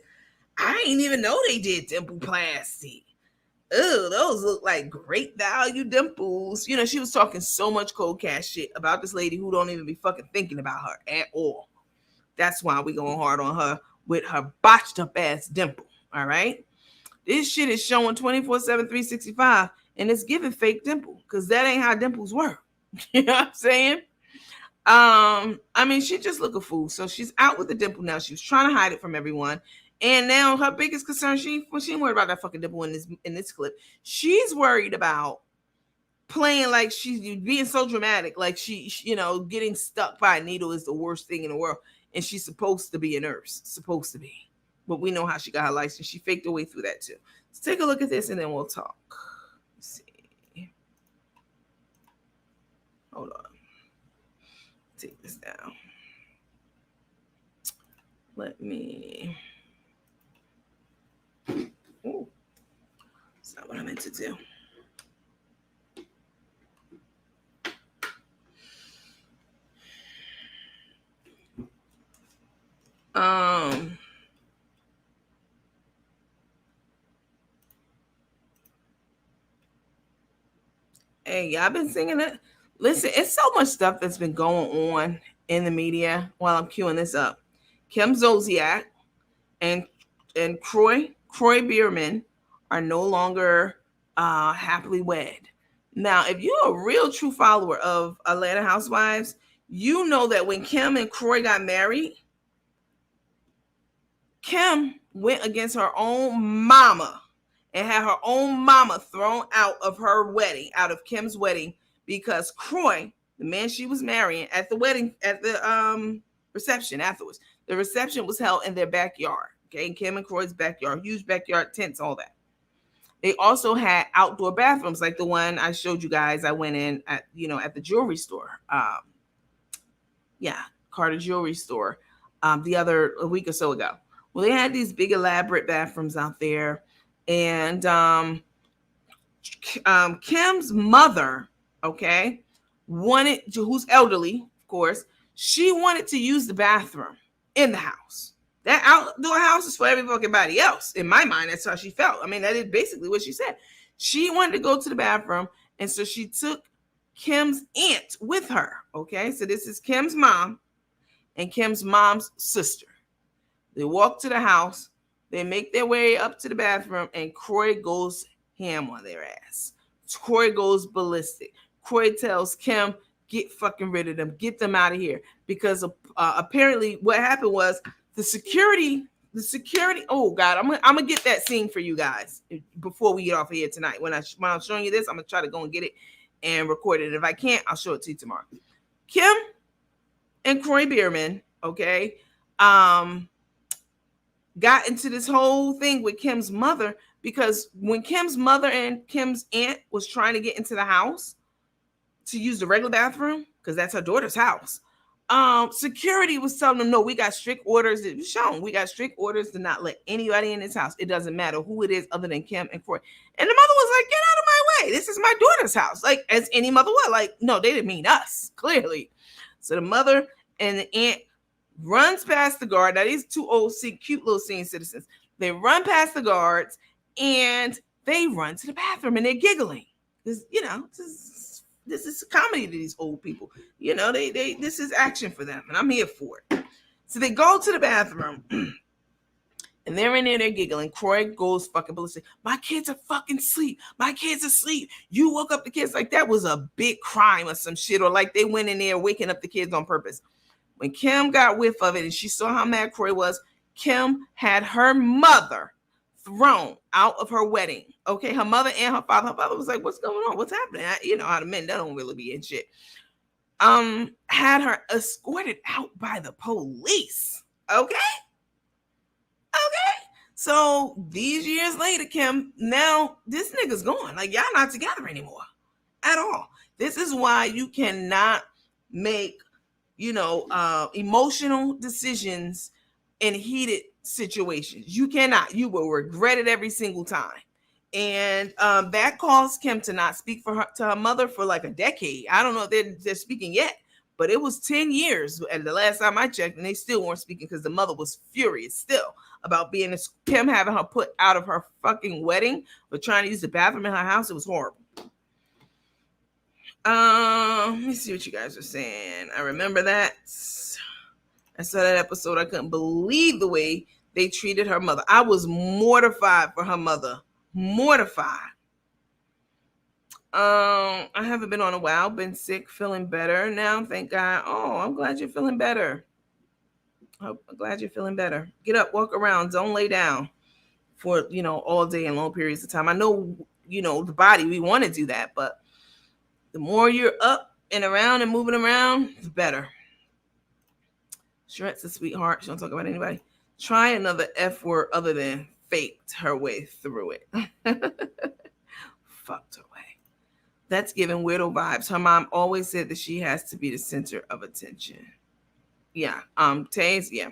I didn't even know they did dimpleplasty. Oh, those look like great value dimples. You know, she was talking so much cold cash shit about this lady who don't even be fucking thinking about her at all. That's why we going hard on her with her botched up ass dimple. All right. This shit is showing 24/7, 365, and it's giving fake dimple because that ain't how dimples work. You know what I'm saying? I mean, she just look a fool. So she's out with the dimple now. She was trying to hide it from everyone. And now her biggest concern, she ain't worried about that fucking dimple in this clip. She's worried about playing like she's being so dramatic, like she, you know, getting stuck by a needle is the worst thing in the world. And she's supposed to be a nurse, supposed to be. But we know how she got her license. She faked her way through that too. Let's take a look at this and then we'll talk. Let's see. Hold on. Take this down. Let me. Ooh. That's not what I meant to do. Hey, y'all been singing it. Listen, it's so much stuff that's been going on in the media while I'm queuing this up. Kim Zolciak and Croy Bierman are no longer happily wed. Now, if you're a real true follower of Atlanta Housewives, you know that when Kim and Croy got married, Kim went against her own mama and had her own mama thrown out of her wedding, out of Kim's wedding, because Croy, the man she was marrying, at the wedding, at the reception afterwards, the reception was held in their backyard. Okay, Kim and Croy's backyard, huge backyard, tents, all that. They also had outdoor bathrooms, like the one I showed you guys. I went in at, at the jewelry store. Carter Jewelry Store, a week or so ago. Well, they had these big elaborate bathrooms out there, and Kim's mother, okay, who's elderly, of course, she wanted to use the bathroom in the house. That outdoor house is for everybody else. In my mind, that's how she felt. I mean, that is basically what she said. She wanted to go to the bathroom, and so she took Kim's aunt with her, okay? So this is Kim's mom and Kim's mom's sister. They walk to the house. They make their way up to the bathroom, and Croy goes ham on their ass. Croy goes ballistic. Croy tells Kim, get fucking rid of them. Get them out of here. Because apparently what happened was the security, oh God, I'm gonna get that scene for you guys before we get off of here tonight. When I'm showing you this, I'm gonna try to go and get it and record it. If I can't, I'll show it to you tomorrow. Kim and Croy Bierman, okay, got into this whole thing with Kim's mother, because when Kim's mother and Kim's aunt was trying to get into the house to use the regular bathroom, because that's her daughter's house, security was telling them, no, we got strict orders. It was shown. We got strict orders to not let anybody in this house. It doesn't matter who it is other than Kim and Croy. And the mother was like, get out of my way. This is my daughter's house. Like, as any mother would. Like, no, they didn't mean us, clearly. So the mother and the aunt runs past the guard. Now, these two old, cute little senior citizens, they run past the guards and they run to the bathroom and they're giggling. Because, this is comedy to these old people. This is action for them, and I'm here for it. So they go to the bathroom, and they're in there, they're giggling. Croy goes fucking ballistic. My kids are fucking asleep. My kids are asleep. You woke up the kids. Like that was a big crime or some shit, or like they went in there waking up the kids on purpose. When Kim got whiff of it and she saw how mad Kroy was, Kim had her mother thrown out of her wedding. Okay, her mother and her father. Her father was like, "What's going on? What's happening?" You know how the men that don't really be in shit. Had her escorted out by the police. Okay. So these years later, Kim, now this nigga's gone. Like, y'all not together anymore at all. This is why you cannot make, emotional decisions in heated situations. You cannot. You will regret it every single time. And that caused Kim to not speak to her mother for like a decade. I don't know if they're speaking yet, but it was 10 years at the last time I checked, and they still weren't speaking because the mother was furious still about being Kim having her put out of her fucking wedding for trying to use the bathroom in her house. It was horrible. Let me see what you guys are saying. I remember that. I saw that episode. I couldn't believe the way they treated her mother. I was mortified for her mother. Mortified. I haven't been on a while. Been sick, feeling better now. Thank God. Oh, I'm glad you're feeling better. I'm glad you're feeling better. Get up, walk around. Don't lay down for, all day and long periods of time. I know, the body, we want to do that, but the more you're up and around and moving around, the better. Shreds a sweetheart. She don't talk about anybody. Try another F word other than faked her way through it. Fucked her way. That's giving weirdo vibes. Her mom always said that she has to be the center of attention. Yeah. Taze, yeah.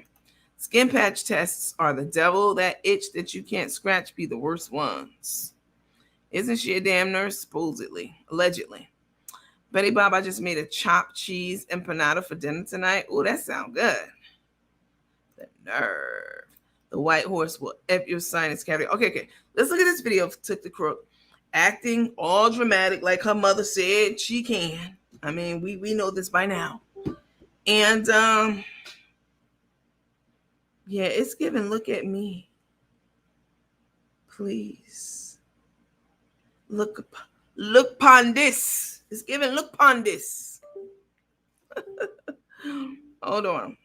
Skin patch tests are the devil. That itch that you can't scratch be the worst ones. Isn't she a damn nurse? Supposedly. Allegedly. Betty Bob, I just made a chopped cheese empanada for dinner tonight. Oh, that sounds good. The nerve. The white horse will F your sinus cavity. Okay. Let's look at this video of Took the Crook. Acting all dramatic like her mother said she can. I mean, we know this by now. And, yeah, it's giving look at me. Please. Look upon this. It's giving look upon this. Hold on.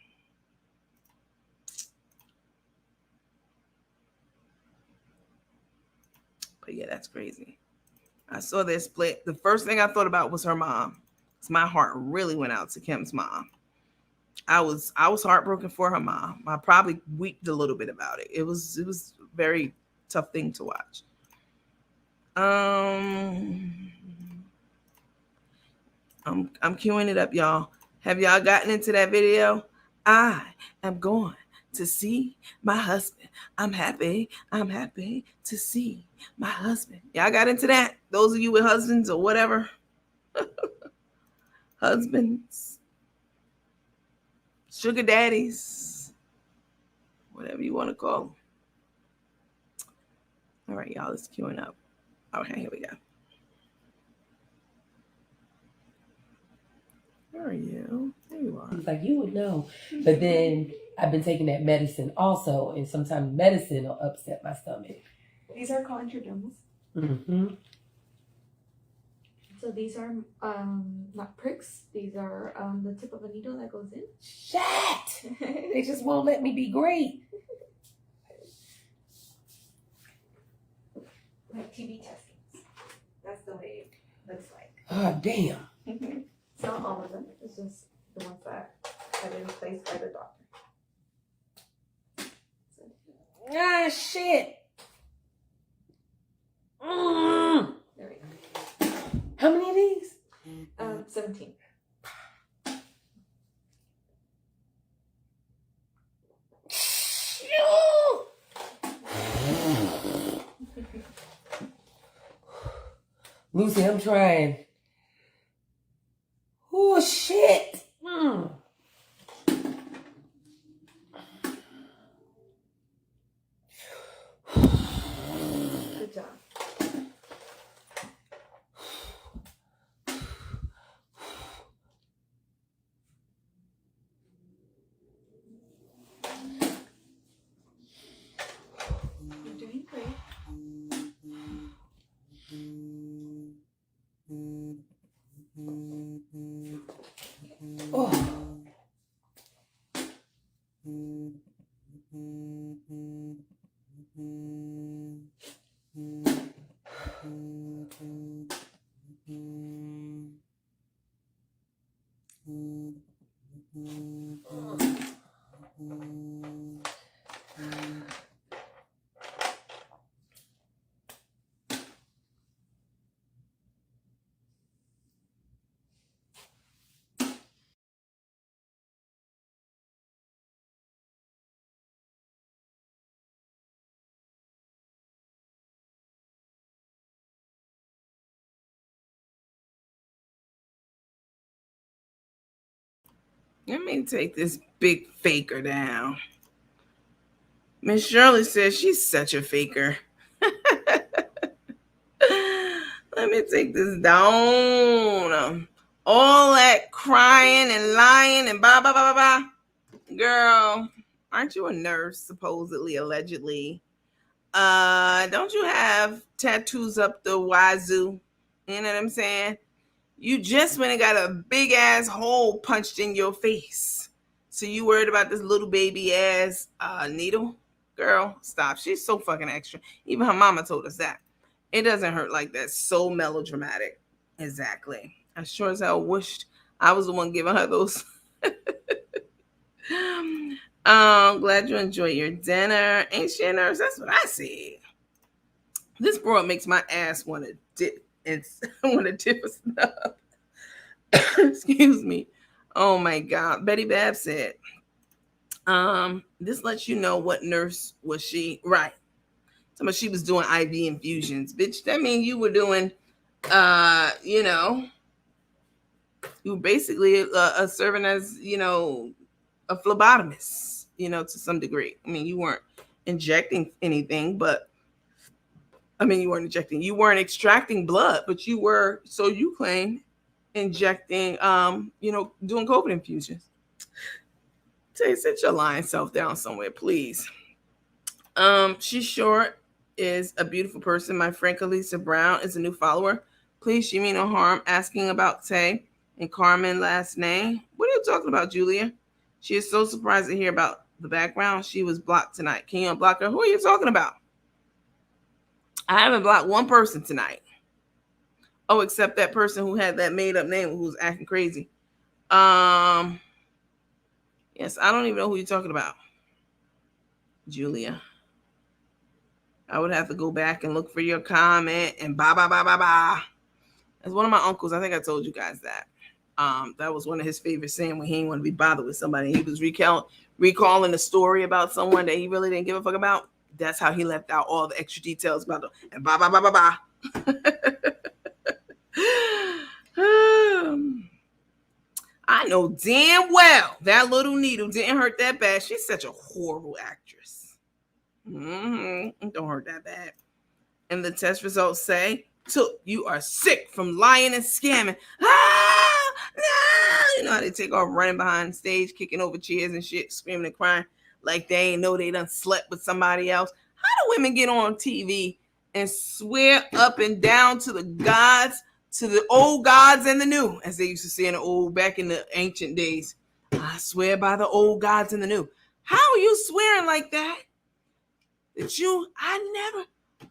But yeah, that's crazy. I saw this split. The first thing I thought about was her mom. My heart really went out to Kim's mom. I was heartbroken for her mom. I probably weeped a little bit about it. It was a very tough thing to watch. I'm queuing it up, y'all. Have y'all gotten into that video? I am going to see my husband. I'm happy to see my husband. Y'all got into that? Those of you with husbands or whatever. Husbands. Sugar daddies. Whatever you want to call them. All right, y'all, it's queuing up. Okay, here we go. Where are you? There you are. He's like, you would know. But then I've been taking that medicine also, and sometimes medicine will upset my stomach. These are called intradermals. Mm-hmm. So these are not pricks. These are the tip of a needle that goes in. Shit! They just won't let me be great. Like TB testings. That's the way it looks like. Oh, damn. It's not all of them. It's just the ones that have been placed by the doctor. Ah, shit. There we go. How many of these? 17. Lucy, I'm trying. Oh, shit. Good job. You're doing great. Let me take this big faker down. Miss Shirley says she's such a faker. Let me take this down. All that crying and lying and blah, blah, blah, blah, blah. Girl, aren't you a nurse, supposedly, allegedly? Don't you have tattoos up the wazoo? You know what I'm saying? You just went and got a big ass hole punched in your face. So you worried about this little baby ass needle? Girl, stop. She's so fucking extra. Even her mama told us that. It doesn't hurt like that. So melodramatic. Exactly. I sure as hell wished I was the one giving her those. Glad you enjoyed your dinner. Ain't she a nurse? That's what I said. This broad makes my ass want to dip and want to dip a snub. Excuse me. Oh my God. Betty Bab said, this lets you know what nurse was she. Right. Somebody she was doing IV infusions. Bitch, that means you were doing you were basically serving as, a phlebotomist, to some degree. I mean, you weren't injecting anything, but you weren't extracting blood, but you were, so you claim, injecting, doing COVID infusions. Tay, sit your lying self down somewhere, please. She's short, is a beautiful person. My friend Kalisa Brown is a new follower. Please, she mean no harm asking about Tay and Carmen last name. What are you talking about, Julia? She is so surprised to hear about the background. She was blocked tonight. Can you unblock her? Who are you talking about? I haven't blocked one person tonight. Oh, except that person who had that made up name who was acting crazy. Yes, I don't even know who you're talking about, Julia. I would have to go back and look for your comment and blah, blah, blah, blah, blah. As one of my uncles, I think I told you guys that. That was one of his favorite saying when he didn't want to be bothered with somebody. He was recalling a story about someone that he really didn't give a fuck about. That's how he left out all the extra details about them. And blah, blah, blah, blah, blah. I know damn well that little needle didn't hurt that bad. She's such a horrible actress. Don't hurt that bad. And the test results say, you are sick from lying and scamming. No! You know how they take off running behind stage, kicking over chairs and shit, screaming and crying like they ain't know they done slept with somebody else. How do women get on TV and swear up and down to the gods, to the old gods and the new, as they used to say back in the ancient days? I swear by the old gods and the new. How are you swearing like that?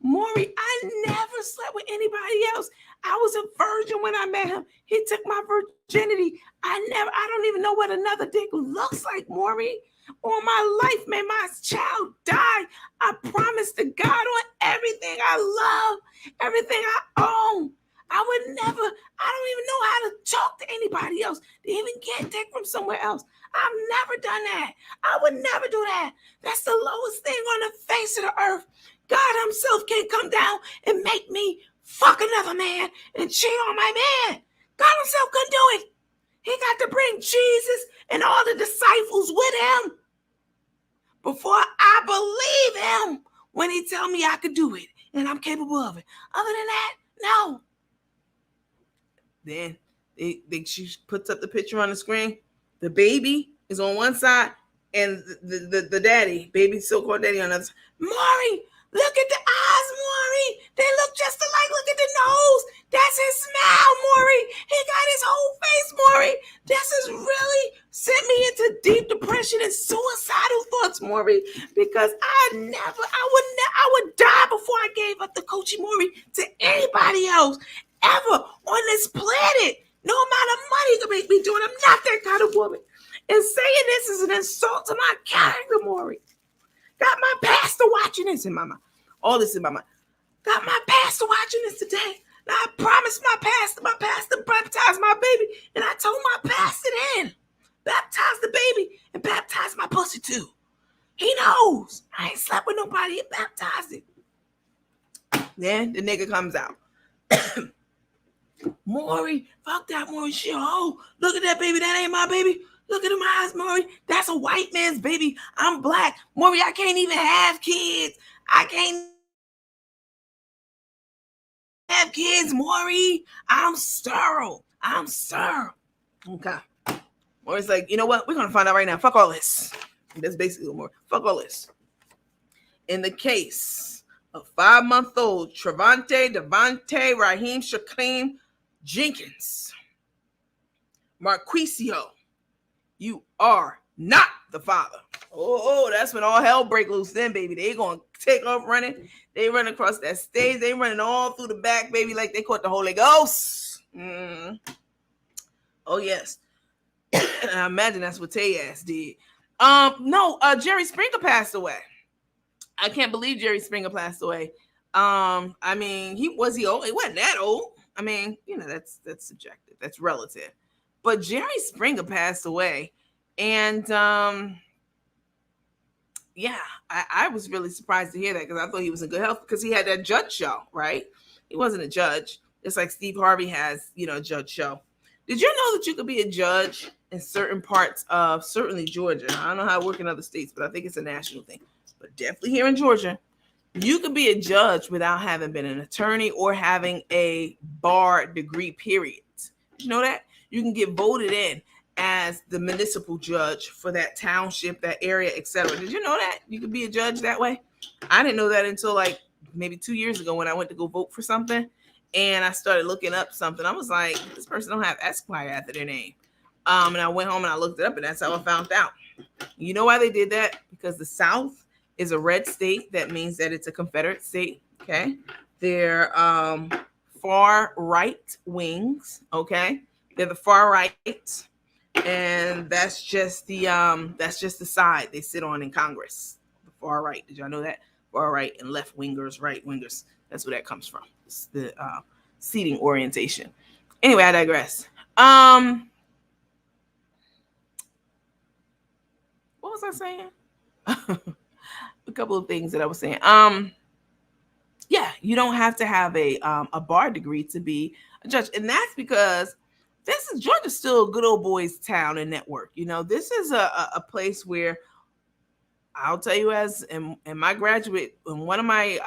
Maury, I never slept with anybody else. I was a virgin when I met him. He took my virginity. I don't even know what another dick looks like, Maury. All my life, may my child die. I promise to God on everything I love, everything I own. I don't even know how to talk to anybody else to even get dick from somewhere else. I've never done that. I would never do that. That's the lowest thing on the face of the earth. God himself can't come down and make me fuck another man and cheat on my man. God himself couldn't do it. He got to bring Jesus and all the disciples with him before I believe him when he tell me I could do it and I'm capable of it. Other than that, no. Then she puts up the picture on the screen. The baby is on one side and the daddy, baby so-called daddy on the other side. Maury, look at the eyes, Maury. They look just alike. Look at the nose. That's his smile, Maury. He got his whole face, Maury. This has really sent me into deep depression and suicidal thoughts, Maury, because I would die before I gave up the Coachy Maury to anybody else ever on this planet. No amount of money can make me do it. I'm not that kind of woman. And saying this is an insult to my character, Maury. Got my pastor watching this in my mind. All this in my mind. Got my pastor watching this today. Now I promised my pastor baptized my baby. And I told my pastor then, baptize the baby and baptize my pussy too. He knows. I ain't slept with nobody and baptized it. Then the nigga comes out. Maury, fuck that Maury shit. Oh, look at that baby. That ain't my baby. Look at them eyes, Maury. That's a white man's baby. I'm black. Maury, I can't even have kids. I can't have kids, Maury. I'm sterile. Okay. Maury's like, you know what? We're going to find out right now. Fuck all this. That's basically what Maury. Fuck all this. In the case of 5-month-old Devontae Raheem Shaquem Jenkins, Marquisio, you are not the father. Oh, that's when all hell break loose then, baby. They gonna take off running. They run across that stage. They running all through the back, baby, like they caught the Holy Ghost. Oh, yes. I imagine that's what Tay ass did. No, Jerry Springer passed away. I can't believe Jerry Springer passed away. I mean, he wasn't that old. I mean, you know, that's subjective. That's relative. But Jerry Springer passed away. And yeah, I was really surprised to hear that because I thought he was in good health because he had that judge show, right? He wasn't a judge. Just like Steve Harvey has, you know, a judge show. Did you know that you could be a judge in certain parts of certainly Georgia? I don't know how it works in other states, but I think it's a national thing. But definitely here in Georgia, you could be a judge without having been an attorney or having a bar degree, period. Did you know that? You can get voted in as the municipal judge for that township, that area, etc. Did you know that? You could be a judge that way? I didn't know that until like maybe 2 years ago when I went to go vote for something. And I started looking up something. I was like, this person don't have Esquire after their name. And I went home and I looked it up, and that's how I found out. You know why they did that? Because the South is a red state. That means that it's a Confederate state. Okay. They're far right wings. Okay. They're the far right. And that's just the side they sit on in Congress. The far right. Did y'all know that? Far right and left wingers, right wingers. That's where that comes from. It's the seating orientation. Anyway, I digress. What was I saying? A couple of things that I was saying. Yeah, you don't have to have a bar degree to be a judge, and that's because Georgia's still a good old boys town and network. You know, this is a place where I'll tell you, as in my graduate, in one of my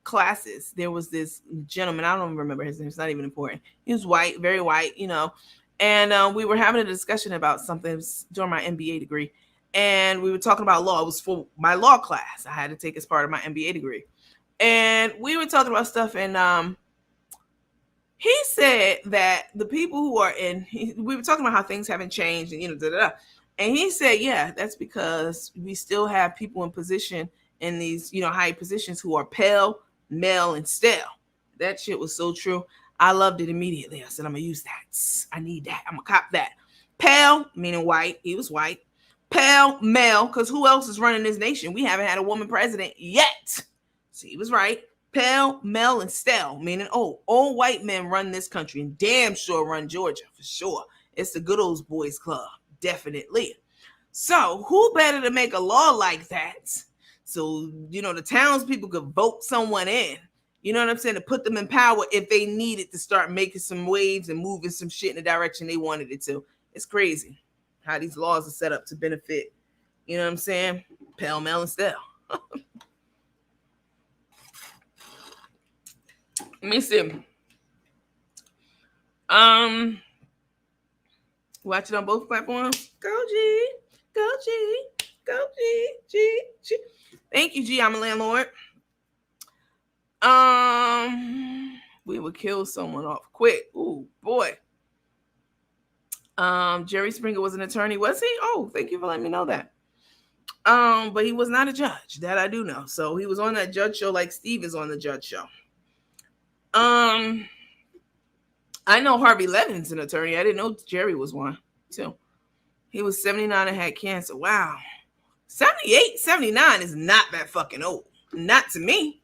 classes, there was this gentleman. I don't remember his name. It's not even important. He was white, very white, you know, and we were having a discussion about something during my MBA degree. And we were talking about law. It was for my law class I had to take as part of my MBA degree. And we were talking about stuff. And he said that the people who are we were talking about how things haven't changed and, you know, da-da-da. And he said, yeah, that's because we still have people in position in these, you know, high positions who are pale, male, and stale. That shit was so true. I loved it immediately. I said, I'm going to use that. I need that. I'm going to cop that. Pale, meaning white. He was white. Pale, male, because who else is running this nation? We haven't had a woman president yet. So he was right. Pale, male, and stale, meaning, old white men run this country and damn sure run Georgia, for sure. It's the good old boys club, definitely. So who better to make a law like that? So, you know, the townspeople could vote someone in, you know what I'm saying, to put them in power if they needed to start making some waves and moving some shit in the direction they wanted it to. It's crazy how these laws are set up to benefit, you know what I'm saying, pale, male, and stale. Let me see. Watch it on both platforms. Go G, go G, go G, G, G. Thank you, G. I'm a landlord. We would kill someone off quick. Ooh, boy. Jerry Springer was an attorney, was he? Oh, thank you for letting me know that. But he was not a judge. That I do know. So he was on that judge show like Steve is on the judge show. I know Harvey Levin's an attorney. I didn't know Jerry was one too. He was 79 and had cancer. Wow. 78, 79 is not that fucking old. Not to me.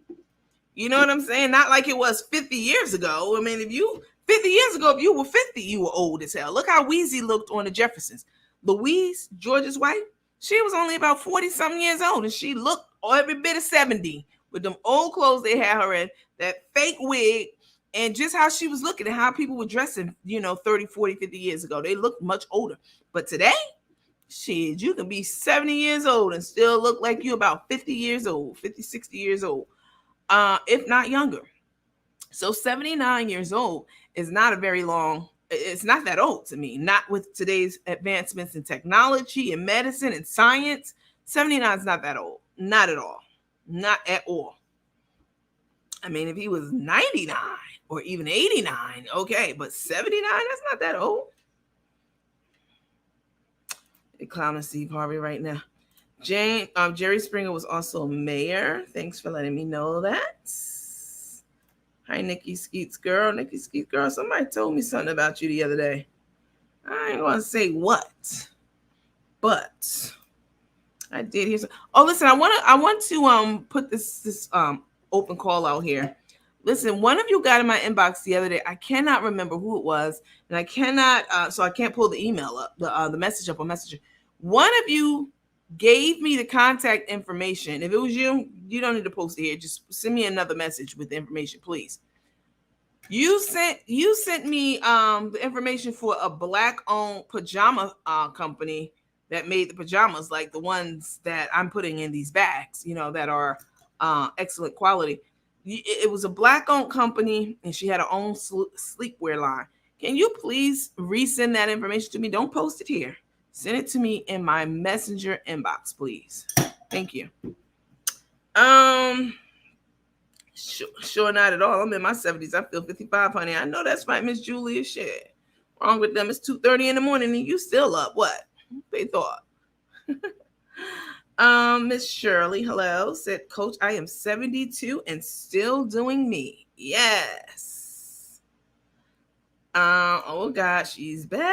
You know what I'm saying? Not like it was 50 years ago. I mean, 50 years ago, if you were 50, you were old as hell. Look how Weezy looked on the Jeffersons. Louise, George's wife, she was only about 40 something years old, and she looked every bit of 70 with them old clothes they had her in, that fake wig, and just how she was looking and how people were dressing, 30, 40, 50 years ago. They looked much older. But today, shit, you can be 70 years old and still look like you about 50 years old, 50, 60 years old, if not younger. So 79 years old is not a very long, it's not that old to me, not with today's advancements in technology and medicine and science. 79 is not that old, not at all, not at all. I mean, if he was 99 or even 89, okay, but 79, that's not that old. They're clowning Steve Harvey right now. Jerry Springer was also mayor. Thanks for letting me know that. Hi, Nikki Skeets girl. Nikki Skeets girl. Somebody told me something about you the other day. I ain't gonna say what, but I did hear some. Oh, listen, I want to put this open call out here. Listen, one of you got in my inbox the other day. I cannot remember who it was, and I cannot, so I can't pull the email up, the message up on Messenger. One of you gave me the contact information. If it was you, you don't need to post it here. Just send me another message with the information, please. You sent me the information for a black-owned pajama company that made the pajamas, like the ones that I'm putting in these bags, that are excellent quality. It was a black-owned company, and she had her own sleepwear line. Can you please resend that information to me? Don't post it here. Send it to me in my Messenger inbox, please. Thank you. Sure, not at all. I'm in my 70s. I feel 55, honey. I know that's right, Miss Julia. Shit. Wrong with them. It's 2:30 in the morning and you still up. What? They thought. Miss Shirley, hello. Said, Coach, I am 72 and still doing me. Yes. Oh God, she's back.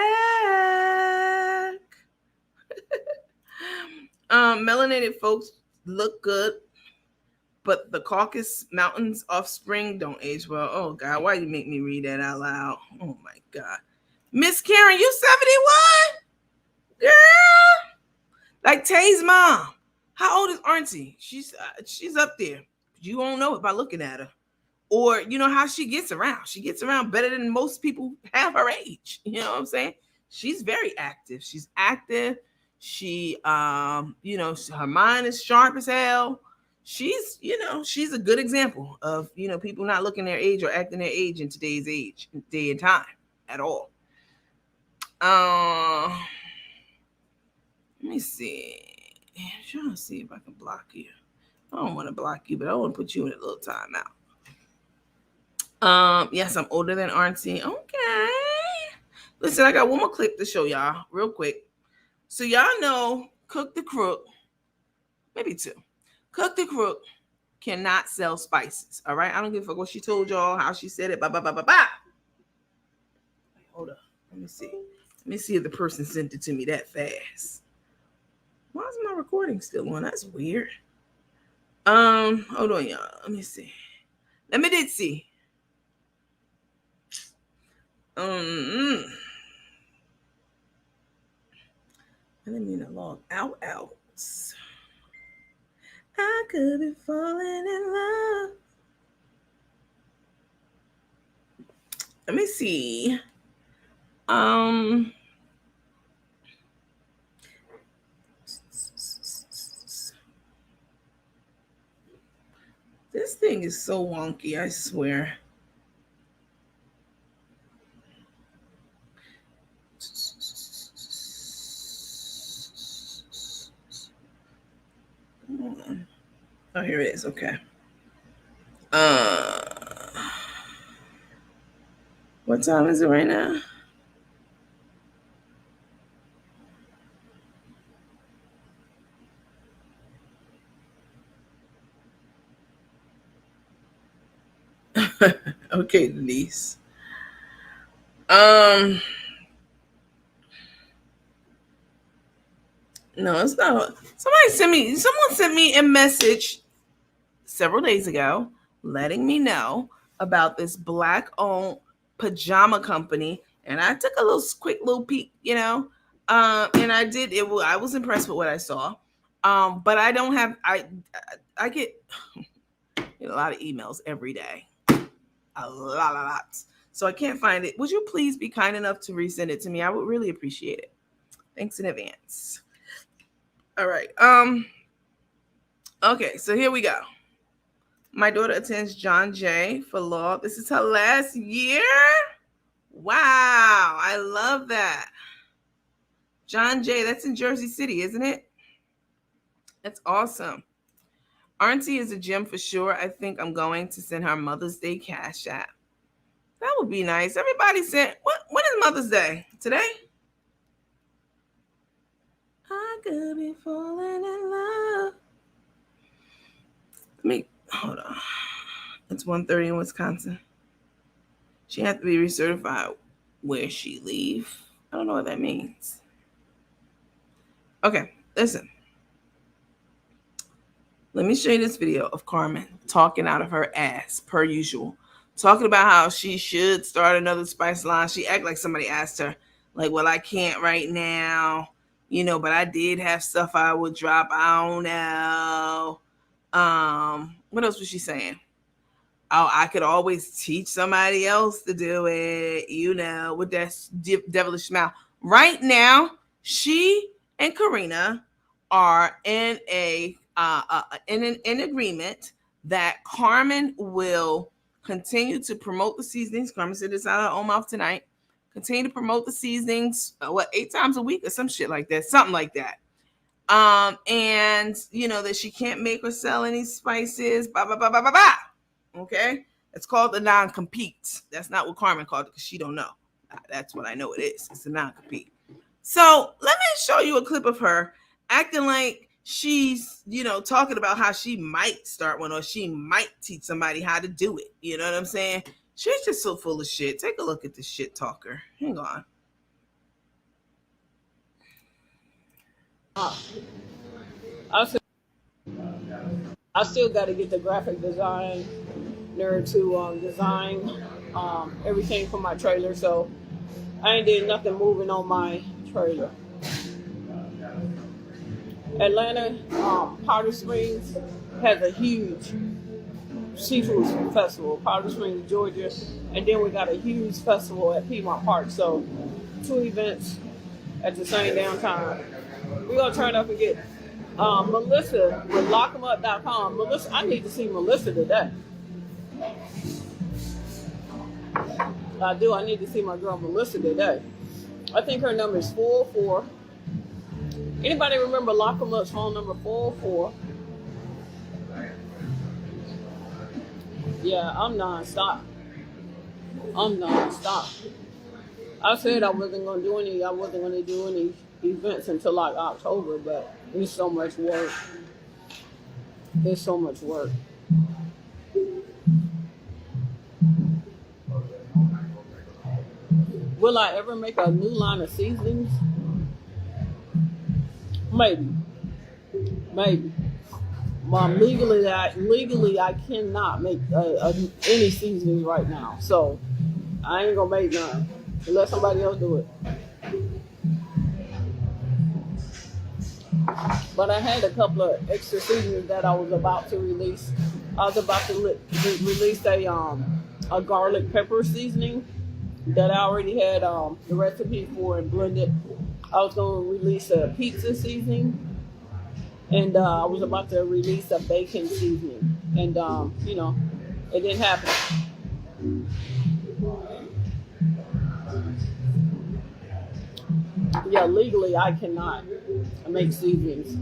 Melanated folks look good, but the Caucasus Mountains offspring don't age well. Oh God, why you make me read that out loud? Oh my God. Miss Karen, you 71? Girl. Like Tay's mom. How old is Auntie? She's up there. You won't know it by looking at her. Or you know how she gets around. She gets around better than most people have her age. You know what I'm saying? She's very active. She's active. She her mind is sharp as hell. She's a good example of people not looking their age or acting their age in today's day and time at all. Let me see. I'm trying to see if I can block you. I don't want to block you, but I want to put you in a little timeout. Yes, I'm older than Auntie. Okay. Listen, I got one more clip to show y'all real quick. So y'all know Cook the Crook, maybe two. Cook the Crook cannot sell spices. All right. I don't give a fuck what she told y'all, how she said it. Blah, blah, blah, blah, blah. Hold up. Let me see. Let me see if the person sent it to me that fast. Why is my recording still on? That's weird. Hold on, y'all. Let me see. Let me did see. I didn't mean to log out. I could be falling in love. Let me see. This thing is so wonky, I swear. Oh, here it is. Okay. What time is it right now? Okay, Denise. No, it's not. Someone sent me a message several days ago letting me know about this black owned pajama company. And I took a little quick little peek, and I did it. I was impressed with what I saw. But I don't have, I get a lot of emails every day, a lot. So I can't find it. Would you please be kind enough to resend it to me? I would really appreciate it. Thanks in advance. All right. Okay, so here we go. My daughter attends John Jay for law. This is her last year. Wow, I love that. John Jay, that's in Jersey City, isn't it? That's awesome. Auntie is a gem for sure. I think I'm going to send her Mother's Day cash app. That would be nice. Everybody sent. When is Mother's Day? Today? I could be falling in love. Hold on. It's 1:30 in Wisconsin. She had to be recertified where she leave. I don't know what that means. Okay, listen. Let me show you this video of Carmen talking out of her ass, per usual. Talking about how she should start another spice line. She act like somebody asked her, like, well, I can't right now, but I did have stuff I would drop. I don't know. What else was she saying? Oh, I could always teach somebody else to do it, with that devilish smile. Right now, she and Karina are in an agreement that Carmen will continue to promote the seasonings. Carmen said this out of her own mouth tonight. Continue to promote the seasonings, 8 times a week or some shit like that, something like that. And that she can't make or sell any spices, blah, blah, blah, blah, blah, blah. Okay? It's called the non-compete. That's not what Carmen called it because she don't know. That's what I know it is. It's a non-compete. So let me show you a clip of her acting like she's, talking about how she might start one or she might teach somebody how to do it. You know what I'm saying? She's just so full of shit. Take a look at this shit talker. Hang on. I still got to get the graphic designer to design everything for my trailer, so I ain't did nothing moving on my trailer. Atlanta, Powder Springs has a huge seafood festival, Powder Springs, Georgia, and then we got a huge festival at Piedmont Park. So 2 events at the same damn time. We're gonna turn up and get Melissa with LockEmUp.com. Melissa, I need to see Melissa today. I do. I need to see my girl Melissa today. I think her number is 404. Anybody remember LockEmUp's phone number? 404. Yeah, I'm nonstop. I said I wasn't gonna do any events until like October, but it's so much work. Will I ever make a new line of seasonings? Maybe. Legally, I cannot make any seasonings right now, so I ain't gonna make none unless somebody else do it. But I had a couple of extra seasonings that I was about to release. I was about to release a garlic pepper seasoning that I already had the recipe for and blended. I was going to release a pizza seasoning, and I was about to release a bacon seasoning, and it didn't happen. Yeah, legally I cannot make seasonings,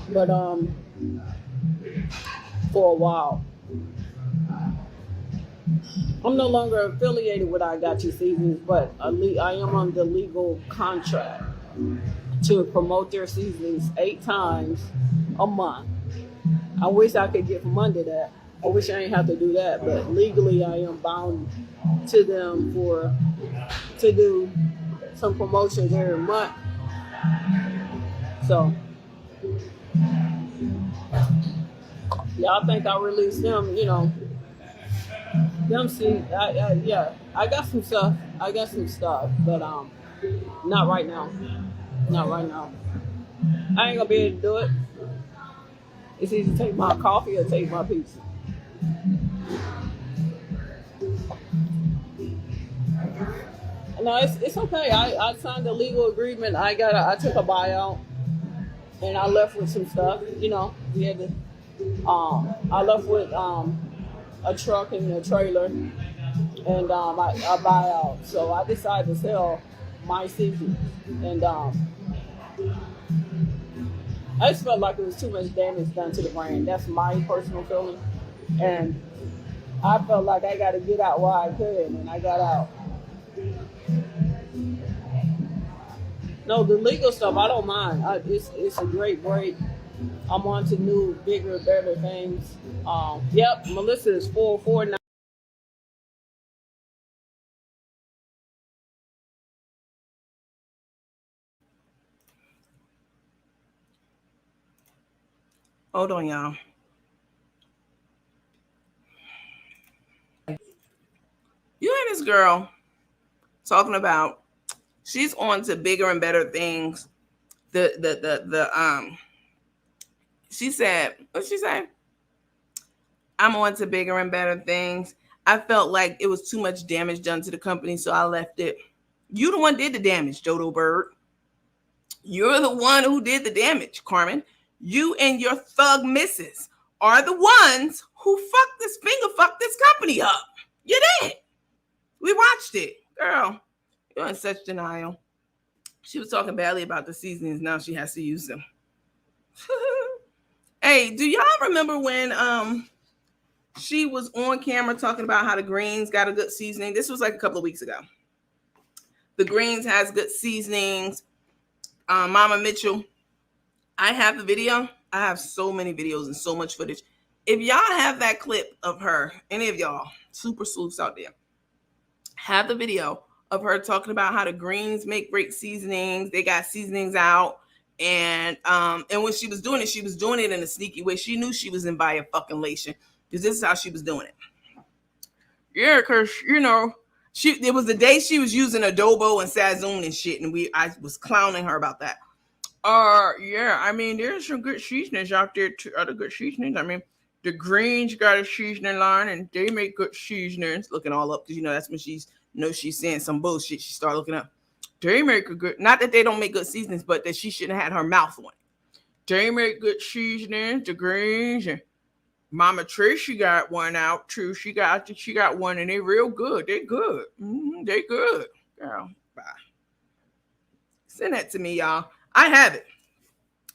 but for a while. I'm no longer affiliated with I Got You Seasonings, but I am on the legal contract to promote their seasonings 8 times a month. I wish I could get from under that. I wish I ain't have to do that, but legally I am bound to them to do some promotions every month. So y'all think I released them, them see, yeah, I got some stuff. But not right now. Not right now. I ain't gonna be able to do it. It's either take my coffee or take my pizza. No, it's okay. I signed a legal agreement. I took a buyout and I left with some stuff. We had to. I left with a truck and a trailer, and I buy out. So I decided to sell my season, and I just felt like it was too much damage done to the brand. That's my personal feeling, and I felt like I got to get out while I could, and I got out. No, the legal stuff I don't mind. It's a great break. I'm on to new, bigger, better things. Yep, Melissa is 449. Hold on, y'all. You and this girl talking about she's on to bigger and better things. She said, what'd she say? I'm on to bigger and better things. I felt like it was too much damage done to the company, so I left it. You the one did the damage, Dodo Bird. You're the one who did the damage, Carmen. You and your thug missus are the ones who fucked this company up. You did. We watched it. Girl, you're in such denial. She was talking badly about the seasonings. Now she has to use them. Hey, do y'all remember when she was on camera talking about how the greens got a good seasoning? This was like a couple of weeks ago. The greens has good seasonings. Mama Mitchell, I have the video. I have so many videos and so much footage. If y'all have that clip of her, any of y'all super sleuths out there, have the video of her talking about how the greens make great seasonings. They got seasonings out. And when she was doing it in a sneaky way. She knew she was in by a fucking lation because this is how she was doing it. Yeah, because it was the day she was using adobo and sazon and shit, and I was clowning her about that. Yeah, I mean, there's some good seasonings out there too. Other good seasonings. I mean, the Greens got a seasoning line, and they make good seasonings. Looking all up because that's when she's saying some bullshit. She started looking up. They make a good, not that they don't make good seasonings, but that she shouldn't have had her mouth on it. They make good seasonings, the Greens, and Mama Tracy got one out too. She got one, and they're real good. They're good. They good. Girl, bye. Send that to me, y'all. I have it,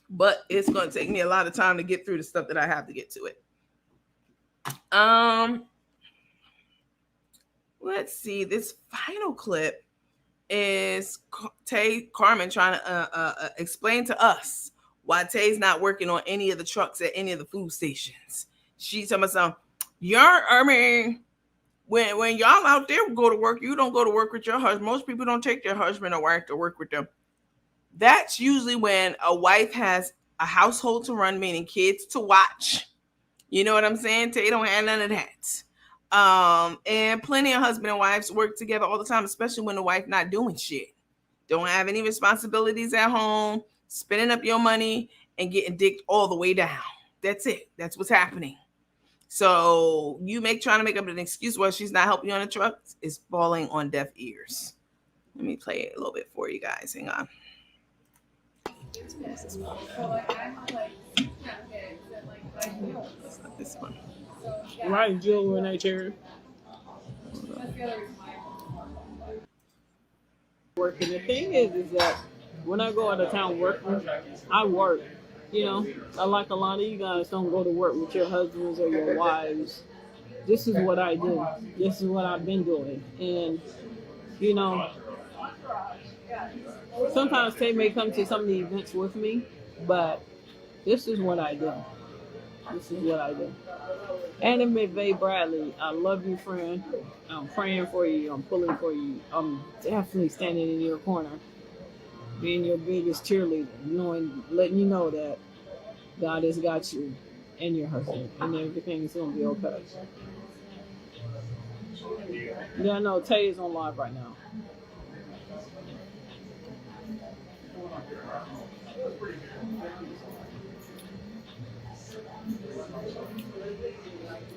but it's gonna take me a lot of time to get through the stuff that I have to get to it. Let's see. This final clip is Carmen trying to explain to us why Tay's not working on any of the trucks at any of the food stations. She's talking about when y'all out there go to work, you don't go to work with your husband. Most people don't take their husband or wife to work with them. That's usually when a wife has a household to run, meaning kids to watch. You know what I'm saying? Tay don't have none of that. And plenty of husband and wives work together all the time, especially when the wife not doing shit. Don't have any responsibilities at home, spending up your money and getting dicked all the way down. That's it. That's what's happening. So trying to make up an excuse why she's not helping you on the truck is falling on deaf ears. Let me play it a little bit for you guys. Hang on. This one. Right, Jill Renee Cherry. Working. The thing is that when I go out of town working, I work. I like a lot of you guys don't go to work with your husbands or your wives. This is what I do. This is what I've been doing. And, sometimes Tay may come to some of the events with me, but this is what I do. This is what I do. Anna McVeigh Bradley, I love you, friend. I'm praying for you. I'm pulling for you. I'm definitely standing in your corner. being your biggest cheerleader, letting you know that God has got you and your husband, and everything's gonna be okay. Yeah, no, Tay is on live right now.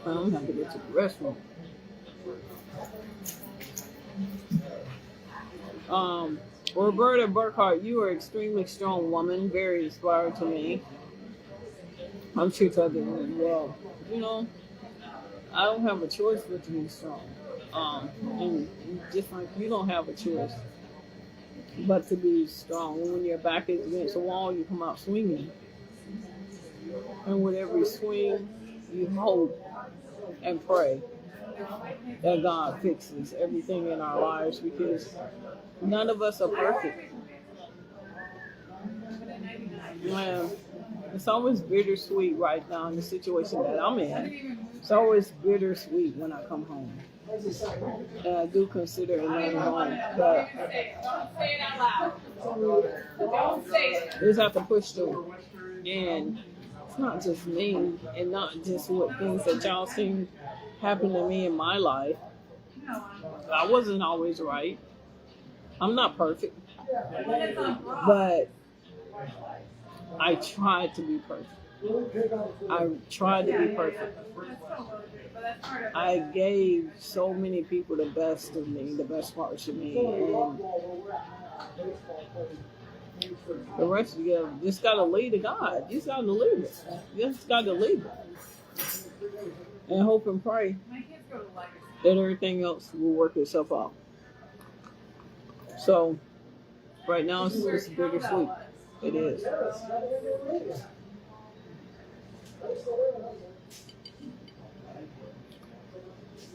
I'm gonna have to get to the restroom. Roberta Burkhart, you are an extremely strong woman, very inspiring to me. I'm sure to others as well. I don't have a choice but to be strong. And just like you don't have a choice but to be strong. When your back is against the wall, you come out swinging. And with every swing, you hope and pray that God fixes everything in our lives, because none of us are perfect. And it's always bittersweet right now in the situation that I'm in. It's always bittersweet when I come home. And I do consider it another home. But you just have to push through. And it's not just me, and not just what things that y'all seen happen to me in my life. I wasn't always right. I'm not perfect. But I tried to be perfect. I tried to be perfect. I gave so many people the best of me, the best parts of me, and the rest of you just gotta lead to God. You just gotta leave it. You just gotta leave it. And hope and pray that everything else will work itself out. So right now it's just bittersweet. It is.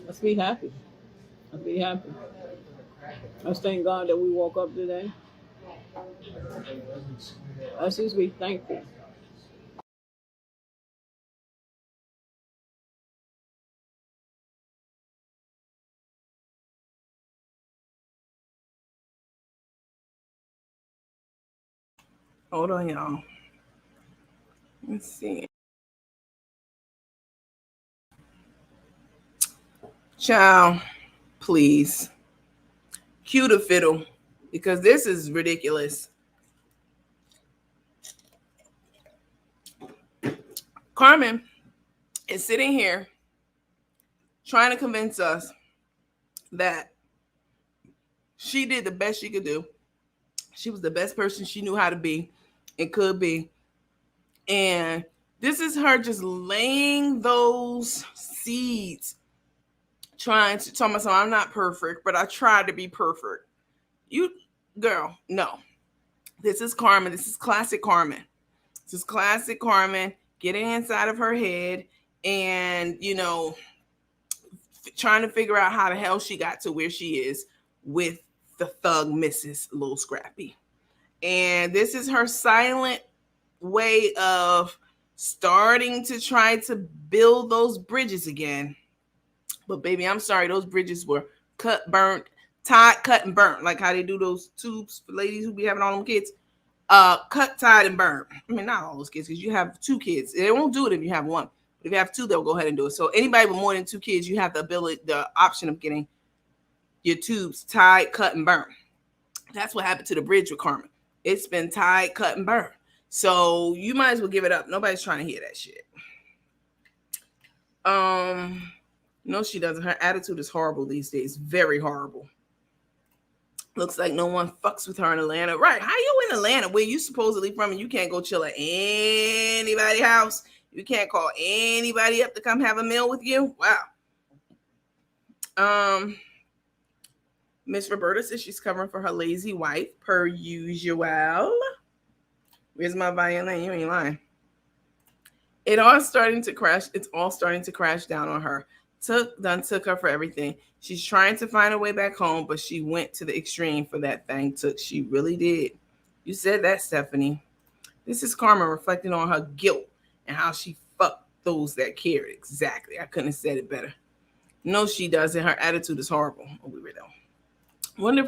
Let's be happy. Let's be happy. Let's thank God that we woke up today. Let's just be thankful. Hold on, y'all. Let's see. Child, please. Cue the fiddle, because this is ridiculous. Carmen is sitting here trying to convince us that she did the best she could do. She was the best person she knew how to be and could be. And this is her just laying those seeds, trying to tell myself I'm not perfect, but I tried to be perfect. You, girl, no. This is Carmen. This is classic Carmen. This is classic Carmen getting inside of her head and, trying to figure out how the hell she got to where she is with the thug Mrs. Little Scrappy. And this is her silent way of starting to try to build those bridges again. But baby, I'm sorry, those bridges were cut, burnt, tied, cut, and burnt. Like how they do those tubes for ladies who be having all them kids. Cut, tied, and burnt. I mean, not all those kids, because you have 2 kids. They won't do it if you have 1. But if you have 2, they'll go ahead and do it. So anybody with more than 2 kids, you have the option of getting your tubes tied, cut, and burnt. That's what happened to the bridge with Carmen. It's been tied, cut, and burnt. So you might as well give it up. Nobody's trying to hear that shit. No, she doesn't. Her attitude is horrible these days. Very horrible. Looks like no one fucks with her in Atlanta. Right. How you in Atlanta where you supposedly from and you can't go chill at anybody's house? You can't call anybody up to come have a meal with you? Wow. Miss Roberta says she's covering for her lazy wife, per usual. Where's my violin? You ain't lying. It's all starting to crash down on her. Took her for everything. She's trying to find a way back home, but she went to the extreme for that thing. She really did. You said that, Stephanie. This is Carmen reflecting on her guilt and how she fucked those that cared. Exactly. I couldn't have said it better. No, she doesn't. Her attitude is horrible. Oh, we were though. Wonder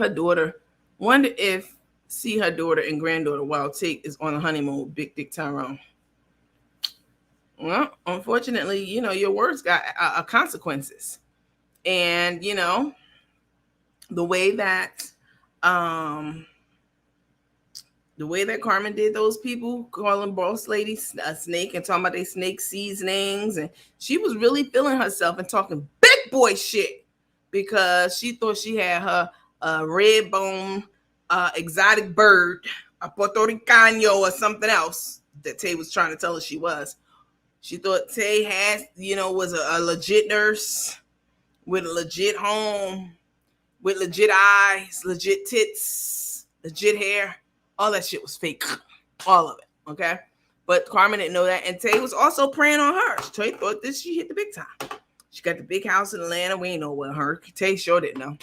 if see her daughter and granddaughter while Tate is on a honeymoon with Big Dick Tyrone. Well, unfortunately, your words got consequences. And, the way that um the way that Carmen did those people, calling boss lady a snake and talking about they snake seasonings, and she was really feeling herself and talking big boy shit because she thought she had her red bone exotic bird, a Puerto Ricano or something else that Tay was trying to tell her she was. She thought Tay was a legit nurse with a legit home, with legit eyes, legit tits, legit hair. All that shit was fake. All of it. Okay. But Carmen didn't know that. And Tay was also preying on her. Tay thought that she hit the big time. She got the big house in Atlanta. We ain't know what her. Tay sure didn't know.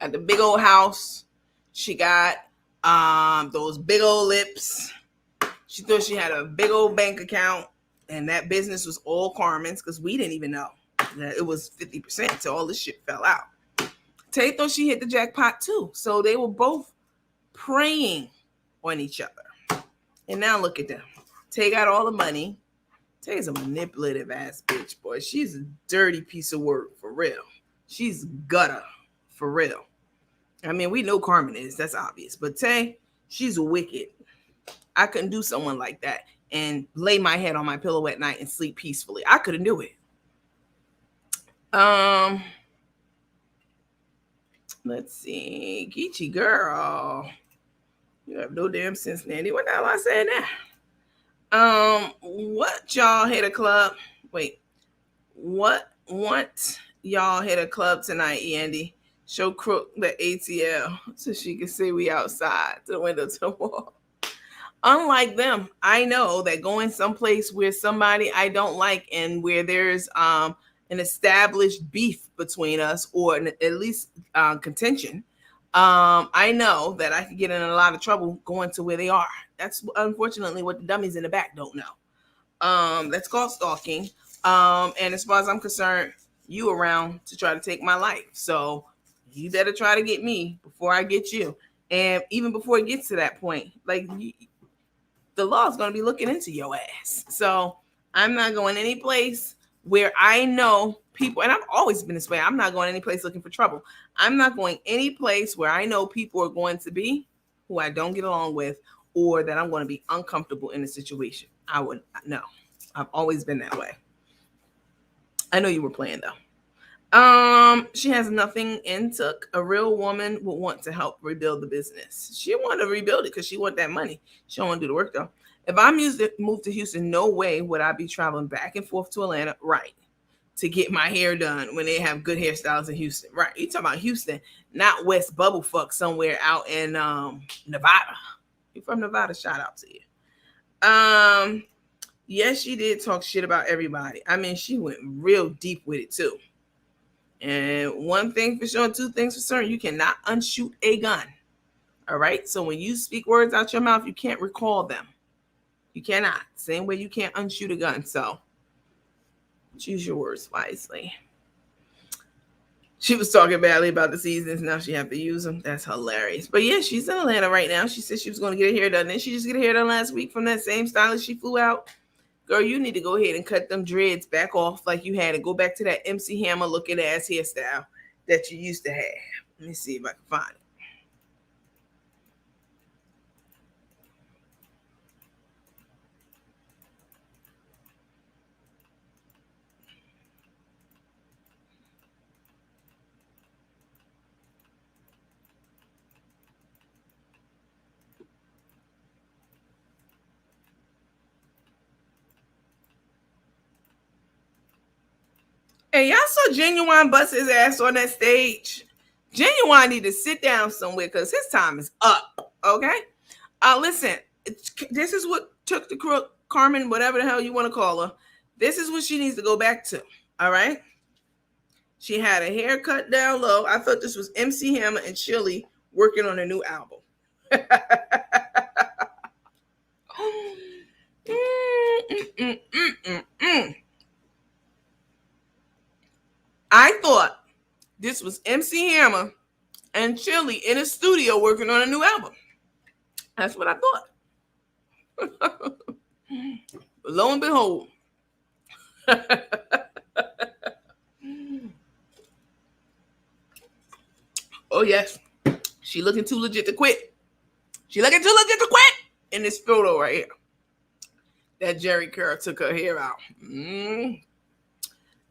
Got the big old house. She got those big old lips. She thought she had a big old bank account. And that business was all Carmen's because we didn't even know that it was 50%. So all this shit fell out. Tay thought she hit the jackpot too. So they were both preying on each other. And now look at them. Tay got all the money. Tay's a manipulative ass bitch, boy. She's a dirty piece of work for real. She's gutter for real. I mean, we know Carmen is. That's obvious. But Tay, she's wicked. I couldn't do someone like that and lay my head on my pillow at night and sleep peacefully. I couldn't do it. Let's see. Geechee girl. You have no damn sense, Nandy. What the hell I said now? What y'all hit a club? Wait. What y'all hit a club tonight, Andy? Show Crook the ATL so she can see we outside the window to the wall. Unlike them, I know that going someplace where somebody I don't like and where there's an established beef between us or at least contention, I know that I could get in a lot of trouble going to where they are. That's unfortunately what the dummies in the back don't know. That's called stalking. And as far as I'm concerned, you around to try to take my life. So you better try to get me before I get you. And even before it gets to that point, like the law is going to be looking into your ass. So I'm not going any place where I know people, and I've always been this way. I'm not going any place looking for trouble. I'm not going any place where I know people are going to be who I don't get along with or that I'm going to be uncomfortable in a situation. I would no. I've always been that way. I know you were playing though. She has nothing in took. A real woman would want to help rebuild the business. She want to rebuild it because she want that money. She don't want to do the work though. If I moved to Houston, no way would I be traveling back and forth to Atlanta, right, to get my hair done when they have good hairstyles in Houston. Right. You talking about Houston, not West Bubblefuck somewhere out in Nevada. You from Nevada, shout out to you. Yes, she did talk shit about everybody. I mean, she went real deep with it too. And one thing for sure, two things for certain, you cannot unshoot a gun. All right. So when you speak words out your mouth, you can't recall them. You cannot. Same way you can't unshoot a gun. So choose your words wisely. She was talking badly about the seasons. Now she have to use them. That's hilarious. But yeah, she's in Atlanta right now. She said she was going to get her hair done. Then she just get her hair done last week from that same stylist she flew out. Girl, you need to go ahead and cut them dreads back off like you had and go back to that MC Hammer looking ass hairstyle that you used to have. Let me see if I can find it. And y'all saw Genuine bust his ass on that stage. Genuine need to sit down somewhere because his time is up. Okay? Listen, this is what took the crook, Carmen, whatever the hell you want to call her. This is what she needs to go back to. All right? She had a haircut down low. I thought this was MC Hammer and Chili working on a new album. I thought this was MC Hammer and Chili in a studio working on a new album. That's what I thought. Lo and behold. Oh yes, she looking too legit to quit. She looking too legit to quit in this photo right here. That Jerry curl took her hair out.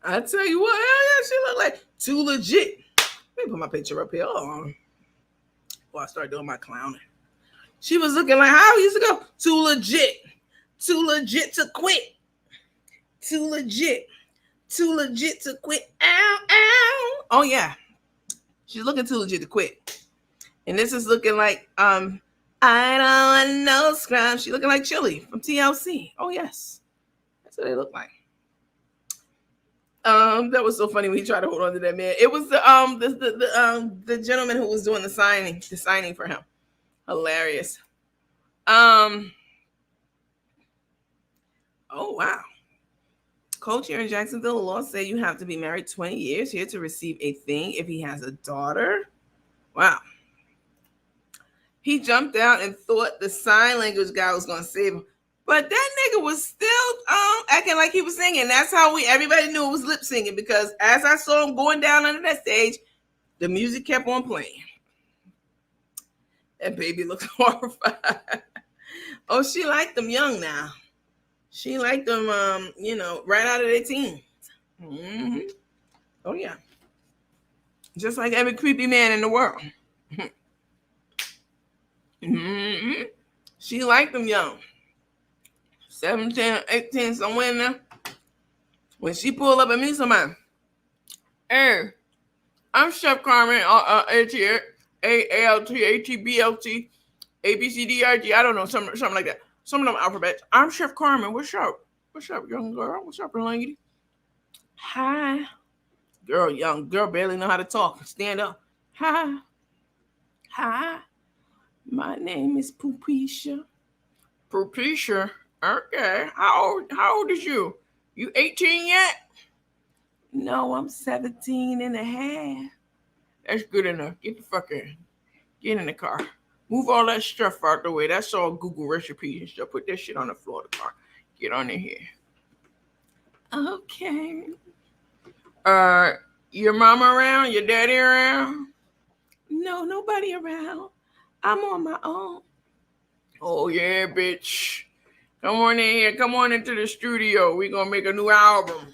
I tell you what, hell yeah, she look like too legit. Let me put my picture up here. Hold on. Before I start doing my clowning. She was looking like how used to go. Too legit. Too legit to quit. Too legit. Too legit to quit. Ow, ow. Oh yeah. She's looking too legit to quit. And this is looking like I don't want no scrub. She looking like Chili from TLC. Oh yes. That's what they look like. That was so funny when he tried to hold on to that man. It was the gentleman who was doing the signing for him. Hilarious. Oh wow. Coach here in Jacksonville, the law said you have to be married 20 years here to receive a thing if he has a daughter. Wow. He jumped out and thought the sign language guy was gonna save him. But that nigga was still acting like he was singing. That's how everybody knew it was lip singing, because as I saw him going down under that stage, the music kept on playing. That baby looked horrified. Oh, she liked them young now. She liked them, right out of their teens. Mm-hmm. Oh yeah. Just like every creepy man in the world. Mm-hmm. She liked them young. 17, 18, somewhere in there. When she pulled up at me, somebody, hey, I'm Chef Carmen, A-L-T-A-T-B-L-T, A-B-C-D-I-G, I don't know, something like that. Some of them alphabets. I'm Chef Carmen. What's up? What's up, young girl? What's up, lady? Hi. Girl, young girl, barely know how to talk. Stand up. Hi. Hi. My name is Poopisha. Poopisha? Okay. How old is you? You 18 yet? No, I'm 17 and a half. That's good enough. Get in the car. Move all that stuff out the way. That's all Google recipes and stuff. Put that shit on the floor of the car. Get on in here. Okay. Your mama around? Your daddy around? No, nobody around. I'm on my own. Oh yeah, bitch. Come on in here. Come on into the studio. We're gonna make a new album.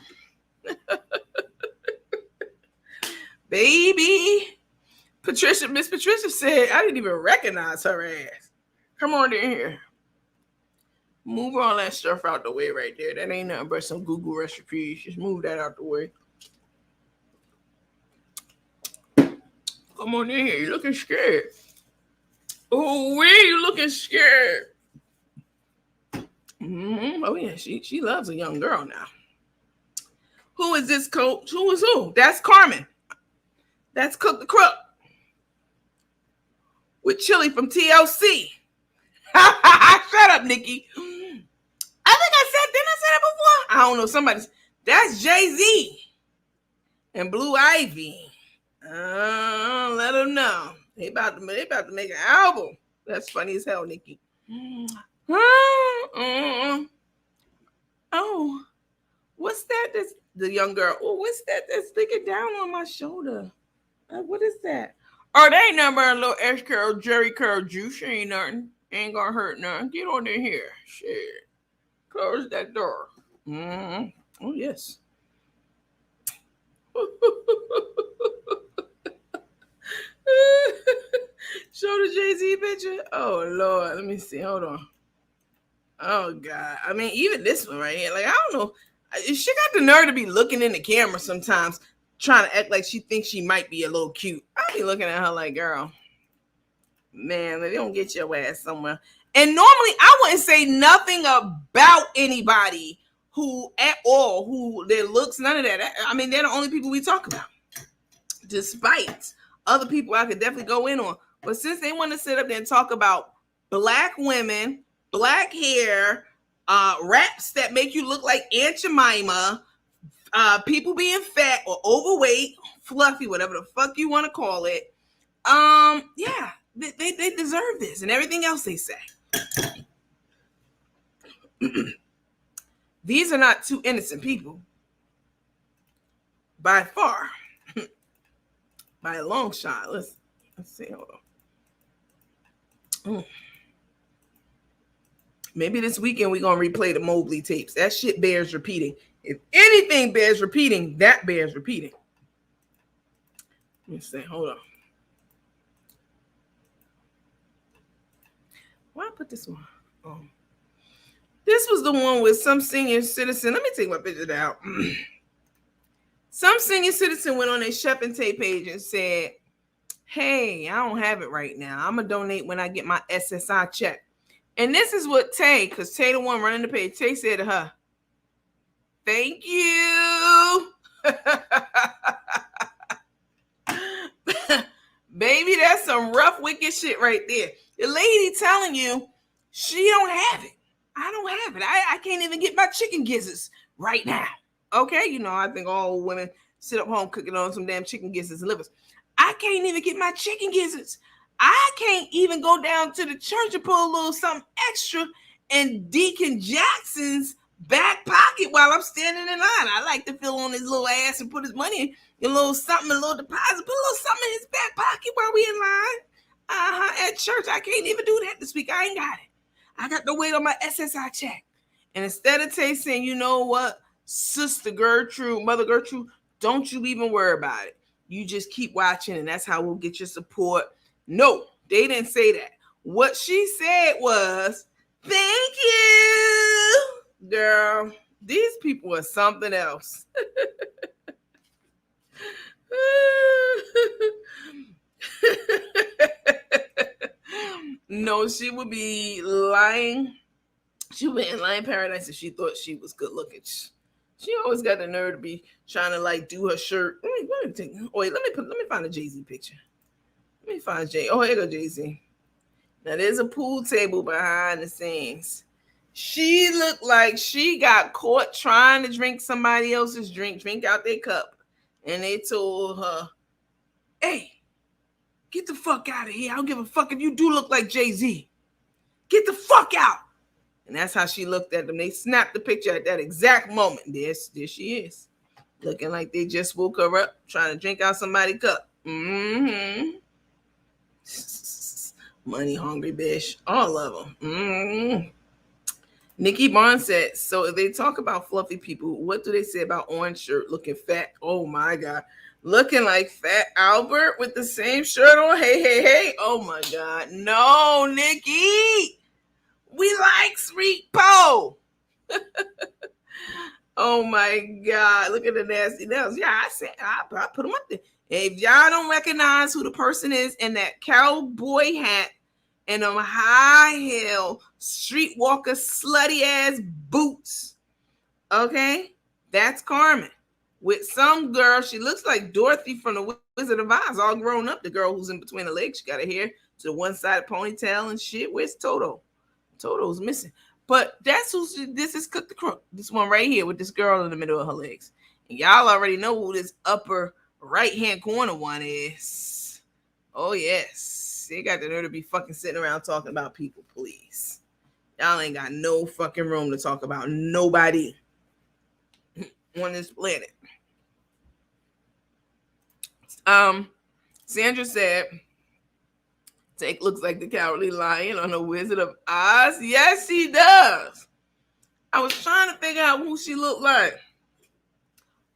Baby. Miss Patricia said, I didn't even recognize her ass. Come on in here. Move all that stuff out the way right there. That ain't nothing but some Google recipes. Just move that out the way. Come on in here. You're looking scared. Oh, wait, you looking scared. Mm-hmm. Oh, yeah, she loves a young girl now. Who is this coach? Who is who? That's Carmen. That's Cook the Crook. With Chili from TLC. Shut up, Nikki. I think didn't I say that before? I don't know. That's Jay-Z and Blue Ivy. Let them know. They about to make an album. That's funny as hell, Nikki. Oh, what's that? That's the young girl. Oh, what's that? That's sticking down on my shoulder. What is that? Oh, they ain't nothing but a little X curl, Jerry curl juice. She ain't nothing. Ain't gonna hurt nothing. Get on in here. Shit. Close that door. Mm-hmm. Oh, yes. Show the Jay-Z picture. Oh, Lord. Let me see. Hold on. Oh, God. I mean, even this one right here. Like, I don't know. She got the nerve to be looking in the camera sometimes, trying to act like she thinks she might be a little cute. I be looking at her like, girl, man, they don't get your ass somewhere. And normally I wouldn't say nothing about anybody who their looks, none of that. I mean, they're the only people we talk about. Despite other people I could definitely go in on. But since they want to sit up there and talk about black women, black hair, raps that make you look like Aunt Jemima, people being fat or overweight, fluffy, whatever the fuck you want to call it. Yeah, They deserve this and everything else they say. These are not two innocent people. By far. By a long shot. Let's see. Hold on. Maybe this weekend we're going to replay the Mobley tapes. That shit bears repeating. If anything bears repeating, that bears repeating. Let me see. Hold on. Why I put this one? Oh. This was the one with some senior citizen. Let me take my picture down. Some senior citizen went on a Shep and Tay page and said, hey, I don't have it right now. I'm going to donate when I get my SSI check. And this is what Tay, because Tay the one running the page, Tay said to her, thank you. Baby, that's some rough, wicked shit right there. The lady telling you she don't have it. I don't have it. I can't even get my chicken gizzards right now. Okay, you know, I think all women sit up home cooking on some damn chicken gizzards and livers. I can't even get my chicken gizzards. I can't even go down to the church and put a little something extra in Deacon Jackson's back pocket while I'm standing in line. I like to feel on his little ass and put his money in a little something, a little deposit, put a little something in his back pocket while we in line. At church, I can't even do that this week. I ain't got it. I got to wait on my SSI check. And instead of Tay saying, you know what, Sister Gertrude, Mother Gertrude, don't you even worry about it. You just keep watching and that's how we'll get your support. No, they didn't say that. What she said was, thank you. Girl, these people are something else. No, she would be lying. She would be in lying paradise if she thought she was good looking. She always got the nerve to be trying to like do her shirt. Let me find a Jay-Z picture. Let me find Jay. Oh, here go Jay-Z. Now there's a pool table behind the scenes. She looked like she got caught trying to drink somebody else's drink out their cup. And they told her, hey, get the fuck out of here. I don't give a fuck if you do look like Jay-Z. Get the fuck out. And that's how she looked at them. They snapped the picture at that exact moment. There she is. Looking like they just woke her up, trying to drink out somebody's cup. Mm-hmm. Money hungry bitch. All of them. Mm-hmm. Nikki Barnes said, so if they talk about fluffy people, what do they say about orange shirt looking fat? Oh my God. Looking like Fat Albert with the same shirt on. Hey. Oh my God. No, Nikki. We like Sweet Poe. Oh my God. Look at the nasty nails. Yeah, I said I put them up there. If y'all don't recognize who the person is in that cowboy hat and them high heel streetwalker slutty ass boots, okay, that's Carmen. With some girl, she looks like Dorothy from the Wizard of Oz, all grown up. The girl who's in between the legs, she got her hair to the one side ponytail and shit. Where's Toto? Toto's missing. But that's this is Cook the Crook. This one right here with this girl in the middle of her legs. And y'all already know who this upper right-hand corner one is. Oh, yes. They got the nerve to be fucking sitting around talking about people, please. Y'all ain't got no fucking room to talk about nobody on this planet. Sandra said, Take looks like the Cowardly Lion on the Wizard of Oz. Yes, she does. I was trying to figure out who she looked like.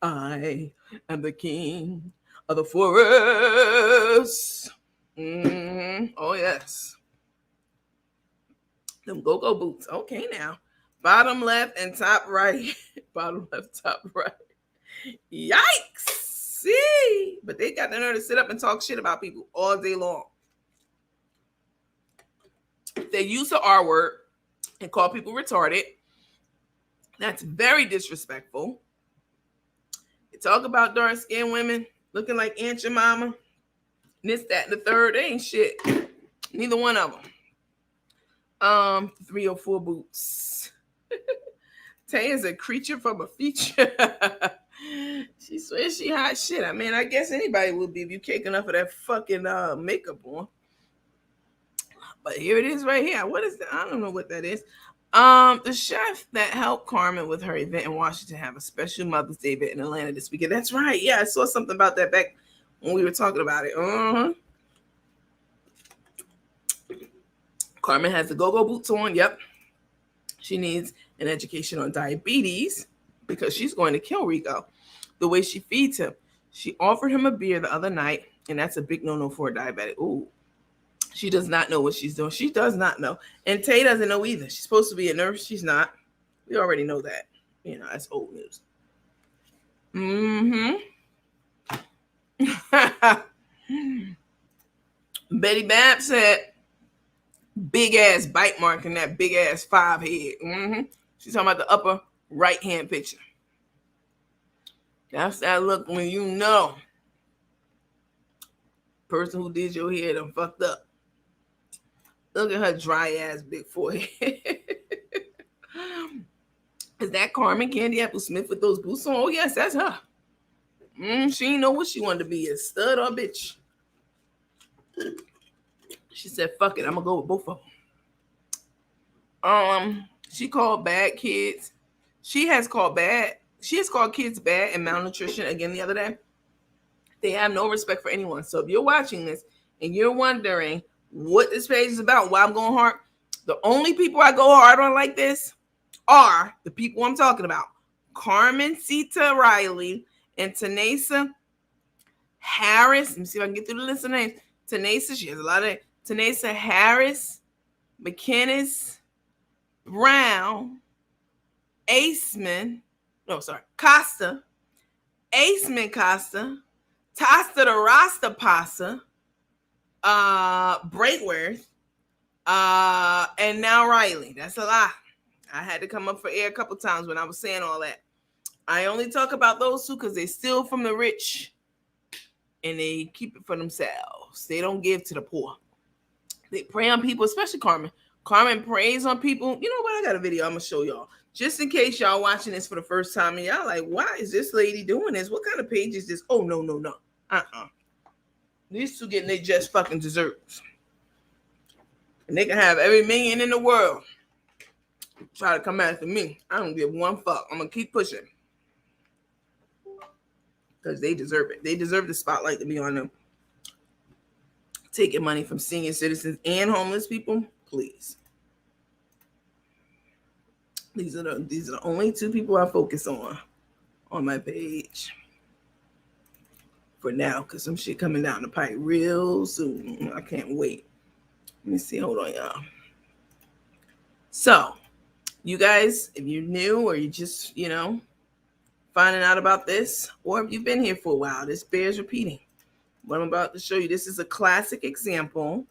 I am the king of the forest. Oh, yes. Them go-go boots. Okay, now. Bottom left and top right. Bottom left, top right. Yikes. See? But they got the nerve to sit up and talk shit about people all day long. They use the R word and call people retarded. That's very disrespectful. They talk about dark-skinned women looking like Aunt Jemima. This, that, and the third. They ain't shit. Neither one of them. 304 boots. Tay is a creature from a feature. She swears she hot shit. I mean, I guess anybody would be if you cake enough of that fucking makeup on. But here it is right here. What is that? I don't know what that is. The chef that helped Carmen with her event in Washington have a special Mother's Day event in Atlanta this weekend. That's right. Yeah, I saw something about that back when we were talking about it. Carmen has the go-go boots on. Yep. She needs an education on diabetes because she's going to kill Rico the way she feeds him. She offered him a beer the other night, and that's a big no-no for a diabetic. Ooh. She does not know what she's doing. She does not know. And Tay doesn't know either. She's supposed to be a nurse. She's not. We already know that. You know, that's old news. Betty Babb said, big ass bite mark in that big ass 5 head. She's talking about the upper right hand picture. That's that look when you know person who did your hair done fucked up. Look at her dry ass big forehead. Is that Carmen Candy Apple Smith with those boots on? Oh yes, that's her. She didn't know what she wanted to be, a stud or a bitch. She said, fuck it, I'm gonna go with both of them. She called bad kids. She has called kids bad and malnutrition again the other day. They have no respect for anyone. So if you're watching this and you're wondering what this page is about, why I'm going hard, the only people I go hard on like this are the people I'm talking about. Carmen Sita Riley and Tanaesa Harris. Let me see if I can get through the list of names. Tanaesa, she has a lot of names. Tanaesa Harris, McKinnis, Brown, Costa, Aceman Costa, Tosta the Rasta Pasa, Braithworth, and now Riley. That's a lot. I had to come up for air a couple times when I was saying all that. I only talk about those two because they steal from the rich and they keep it for themselves. They don't give to the poor. They prey on people, especially Carmen. Carmen preys on people. You know what? I got a video I'm going to show y'all. Just in case y'all watching this for the first time and y'all like, why is this lady doing this? What kind of page is this? Oh, no. These two getting their just fucking desserts. And they can have every million in the world. Try to come after me. I don't give one fuck. I'm going to keep pushing. Because they deserve it. They deserve the spotlight to be on them. Taking money from senior citizens and homeless people, please. These are the only two people I focus on my page for now, because some shit coming down the pipe real soon. I can't wait. Let me see. Hold on, y'all. So, you guys, if you're new or you just, finding out about this, or if you've been here for a while, this bears repeating. What I'm about to show you, this is a classic example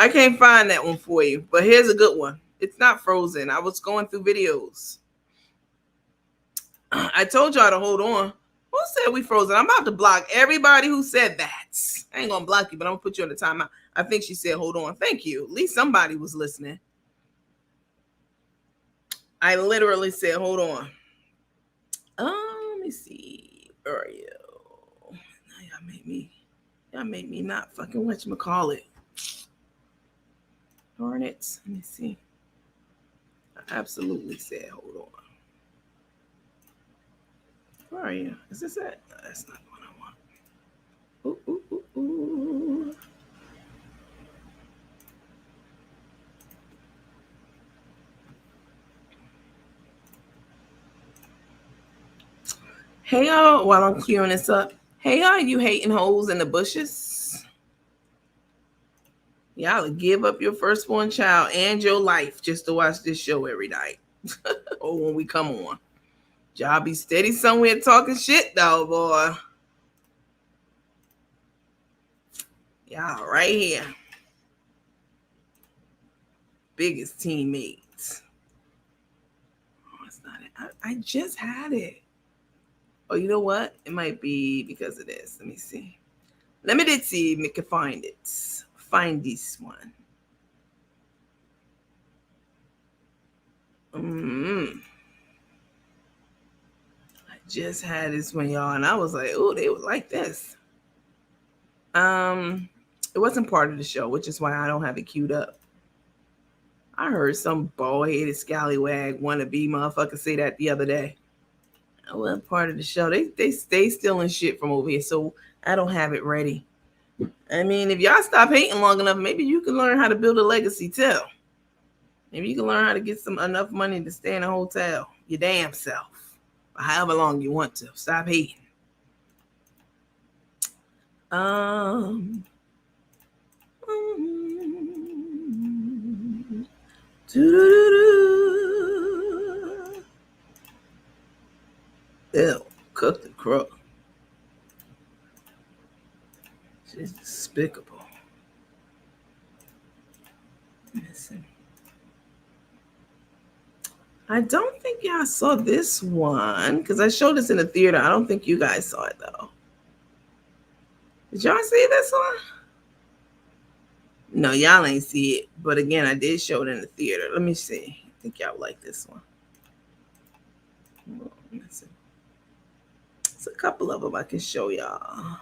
I can't find that one for you, but here's a good one. It's not frozen. I was going through videos. I told y'all to hold on. Who said we frozen? I'm about to block everybody who said that. I ain't gonna block you, but I'm gonna put you on the timeout. I think she said hold on. Thank you. At least somebody was listening. I literally said hold on. Let me see. Where are you? Y'all made me not fucking whatchamacallit. Darn it. Let me see. I absolutely said hold on. Where are you? Is this it? No, that's not the one I want. Ooh, ooh, ooh, ooh. Hey y'all, while I'm clearing this up. Hey y'all, you hating hoes in the bushes? Y'all give up your firstborn child and your life just to watch this show every night. Or when we come on. Y'all be steady somewhere talking shit though, boy. Y'all right here. Biggest teammates. Oh, it's not it. I just had it. Oh, you know what? It might be because of this. Let me see. Let me see if we can find it. Find this one. I just had this one, y'all, and I was like, oh, they would like this. It wasn't part of the show, which is why I don't have it queued up. I heard some bald-headed scallywag wannabe motherfucker say that the other day. I wasn't part of the show. They stay stealing shit from over here, so I don't have it ready. I mean, if y'all stop hating long enough, maybe you can learn how to build a legacy too. Maybe you can learn how to get enough money to stay in a hotel. Your damn self. For however long you want to. Stop hating. Ew, cook the crook. She's despicable. Listen. I don't think y'all saw this one because I showed this in the theater. I don't think you guys saw it though. Did y'all see this one? No, y'all ain't see it. But again, I did show it in the theater. Let me see. I think y'all like this one. It's a couple of them I can show y'all.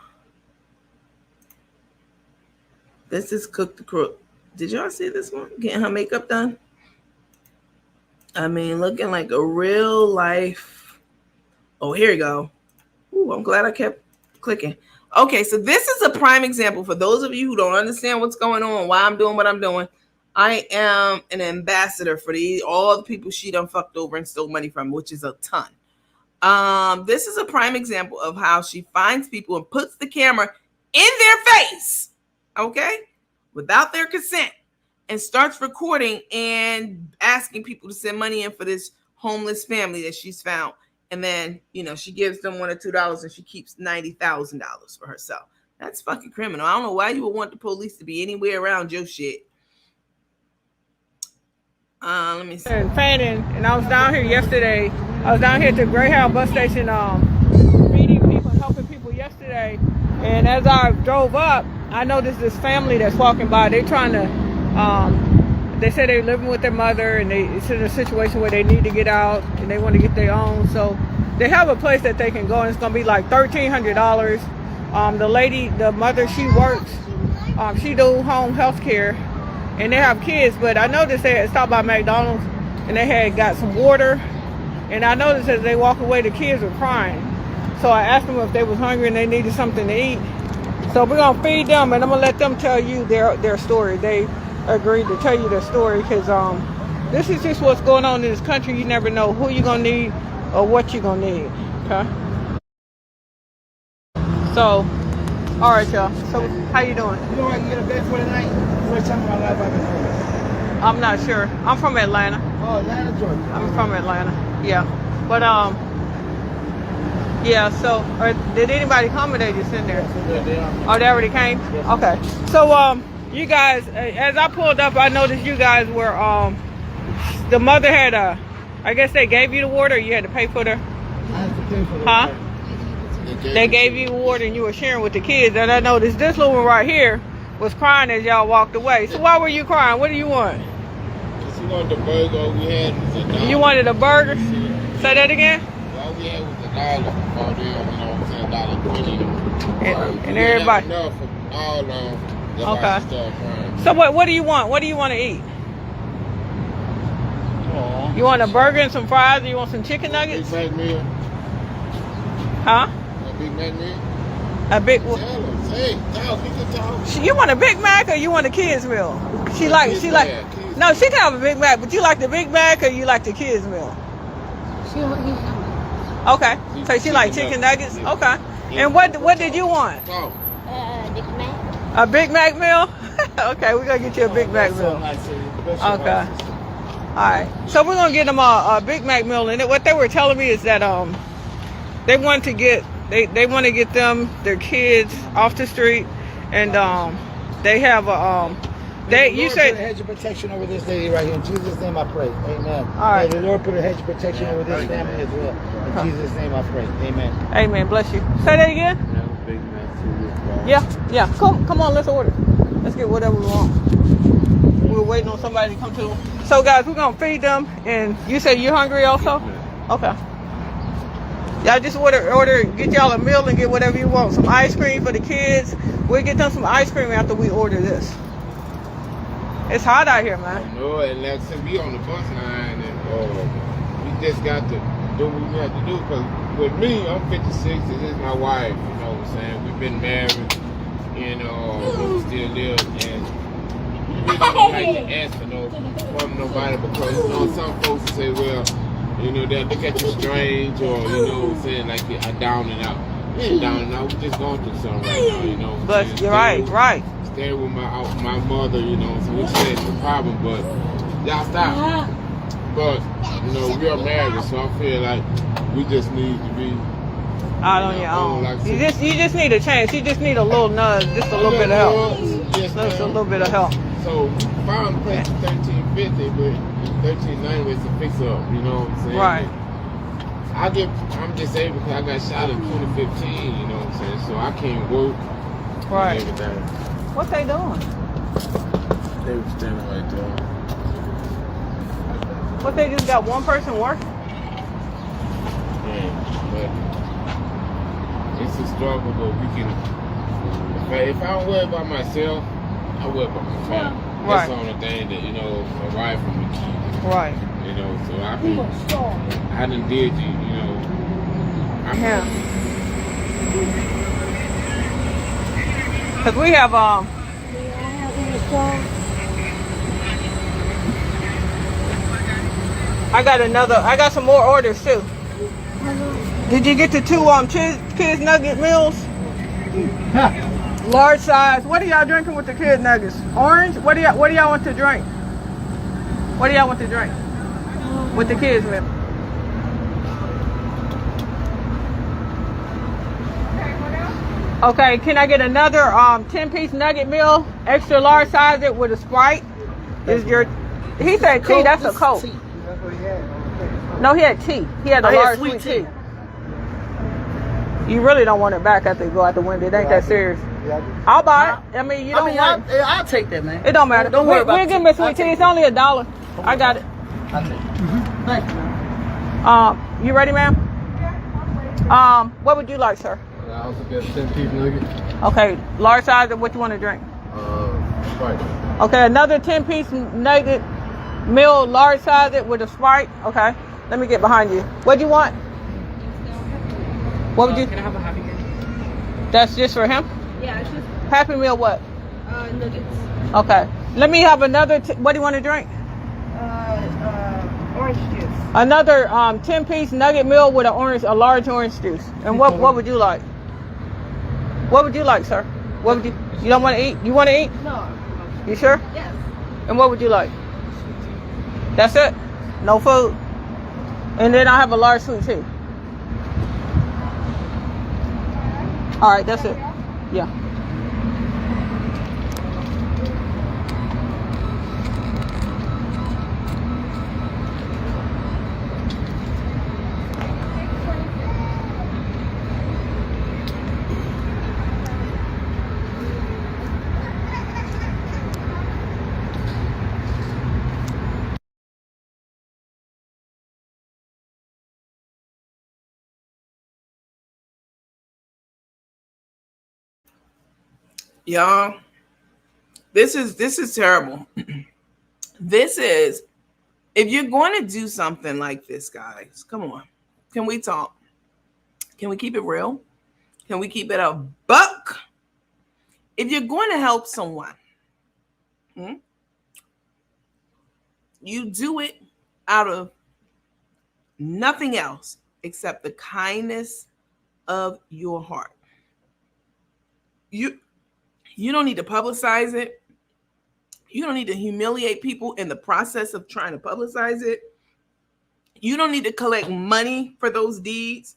This is Cook the Crook. Did y'all see this one? Getting her makeup done? I mean, looking like a real life. Oh, here we go. Ooh, I'm glad I kept clicking. Okay, so this is a prime example for those of you who don't understand what's going on, why I'm doing what I'm doing. I am an ambassador for all the people she done fucked over and stole money from, which is a ton. This is a prime example of how she finds people and puts the camera in their face, okay, without their consent, and starts recording and asking people to send money in for this homeless family that she's found. And then, she gives them $1 or $2 and she keeps $90,000 for herself. That's fucking criminal. I don't know why you would want the police to be anywhere around your shit. Let me see. And Fanning, and I was down here yesterday. I was down here at the Greyhound bus station, feeding people and helping people yesterday. And as I drove up, I noticed this family that's walking by. They're trying to, they say they're living with their mother, and it's in a situation where they need to get out and they want to get their own. So they have a place that they can go, and it's going to be like $1,300. The mother, she works. She do home health care. And they have kids, but I noticed they had stopped by McDonald's and they had got some water. And I noticed as they walk away, the kids were crying. So I asked them if they was hungry and they needed something to eat. So we're gonna feed them, and I'm gonna let them tell you their story. They agreed to tell you their story because this is just what's going on in this country. You never know who you're gonna need or what you're gonna need. Okay. So, all right, y'all. So how you doing? You know I can get a bed for the night? First time in my life I've been home. I'm not sure. I'm from Atlanta. Oh, Atlanta, Georgia. I'm from Atlanta. Yeah. But yeah. So, did anybody accommodate us in there? Yes, they are. Oh, they already came. Yes. Okay. So You guys, as I pulled up, I noticed you guys were, the mother had I guess they gave you the water, or you had to pay for the, I have to pay for the huh? They gave you water and you were sharing with the kids. And I noticed this little one right here was crying as y'all walked away. So why were you crying? What do you want? She wanted the burger we had was $1. You wanted a burger? Say that again? All we had was $1 before them, you know what I'm saying, $1.20. And everybody. Enough for all of them. Okay. So what do you want? What do you want to eat? You want a burger and some fries, or you want some chicken nuggets? Big Mac meal. Huh? A Big Mac meal. A big. Tell them, hey, talk, we can talk. You want a Big Mac or you want a kids meal? She like. No, she can have a Big Mac, but you like the Big Mac or you like the kids meal? Okay. So she like chicken nuggets. Okay. And what did you want? Talk. Big Mac. A Big Mac meal? Okay, we're gonna get you a Big Mac meal. Okay. Alright. So we're gonna get them a Big Mac meal, and what they were telling me is that they want to get their kids off the street, and they have a you said put a hedge of protection over this lady right here. In Jesus' name I pray. Amen. All right. May the Lord put a hedge of protection over this family as well. In Jesus' name I pray. Amen. Amen. Bless you. Say that again. Yeah. Come on, let's order. Let's get whatever we want. We're waiting on somebody to come to. So guys, we're gonna feed them, and you said you're hungry also? Okay. Y'all just order, get y'all a meal and get whatever you want. Some ice cream for the kids. We'll get them some ice cream after we order this. It's hot out here, man. No, and like I said, we on the bus line, and we just got to do what we have to do. Because with me, I'm 56, this is my wife, you know what I'm saying? We've been married, and we still live, and we really don't like to ask for from nobody, because, you know, some folks say, well, you know, they'll look at you strange, or, you know what I'm saying, like you're down and out. We ain't down and out, we just going through something right now, you know. But you're right. Stay with my mother, you know, so we said it's a problem, but y'all stop. But, you know, we are married, so I feel like we just need to be out on your own. Like you just need a chance. You just need a little nudge, just a little bit of help. Yes, just a little bit of help. So we found a place for $13.50, but $13.90 is a fix up, you know what I'm saying? Right. I'm disabled because I got shot in 2015, you know what I'm saying? So I can't work. Right. And everything. What they doing? They were standing right there. What, they just got one person working? Yeah, but it's a struggle, but we can. If I don't worry about myself, I worry about my family. Right. That's the only thing that, you know, my wife and my kids. Right. You know, so I done did you know. Yeah. Cause we have I got some more orders too. Did you get the two kids nugget meals? Large size. What are y'all drinking with the kids nuggets? Orange? What do y'all want to drink? What do y'all want to drink with the kids meal? Okay, can I get another 10-piece nugget meal, extra large size it with a Sprite? He said tea, that's a Coke. No, he had tea. He had a large sweet tea. You really don't want it back after you go out the window. It ain't that serious. I'll buy it. I mean, I'll take that, man. It don't matter. Don't worry about it. We'll give me a sweet tea. It's only $1. I got it. Thank you, man. You ready, ma'am? What would you like, sir? I also get a 10-piece nugget. Okay, large size. What you want to drink? Sprite. Okay, another 10-piece nugget meal, large size it with a Sprite. Okay, let me get behind you. What do you want? What would you? Can I have a Happy Meal? That's just for him? Yeah, it's just Happy Meal what? nuggets. Okay, let me have another. What do you want to drink? Orange juice. Another 10-piece nugget meal with a large orange juice. And what would you like? What would you like, sir? What would you? You don't want to eat? You want to eat? No. You sure? Yes. And what would you like? That's it? No food? And then I have a large sweet tea. All right, that's it. Yeah. Y'all, this is terrible. This is, if you're going to do something like this, guys, come on. Can we talk? Can we keep it real? Can we keep it a buck? If you're going to help someone, you do it out of nothing else except the kindness of your heart. You don't need to publicize it. You don't need to humiliate people in the process of trying to publicize it. You don't need to collect money for those deeds.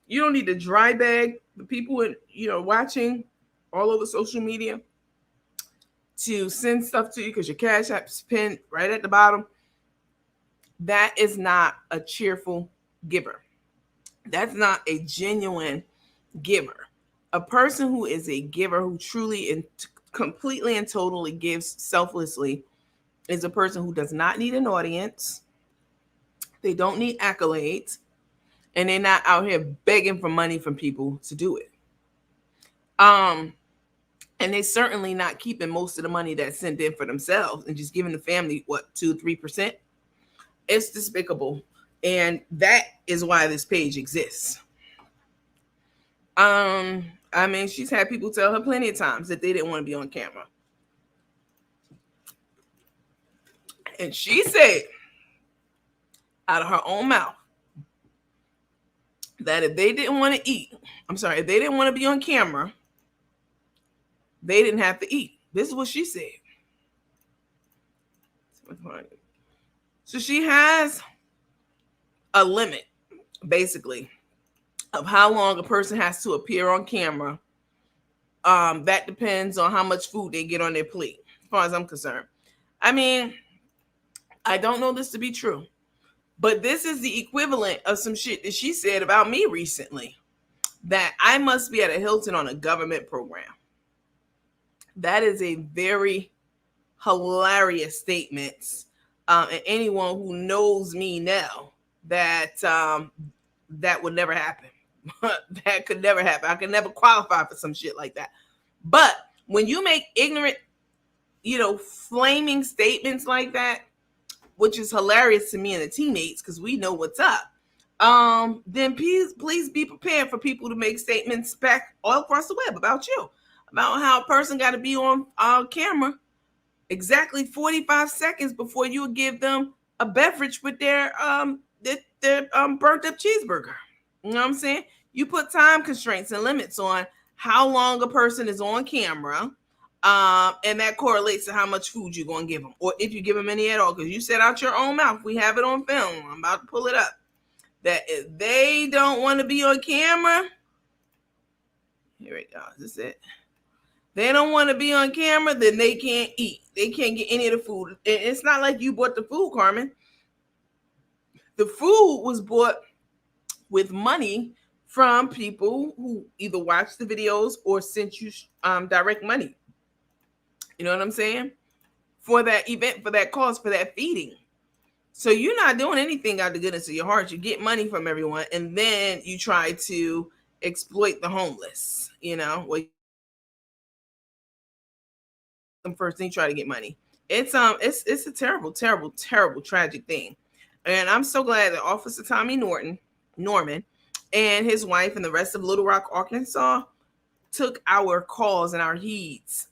You don't need to dry bag the people watching all over social media to send stuff to you because your Cash App's pinned right at the bottom. That is not a cheerful giver. That's not a genuine giver. A person who is a giver, who truly and completely and totally gives selflessly, is a person who does not need an audience. They don't need accolades, and they're not out here begging for money from people to do it. And they're certainly not keeping most of the money that's sent in for themselves and just giving the family 2-3%. It's despicable, and that is why this page exists. I mean, she's had people tell her plenty of times that they didn't want to be on camera. And she said out of her own mouth that if they didn't want to if they didn't want to be on camera, they didn't have to eat. This is what she said. So she has a limit, basically, of how long a person has to appear on camera. That depends on how much food they get on their plate, as far as I'm concerned. I mean, I don't know this to be true, but this is the equivalent of some shit that she said about me recently, that I must be at a Hilton on a government program. That is a very hilarious statement. And anyone who knows me know that that would never happen. That could never happen. I could never qualify for some shit like that. But when you make ignorant, flaming statements like that, which is hilarious to me and the teammates because we know what's up, then please be prepared for people to make statements back all across the web about you, about how a person got to be on camera exactly 45 seconds before you would give them a beverage with their burnt up cheeseburger. You know what I'm saying? You put time constraints and limits on how long a person is on camera, and that correlates to how much food you're going to give them, or if you give them any at all, because you said out your own mouth, we have it on film, I'm about to pull it up, that if they don't want to be on camera, here we go, this is it. They don't want to be on camera, then they can't eat. They can't get any of the food. And it's not like you bought the food, Carmen. The food was bought with money from people who either watched the videos or sent you direct money. You know what I'm saying? For that event, for that cause, for that feeding. So you're not doing anything out of the goodness of your heart. You get money from everyone, and then you try to exploit the homeless. Them first, then you try to get money. It's a terrible, terrible, terrible, tragic thing. And I'm so glad that Officer Tommy Norman, and his wife and the rest of Little Rock, Arkansas, took our calls and our heeds.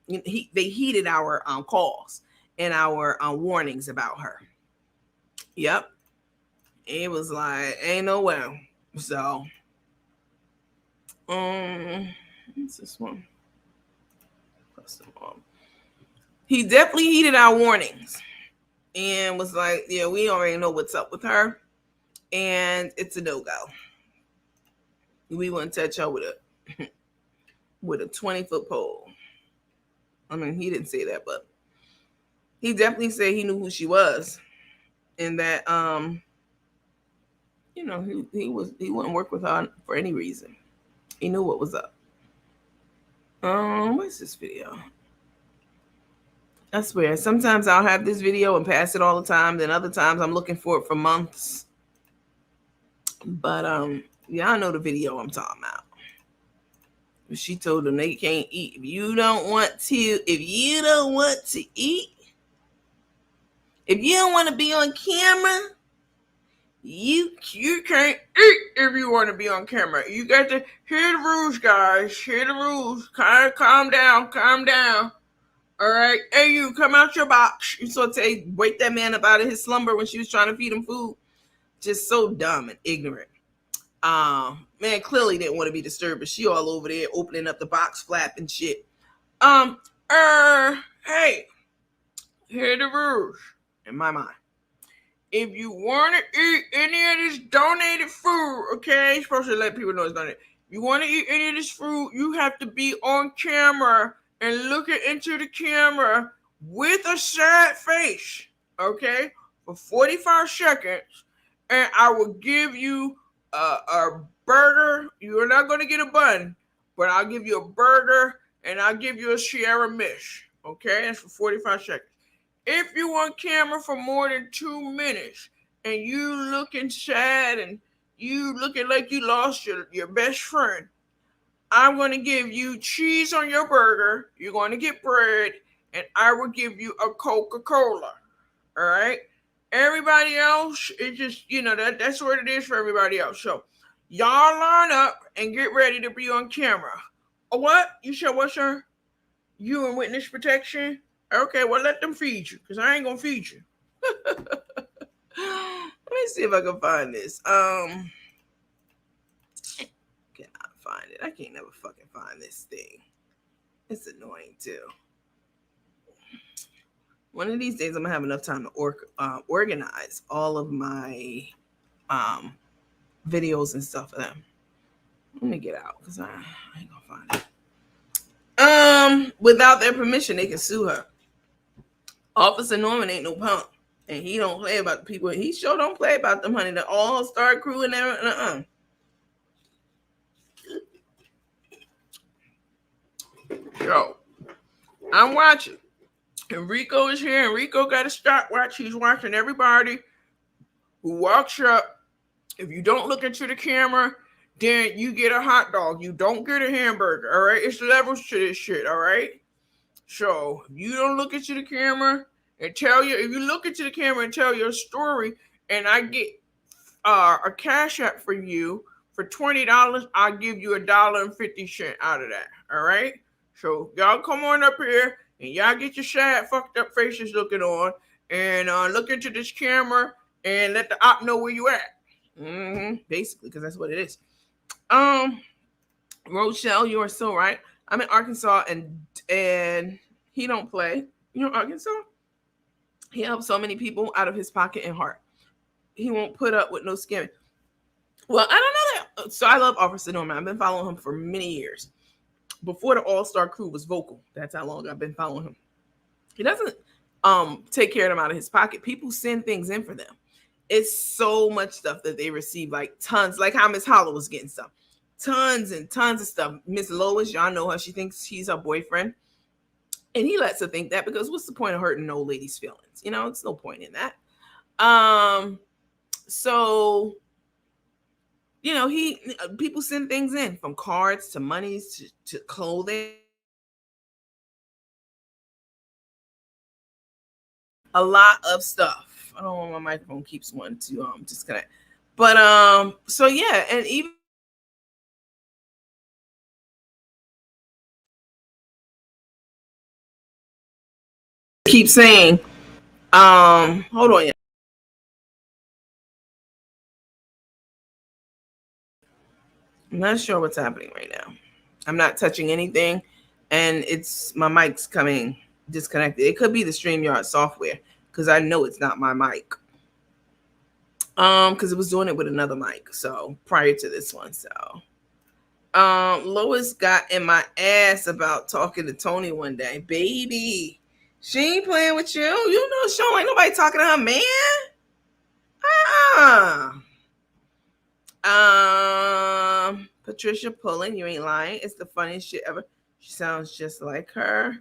They heeded our calls and our warnings about her. Yep. It was like, ain't no way. So, what's this one? He definitely heeded our warnings and was like, yeah, we already know what's up with her, and it's a no-go. We wouldn't touch her with a 20-foot pole. I mean, he didn't say that, but he definitely said he knew who she was, and that he wouldn't work with her for any reason. He knew what was up. What's this video? I swear, sometimes I'll have this video and pass it all the time. Then other times I'm looking for it for months. But y'all know the video I'm talking about. She told them they can't eat. If you don't want to eat, if you don't want to be on camera, you can't eat if you want to be on camera. You got to hear the rules, guys. Hear the rules. Calm down. All right. Hey, you come out your box. You sort of wake that man up out of his slumber when she was trying to feed him food. Just so dumb and ignorant. Man clearly didn't want to be disturbed, but she all over there opening up the box flap and shit. Hey, here are the rules in my mind. If you want to eat any of this donated food, okay, you're supposed to let people know it's donated. If you want to eat any of this food, you have to be on camera and looking into the camera with a sad face, okay, for 45 seconds, and I will give you a burger. You're not going to get a bun, but I'll give you a burger and I'll give you a Sierra Mish. Okay, that's for 45 seconds. If you on camera for more than 2 minutes and you looking sad and you looking like you lost your best friend, I'm going to give you cheese on your burger. You're going to get bread, and I will give you a Coca-Cola. All right. Everybody else, it's just, that's what it is for everybody else. So y'all line up and get ready to be on camera. What? You said what, sir? You in witness protection? Okay, well, let them feed you, because I ain't going to feed you. Let me see if I can find this. Cannot find it. I can't never fucking find this thing. It's annoying, too. One of these days, I'm going to have enough time to organize all of my videos and stuff for them. Let me get out, because I ain't going to find it. Without their permission, they can sue her. Officer Norman ain't no punk, and he don't play about the people. He sure don't play about them, honey. The all-star crew and everything. So, I'm watching. Enrico is here. Enrico got a stopwatch. He's watching everybody who walks up. If you don't look into the camera, then you get a hot dog. You don't get a hamburger, all right? It's levels to this shit, all right? So, if you don't look into the camera and if you look into the camera and tell your story, and I get a cash app for you for $20, I'll give you $1.50 out of that, all right? So, y'all come on up here, and y'all get your sad, fucked up faces looking on, and look into this camera, and let the op know where you at. Basically, because that's what it is. Rochelle, you are so right. I'm in Arkansas, and he don't play. You know Arkansas? He helps so many people out of his pocket and heart. He won't put up with no scamming. Well, I don't know that. So I love Officer Norman. I've been following him for many years. Before the all-star crew was vocal. That's how long I've been following him. He doesn't take care of them out of his pocket. People send things in for them. It's so much stuff that they receive, like tons, like how Miss Hollow was getting stuff. Tons and tons of stuff. Miss Lois, y'all know her. She thinks he's her boyfriend. And he lets her think that, because what's the point of hurting an old lady's feelings? It's no point in that. So, people send things in, from cards to monies to clothing. A lot of stuff. I don't want my microphone keeps wanting to disconnect. But so yeah, and even keep saying, hold on. I'm not sure what's happening right now. I'm not touching anything, and my mic's coming disconnected. It could be the StreamYard software, because I know it's not my mic. Because it was doing it with another mic, so prior to this one. So Lois got in my ass about talking to Tony one day. Baby, she ain't playing with you. She don't like nobody talking to her, man. Patricia Pullen, you ain't lying. It's the funniest shit ever. She sounds just like her.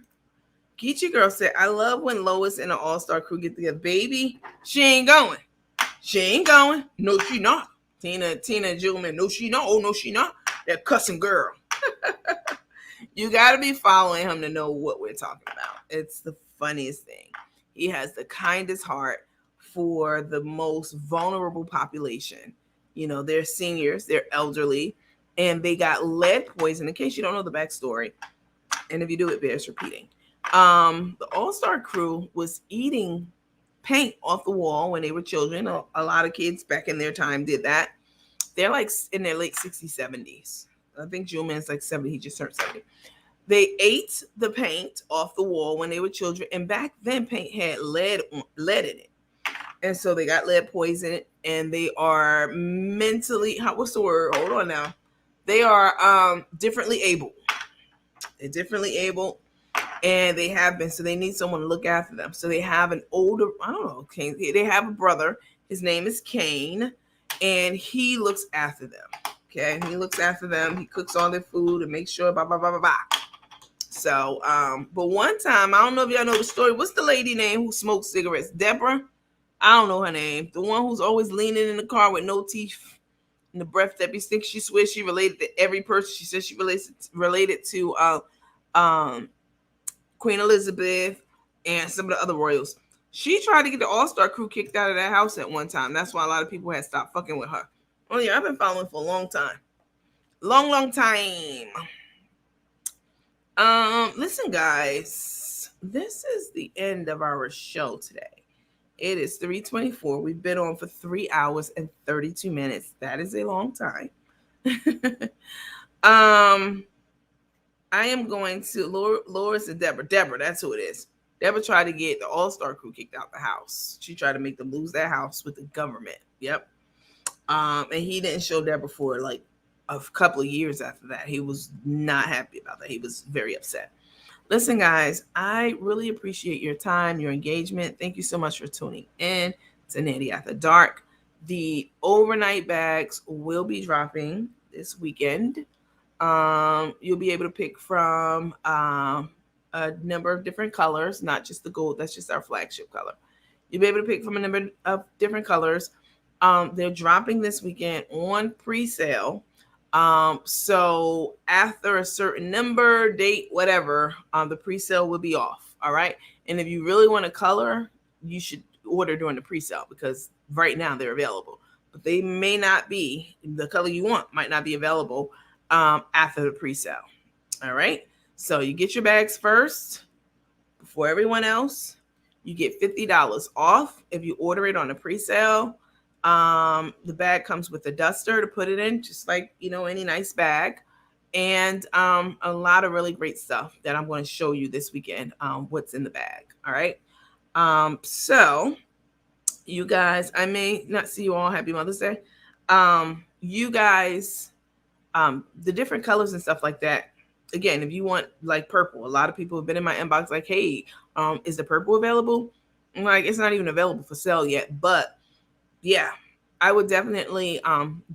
Geechee Girl said, I love when Lois and the all-star crew get together. Baby, she ain't going. She ain't going. No, she not. Tina and Julian, no, she not. Oh, no, she not. That cussing girl. You got to be following him to know what we're talking about. It's the funniest thing. He has the kindest heart for the most vulnerable population. You know, they're seniors, they're elderly, and they got lead poison. In case you don't know the backstory, and if you do, it bears repeating. The All-Star crew was eating paint off the wall when they were children. A lot of kids back in their time did that. They're like in their late 60s, 70s. I think Julian's like 70. He just turned 70. They ate the paint off the wall when they were children, and back then paint had lead in it, and so they got lead poison, and they are mentally, what's the word? Hold on now. They are differently able. They're differently able, and they have been. So they need someone to look after them. So they have an older, I don't know, Kane. They have a brother. His name is Kane, and he looks after them. Okay, he looks after them. He cooks all their food and makes sure, blah blah blah blah blah. So, but one time, I don't know if y'all know the story. What's the lady name who smokes cigarettes? Deborah? I don't know her name. The one who's always leaning in the car with no teeth and the breath that be stinks. She swears she related to every person. She says she related to Queen Elizabeth and some of the other royals. She tried to get the All-Star crew kicked out of that house at one time. That's why a lot of people had stopped fucking with her. Oh yeah, I've been following for a long time. Long time. Listen, guys, this is the end of our show today. It is 3:24. We've been on for 3 hours and 32 minutes. That is a long time. I am going to Loris and Deborah. That's who it is. Deborah tried to get the All-Star crew kicked out the house. She tried to make them lose their house with the government. Yep. And he didn't show Deborah for like a couple of years after that. He was not happy about that. He was very upset. Listen, guys, I really appreciate your time, your engagement. Thank you so much for tuning in to Nanny After Dark. The overnight bags will be dropping this weekend. You'll be able to pick from a number of different colors, not just the gold. That's just our flagship color. You'll be able to pick from a number of different colors. They're dropping this weekend on pre-sale. So after a certain number, date, whatever, the pre-sale will be off. All right. And if you really want a color, you should order during the pre-sale because right now they're available, but they may not be. The color you want might not be available after the pre-sale. All right. So you get your bags first before everyone else. You get $50 off if you order it on a pre-sale. The bag comes with a duster to put it in, just like, you know, any nice bag, and a lot of really great stuff that I'm going to show you this weekend, what's in the bag. All right. So you guys, I may not see you all. Happy Mother's Day. You guys, the different colors and stuff like that. Again, if you want like purple, a lot of people have been in my inbox like, hey, is the purple available? I'm like, it's not even available for sale yet, but yeah, I would definitely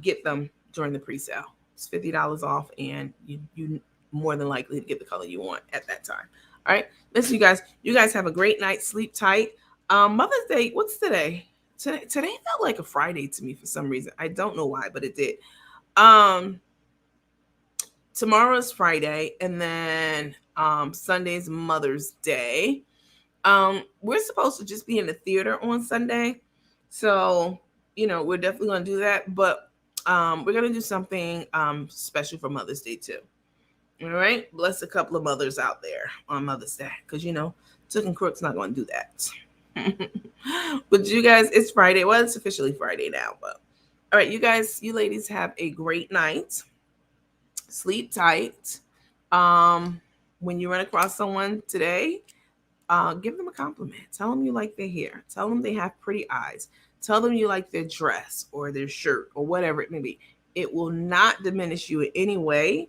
get them during the pre-sale. It's $50 off, and you more than likely to get the color you want at that time. All right, listen, you guys have a great night. Sleep tight. Mother's Day. What's today? Today felt like a Friday to me for some reason. I don't know why, but it did. Tomorrow's Friday, and then Sunday's Mother's Day. We're supposed to just be in the theater on Sunday. So, you know, we're definitely going to do that, but we're going to do something special for Mother's Day too. All right. Bless a couple of mothers out there on Mother's Day because, you know, Took and Crook's not going to do that. But you guys, it's Friday. Well, it's officially Friday now, but all right, you guys, you ladies have a great night. Sleep tight. When you run across someone today, give them a compliment. Tell them you like their hair. Tell them they have pretty eyes. Tell them you like their dress or their shirt or whatever it may be. It will not diminish you in any way,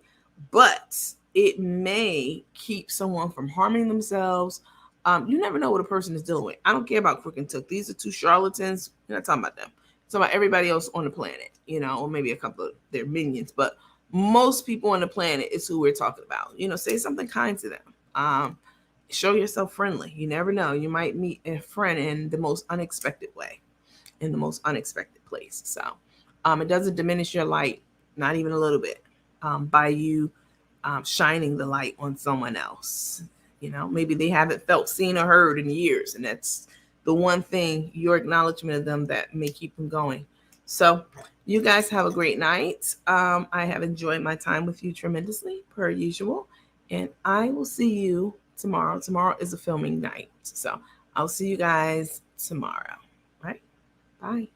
but it may keep someone from harming themselves. You never know what a person is dealing with. I don't care about Crook and Took. These are two charlatans. You're not talking about them. It's talking about everybody else on the planet, you know, or maybe a couple of their minions. But most people on the planet is who we're talking about. You know, say something kind to them. Show yourself friendly. You never know. You might meet a friend in the most unexpected way, in the most unexpected place. So it doesn't diminish your light, not even a little bit, by you shining the light on someone else. You know, maybe they haven't felt seen or heard in years, and that's the one thing, your acknowledgement of them, that may keep them going. So you guys have a great night. I have enjoyed my time with you tremendously, per usual, and I will see you tomorrow. Tomorrow is a filming night, so I'll see you guys tomorrow. All right, bye.